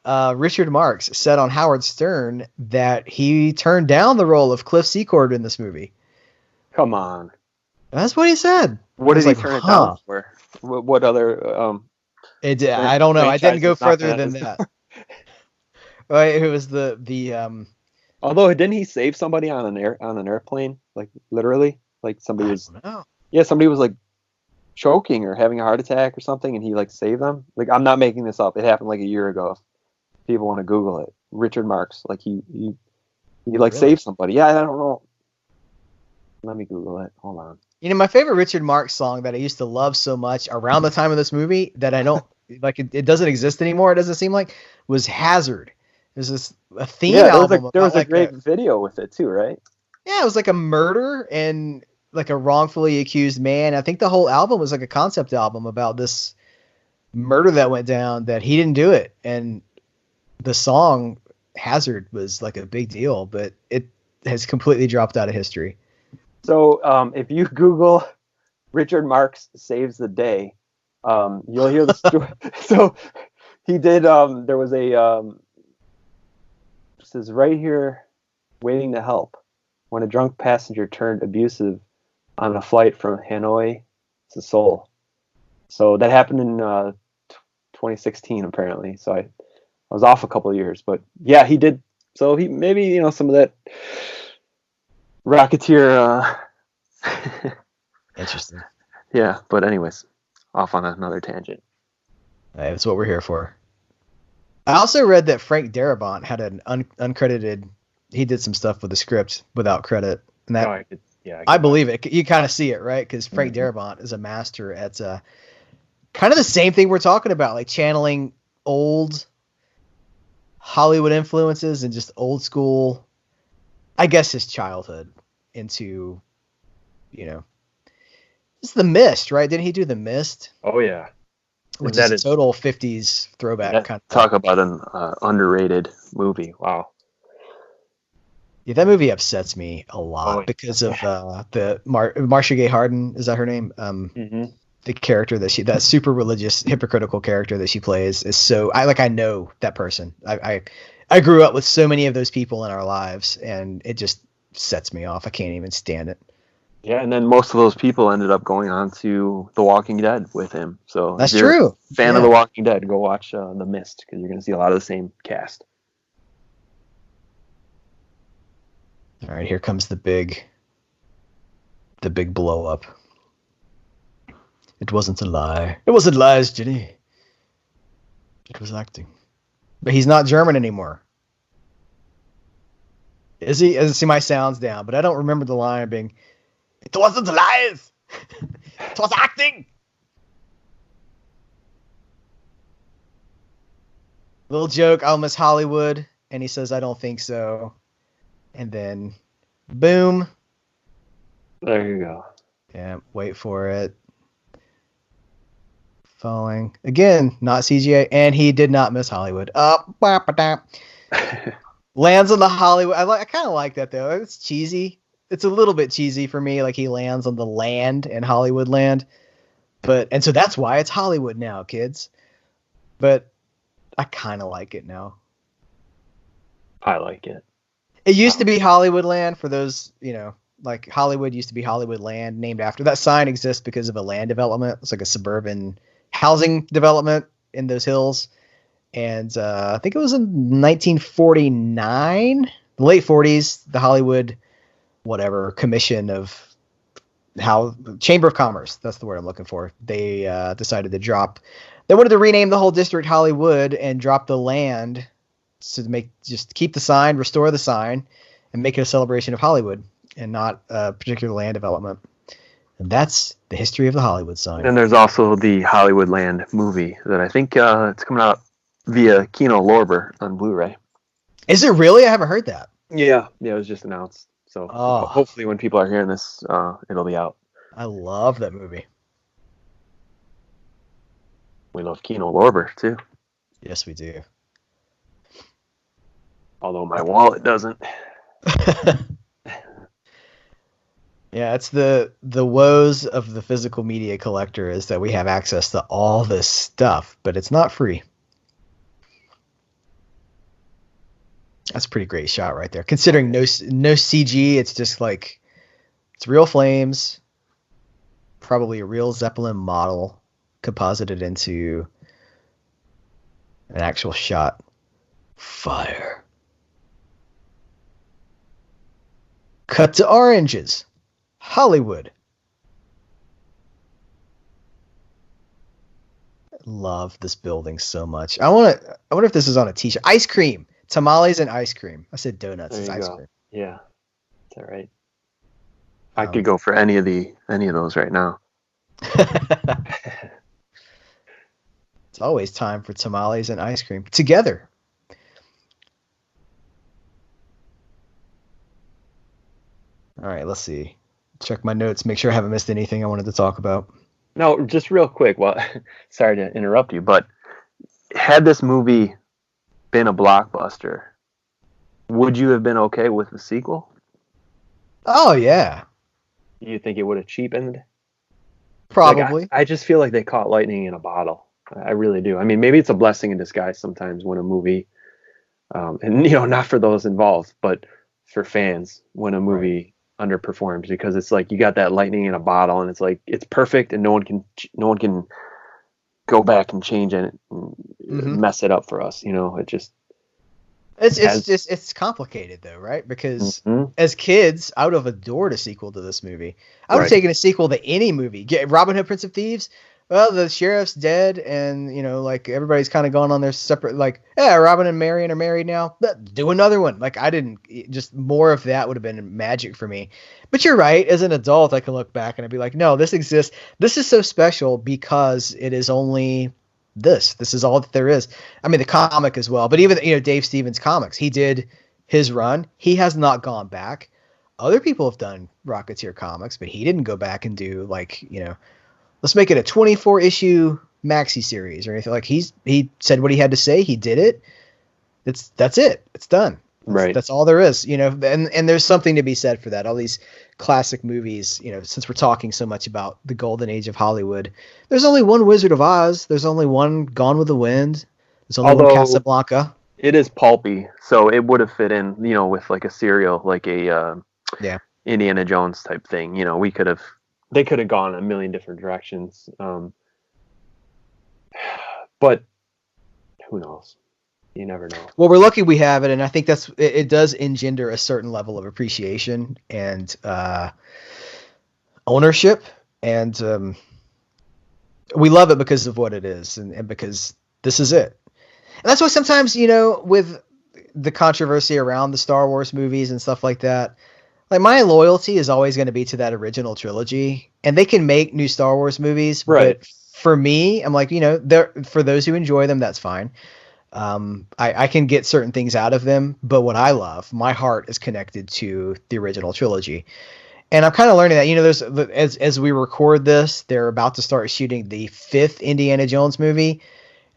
[SPEAKER 1] Richard Marx said on Howard Stern that he turned down the role of Cliff Secord in this movie.
[SPEAKER 2] Come on.
[SPEAKER 1] That's what he said.
[SPEAKER 2] What
[SPEAKER 1] I was
[SPEAKER 2] did he
[SPEAKER 1] like,
[SPEAKER 2] turn it down
[SPEAKER 1] huh.
[SPEAKER 2] for? What other
[SPEAKER 1] I don't know. I didn't go
[SPEAKER 2] franchise was not
[SPEAKER 1] further
[SPEAKER 2] gonna?
[SPEAKER 1] than that. Right, it was the.
[SPEAKER 2] Although didn't he save somebody on an airplane? Like literally, like somebody
[SPEAKER 1] I
[SPEAKER 2] was
[SPEAKER 1] don't know.
[SPEAKER 2] yeah somebody was like choking or having a heart attack or something, and he like saved them. Like I'm not making this up. It happened like a year ago. If people want to Google it, Richard Marx, like he like
[SPEAKER 1] Really?
[SPEAKER 2] saved somebody. Yeah, I don't know. Let me Google it. Hold on.
[SPEAKER 1] You know, my favorite Richard Marx song that I used to love so much around the time of this movie that I don't like it doesn't exist anymore, it doesn't seem like, was Hazard. There's this a theme
[SPEAKER 2] Yeah,
[SPEAKER 1] album
[SPEAKER 2] there
[SPEAKER 1] about
[SPEAKER 2] was a
[SPEAKER 1] like
[SPEAKER 2] great video with it too, right?
[SPEAKER 1] it was like a murder and like a wrongfully accused man. I think the whole album was like a concept album about this murder that went down that he didn't do it. And the song Hazard was like a big deal, but it has completely dropped out of history.
[SPEAKER 2] So if you Google Richard Marx saves the day, you'll hear the story. So he did. There was this is right here, waiting to help, when a drunk passenger turned abusive on a flight from Hanoi to Seoul. So that happened in 2016 apparently. So I was off a couple of years, but yeah, he did. So he maybe some of that Rocketeer.
[SPEAKER 1] Interesting.
[SPEAKER 2] Yeah, but anyways, off on another tangent.
[SPEAKER 1] That's what we're here for. I also read that Frank Darabont had an uncredited. He did some stuff with the script without credit, and that I believe it. You kind of see it, right? Because Frank Darabont is a master at kind of the same thing we're talking about, like channeling old Hollywood influences and just old school. I guess his childhood into, it's The Mist, right? Didn't he do The Mist?
[SPEAKER 2] Oh yeah,
[SPEAKER 1] Which is a total 50s throwback kind of
[SPEAKER 2] talk about an underrated movie. Wow.
[SPEAKER 1] Yeah, that movie upsets me a lot because of the Marcia Gay Harden, is that her name? The character that super religious, hypocritical character that she plays is so I know that person. I grew up with so many of those people in our lives, and it just sets me off. I can't even stand it.
[SPEAKER 2] Yeah, and then most of those people ended up going on to The Walking Dead with him. So
[SPEAKER 1] that's true.
[SPEAKER 2] Fan of The Walking Dead, go watch The Mist, because you're going to see a lot of the same cast.
[SPEAKER 1] All right, here comes the big blow up. It wasn't a lie. It wasn't lies, Jenny. It was acting. But he's not German anymore. Is he? As see, my sound's down, but I don't remember the line being, "It wasn't lies. It was acting." Little joke, I'll miss Hollywood, and he says, "I don't think so." And then, boom.
[SPEAKER 2] There you go.
[SPEAKER 1] Yeah, wait for it. Falling. Again, not CGI, and he did not miss Hollywood. Lands on the Hollywood. I kind of like that, though. It's cheesy. It's a little bit cheesy for me, like he lands on the land in Hollywood land. And so that's why it's Hollywood now, kids. But I kind of like it now.
[SPEAKER 2] I like it.
[SPEAKER 1] It used to be Hollywood Land for those, like Hollywood used to be Hollywood Land, named after. That sign exists because of a land development. It's like a suburban housing development in those hills. And I think it was in 1949, the late 40s, the Hollywood, Commission of Chamber of Commerce. That's the word I'm looking for. They decided to they wanted to rename the whole district Hollywood and drop the land to keep the sign, restore the sign, and make it a celebration of Hollywood and not a particular land development. And that's the history of the Hollywood sign.
[SPEAKER 2] And there's also the Hollywood Land movie that I think it's coming out via Kino Lorber on Blu-ray.
[SPEAKER 1] Is it really? I haven't heard that.
[SPEAKER 2] Yeah, it was just announced. So hopefully when people are hearing this, it'll be out.
[SPEAKER 1] I love that movie.
[SPEAKER 2] We love Kino Lorber too.
[SPEAKER 1] Yes, we do.
[SPEAKER 2] Although my wallet doesn't.
[SPEAKER 1] Yeah, it's the woes of the physical media collector is that we have access to all this stuff, but it's not free. That's a pretty great shot right there. Considering no CG, it's just like it's real flames, probably a real Zeppelin model composited into an actual shot. Fire. Cut to oranges. Hollywood. Love this building so much. I wonder if this is on a t-shirt. Ice cream. Tamales and ice cream. I said donuts.
[SPEAKER 2] There
[SPEAKER 1] It's
[SPEAKER 2] you
[SPEAKER 1] ice
[SPEAKER 2] go.
[SPEAKER 1] cream.
[SPEAKER 2] Yeah, is that right? I could
[SPEAKER 1] Um,
[SPEAKER 2] go for any of those right now.
[SPEAKER 1] it's always time for tamales and ice cream together. All right, let's see. Check my notes. Make sure I haven't missed anything I wanted to talk about.
[SPEAKER 2] No, just real quick. Well, sorry to interrupt you, but had this movie been a blockbuster, would you have been okay with the sequel?
[SPEAKER 1] Oh yeah,
[SPEAKER 2] You think it would have cheapened? Like
[SPEAKER 1] probably.
[SPEAKER 2] I just feel like they caught lightning in a bottle. I really do. I mean, maybe it's a blessing in disguise sometimes when a movie, and not for those involved, but for fans when a
[SPEAKER 1] Right.
[SPEAKER 2] movie underperforms because it's like you got that lightning in a bottle and it's like it's perfect and no one can go back and change it and
[SPEAKER 1] Mm-hmm.
[SPEAKER 2] mess it up for us. It just
[SPEAKER 1] It's
[SPEAKER 2] has.
[SPEAKER 1] just it's complicated though, right? Because
[SPEAKER 2] Mhm.
[SPEAKER 1] as kids, I would have adored a sequel to this movie. I would have
[SPEAKER 2] Right.
[SPEAKER 1] taken a sequel to any movie. Get Robin Hood, Prince of Thieves. Well, the sheriff's dead, and like everybody's kind of gone on their separate. Like, yeah, Robin and Marion are married now. Do another one. Like, I didn't. Just more of that would have been magic for me. But you're right. As an adult, I can look back and I'd be like, no, this exists. This is so special because it is only this. This is all that there is. I mean, the comic as well, but even Dave Stevens comics, he did his run. He has not gone back. Other people have done Rocketeer comics, but he didn't go back and do like let's make it a 24 issue maxi series or anything. Like he said what he had to say. He did it. That's it. It's done.
[SPEAKER 2] Right.
[SPEAKER 1] That's all there is, and there's something to be said for that. All these classic movies, since we're talking so much about the golden age of Hollywood, there's only one Wizard of Oz. There's only one Gone with the Wind. There's only one
[SPEAKER 2] Although
[SPEAKER 1] Casablanca.
[SPEAKER 2] it is pulpy, so it would have fit in, with like a serial, like a
[SPEAKER 1] Yeah.
[SPEAKER 2] Indiana Jones type thing. They could have gone a million different directions. But who knows? You never know.
[SPEAKER 1] Well, we're lucky we have it, and I think it does engender a certain level of appreciation and ownership, and we love it because of what it is, and because this is it. And that's why sometimes, with the controversy around the Star Wars movies and stuff like that, like my loyalty is always going to be to that original trilogy. And they can make new Star Wars movies,
[SPEAKER 2] Right.
[SPEAKER 1] but for me, I'm like, for those who enjoy them, that's fine. I can get certain things out of them, but what I love, my heart is connected to the original trilogy. And I'm kind of learning that, there's as we record this, they're about to start shooting the fifth Indiana Jones movie.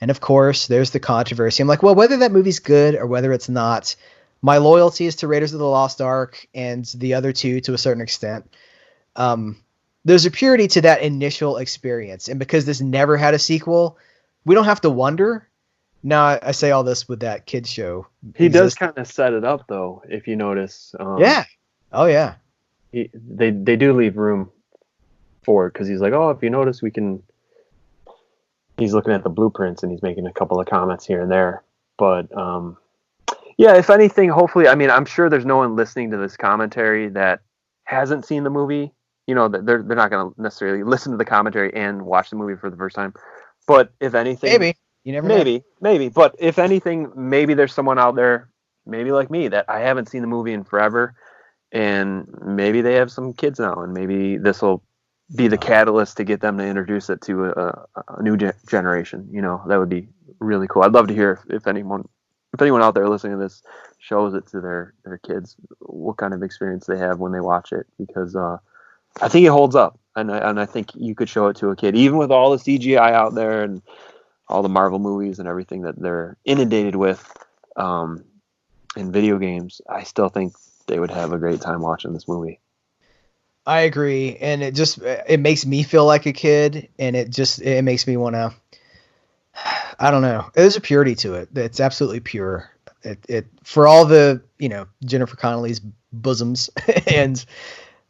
[SPEAKER 1] And of course, there's the controversy. I'm like, well, whether that movie's good or whether it's not, my loyalty is to Raiders of the Lost Ark and the other two to a certain extent. There's a purity to that initial experience. And because this never had a sequel, we don't have to wonder. Now, I say all this with that kids show.
[SPEAKER 2] He does kind of set it up, though, if you notice.
[SPEAKER 1] Yeah. Oh, yeah.
[SPEAKER 2] They do leave room for it because he's like, oh, if you notice, we can. He's looking at the blueprints and he's making a couple of comments here and there. But yeah, if anything, hopefully, I mean, I'm sure there's no one listening to this commentary that hasn't seen the movie. They're not going to necessarily listen to the commentary and watch the movie for the first time. But if anything,
[SPEAKER 1] Maybe. You never know.
[SPEAKER 2] maybe. But if anything, maybe there's someone out there, maybe like me, that I haven't seen the movie in forever, and maybe they have some kids now, and maybe this will be the catalyst to get them to introduce it to a new generation. That would be really cool. I'd love to hear if anyone out there listening to this shows it to their kids, what kind of experience they have when they watch it, because I think it holds up, and I think you could show it to a kid, even with all the CGI out there and all the Marvel movies and everything that they're inundated with in video games. I still think they would have a great time watching this movie.
[SPEAKER 1] I agree, and it makes me feel like a kid, and it makes me want to. I don't know. There's a purity to it. It's absolutely pure. It for all the Jennifer Connelly's bosoms and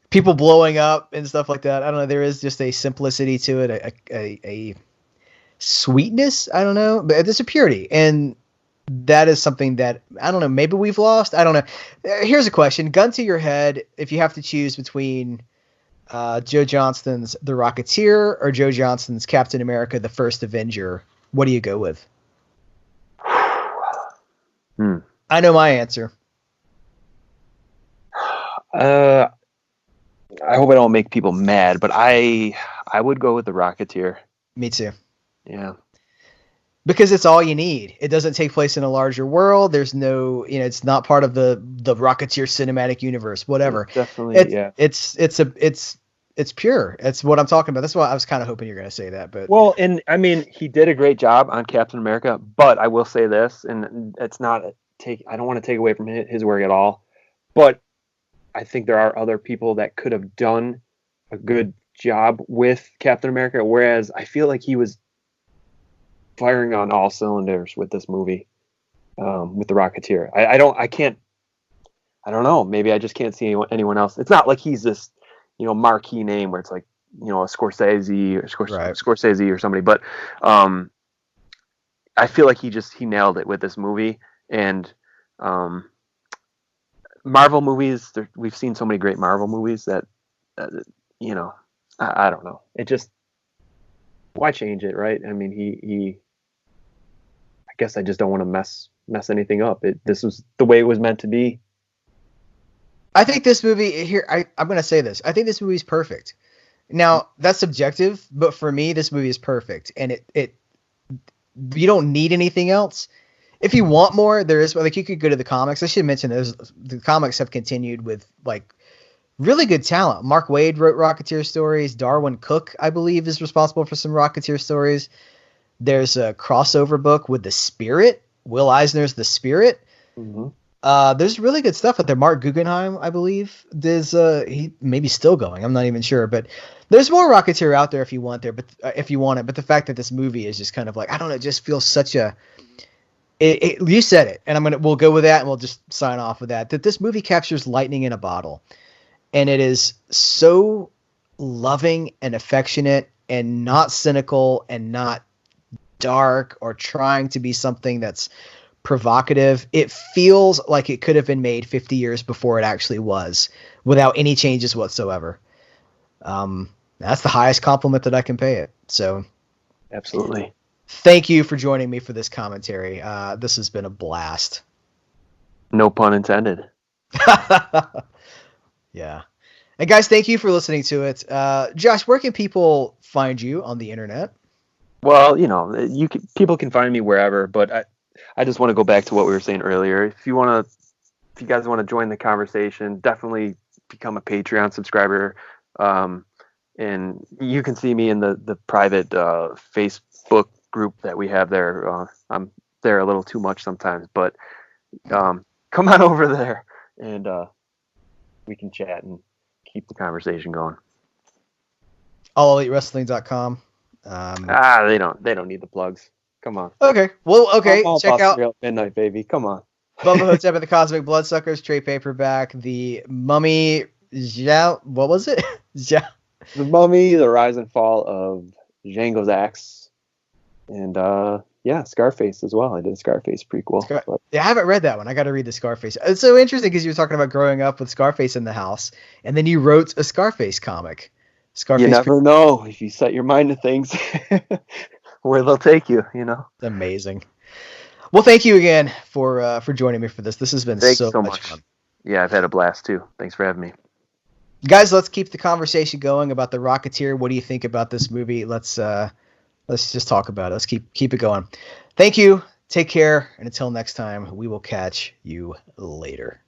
[SPEAKER 1] people blowing up and stuff like that. I don't know. There is just a simplicity to it, a sweetness. I don't know, but there's a purity, and that is something that I don't know. Maybe we've lost. I don't know. Here's a question: gun to your head, if you have to choose between Joe Johnston's The Rocketeer or Joe Johnston's Captain America: The First Avenger, what do you go with? I know my answer.
[SPEAKER 2] I hope I don't make people mad, but I would go with The Rocketeer.
[SPEAKER 1] Me too.
[SPEAKER 2] Yeah.
[SPEAKER 1] Because it's all you need. It doesn't take place in a larger world. There's no, it's not part of the Rocketeer cinematic universe, whatever.
[SPEAKER 2] Definitely,
[SPEAKER 1] It's pure. It's what I'm talking about. That's why I was kind of hoping you're going to say that. But
[SPEAKER 2] well, and I mean, he did a great job on Captain America, but I will say this, and it's not I don't want to take away from his work at all, but I think there are other people that could have done a good job with Captain America, whereas I feel like he was firing on all cylinders with this movie, with The Rocketeer. I don't know. Maybe I just can't see anyone else. It's not like he's this, marquee name where it's like, a Scorsese or somebody, but I feel like he nailed it with this movie. And Marvel movies, we've seen so many great Marvel movies that I don't know. It just, why change it, right? I mean, he I guess I just don't want to mess anything up. This was the way it was meant to be.
[SPEAKER 1] I think this movie here, I'm going to say this. I think this movie is perfect. Now, that's subjective, but for me, this movie is perfect. And you don't need anything else. If you want more, there is, like, you could go to the comics. I should mention the comics have continued with, like, really good talent. Mark Waid wrote Rocketeer stories. Darwin Cook, I believe, is responsible for some Rocketeer stories. There's a crossover book with The Spirit. Will Eisner's The Spirit.
[SPEAKER 2] Mm-hmm.
[SPEAKER 1] There's really good stuff out there. Mark Guggenheim, I believe, he maybe still going. I'm not even sure, but there's more Rocketeer out there if you want but if you want it. But the fact that this movie is just kind of like, I don't know, it just feels such a. You said it, and we'll go with that, and we'll just sign off with that. That this movie captures lightning in a bottle, and it is so loving and affectionate, and not cynical, and not dark or trying to be something that's provocative. It feels like it could have been made 50 years before it actually was, without any changes whatsoever. That's the highest compliment that I can pay it. So,
[SPEAKER 2] absolutely.
[SPEAKER 1] Thank you for joining me for this commentary. This has been a blast.
[SPEAKER 2] No pun intended.
[SPEAKER 1] Yeah. And guys, thank you for listening to it. Josh, where can people find you on the internet?
[SPEAKER 2] Well, people can find me wherever, but I just want to go back to what we were saying earlier. If you guys want to join the conversation, definitely become a Patreon subscriber. And you can see me in the private Facebook group that we have there. I'm there a little too much sometimes, but come on over there and we can chat and keep the conversation going.
[SPEAKER 1] AllEliteWrestling.com.
[SPEAKER 2] They don't need the plugs. Come on.
[SPEAKER 1] Okay. Well, okay. Check out
[SPEAKER 2] Midnight, baby. Come on.
[SPEAKER 1] Bubba Hotep and the Cosmic Bloodsuckers trade paperback. The Mummy. What was it?
[SPEAKER 2] The Mummy, the Rise and Fall of Django's Axe, and Scarface as well. I did a Scarface prequel.
[SPEAKER 1] Yeah, I haven't read that one. I got to read the Scarface. It's so interesting because you were talking about growing up with Scarface in the house, and then you wrote a Scarface comic.
[SPEAKER 2] You never know if you set your mind to things where they'll take you. It's
[SPEAKER 1] amazing. Well, thank you again for joining me for this. This has been so much fun.
[SPEAKER 2] Yeah, I've had a blast too. Thanks for having me.
[SPEAKER 1] Guys, let's keep the conversation going about The Rocketeer. What do you think about this movie? Let's just talk about it. Let's keep it going. Thank you. Take care. And until next time, we will catch you later.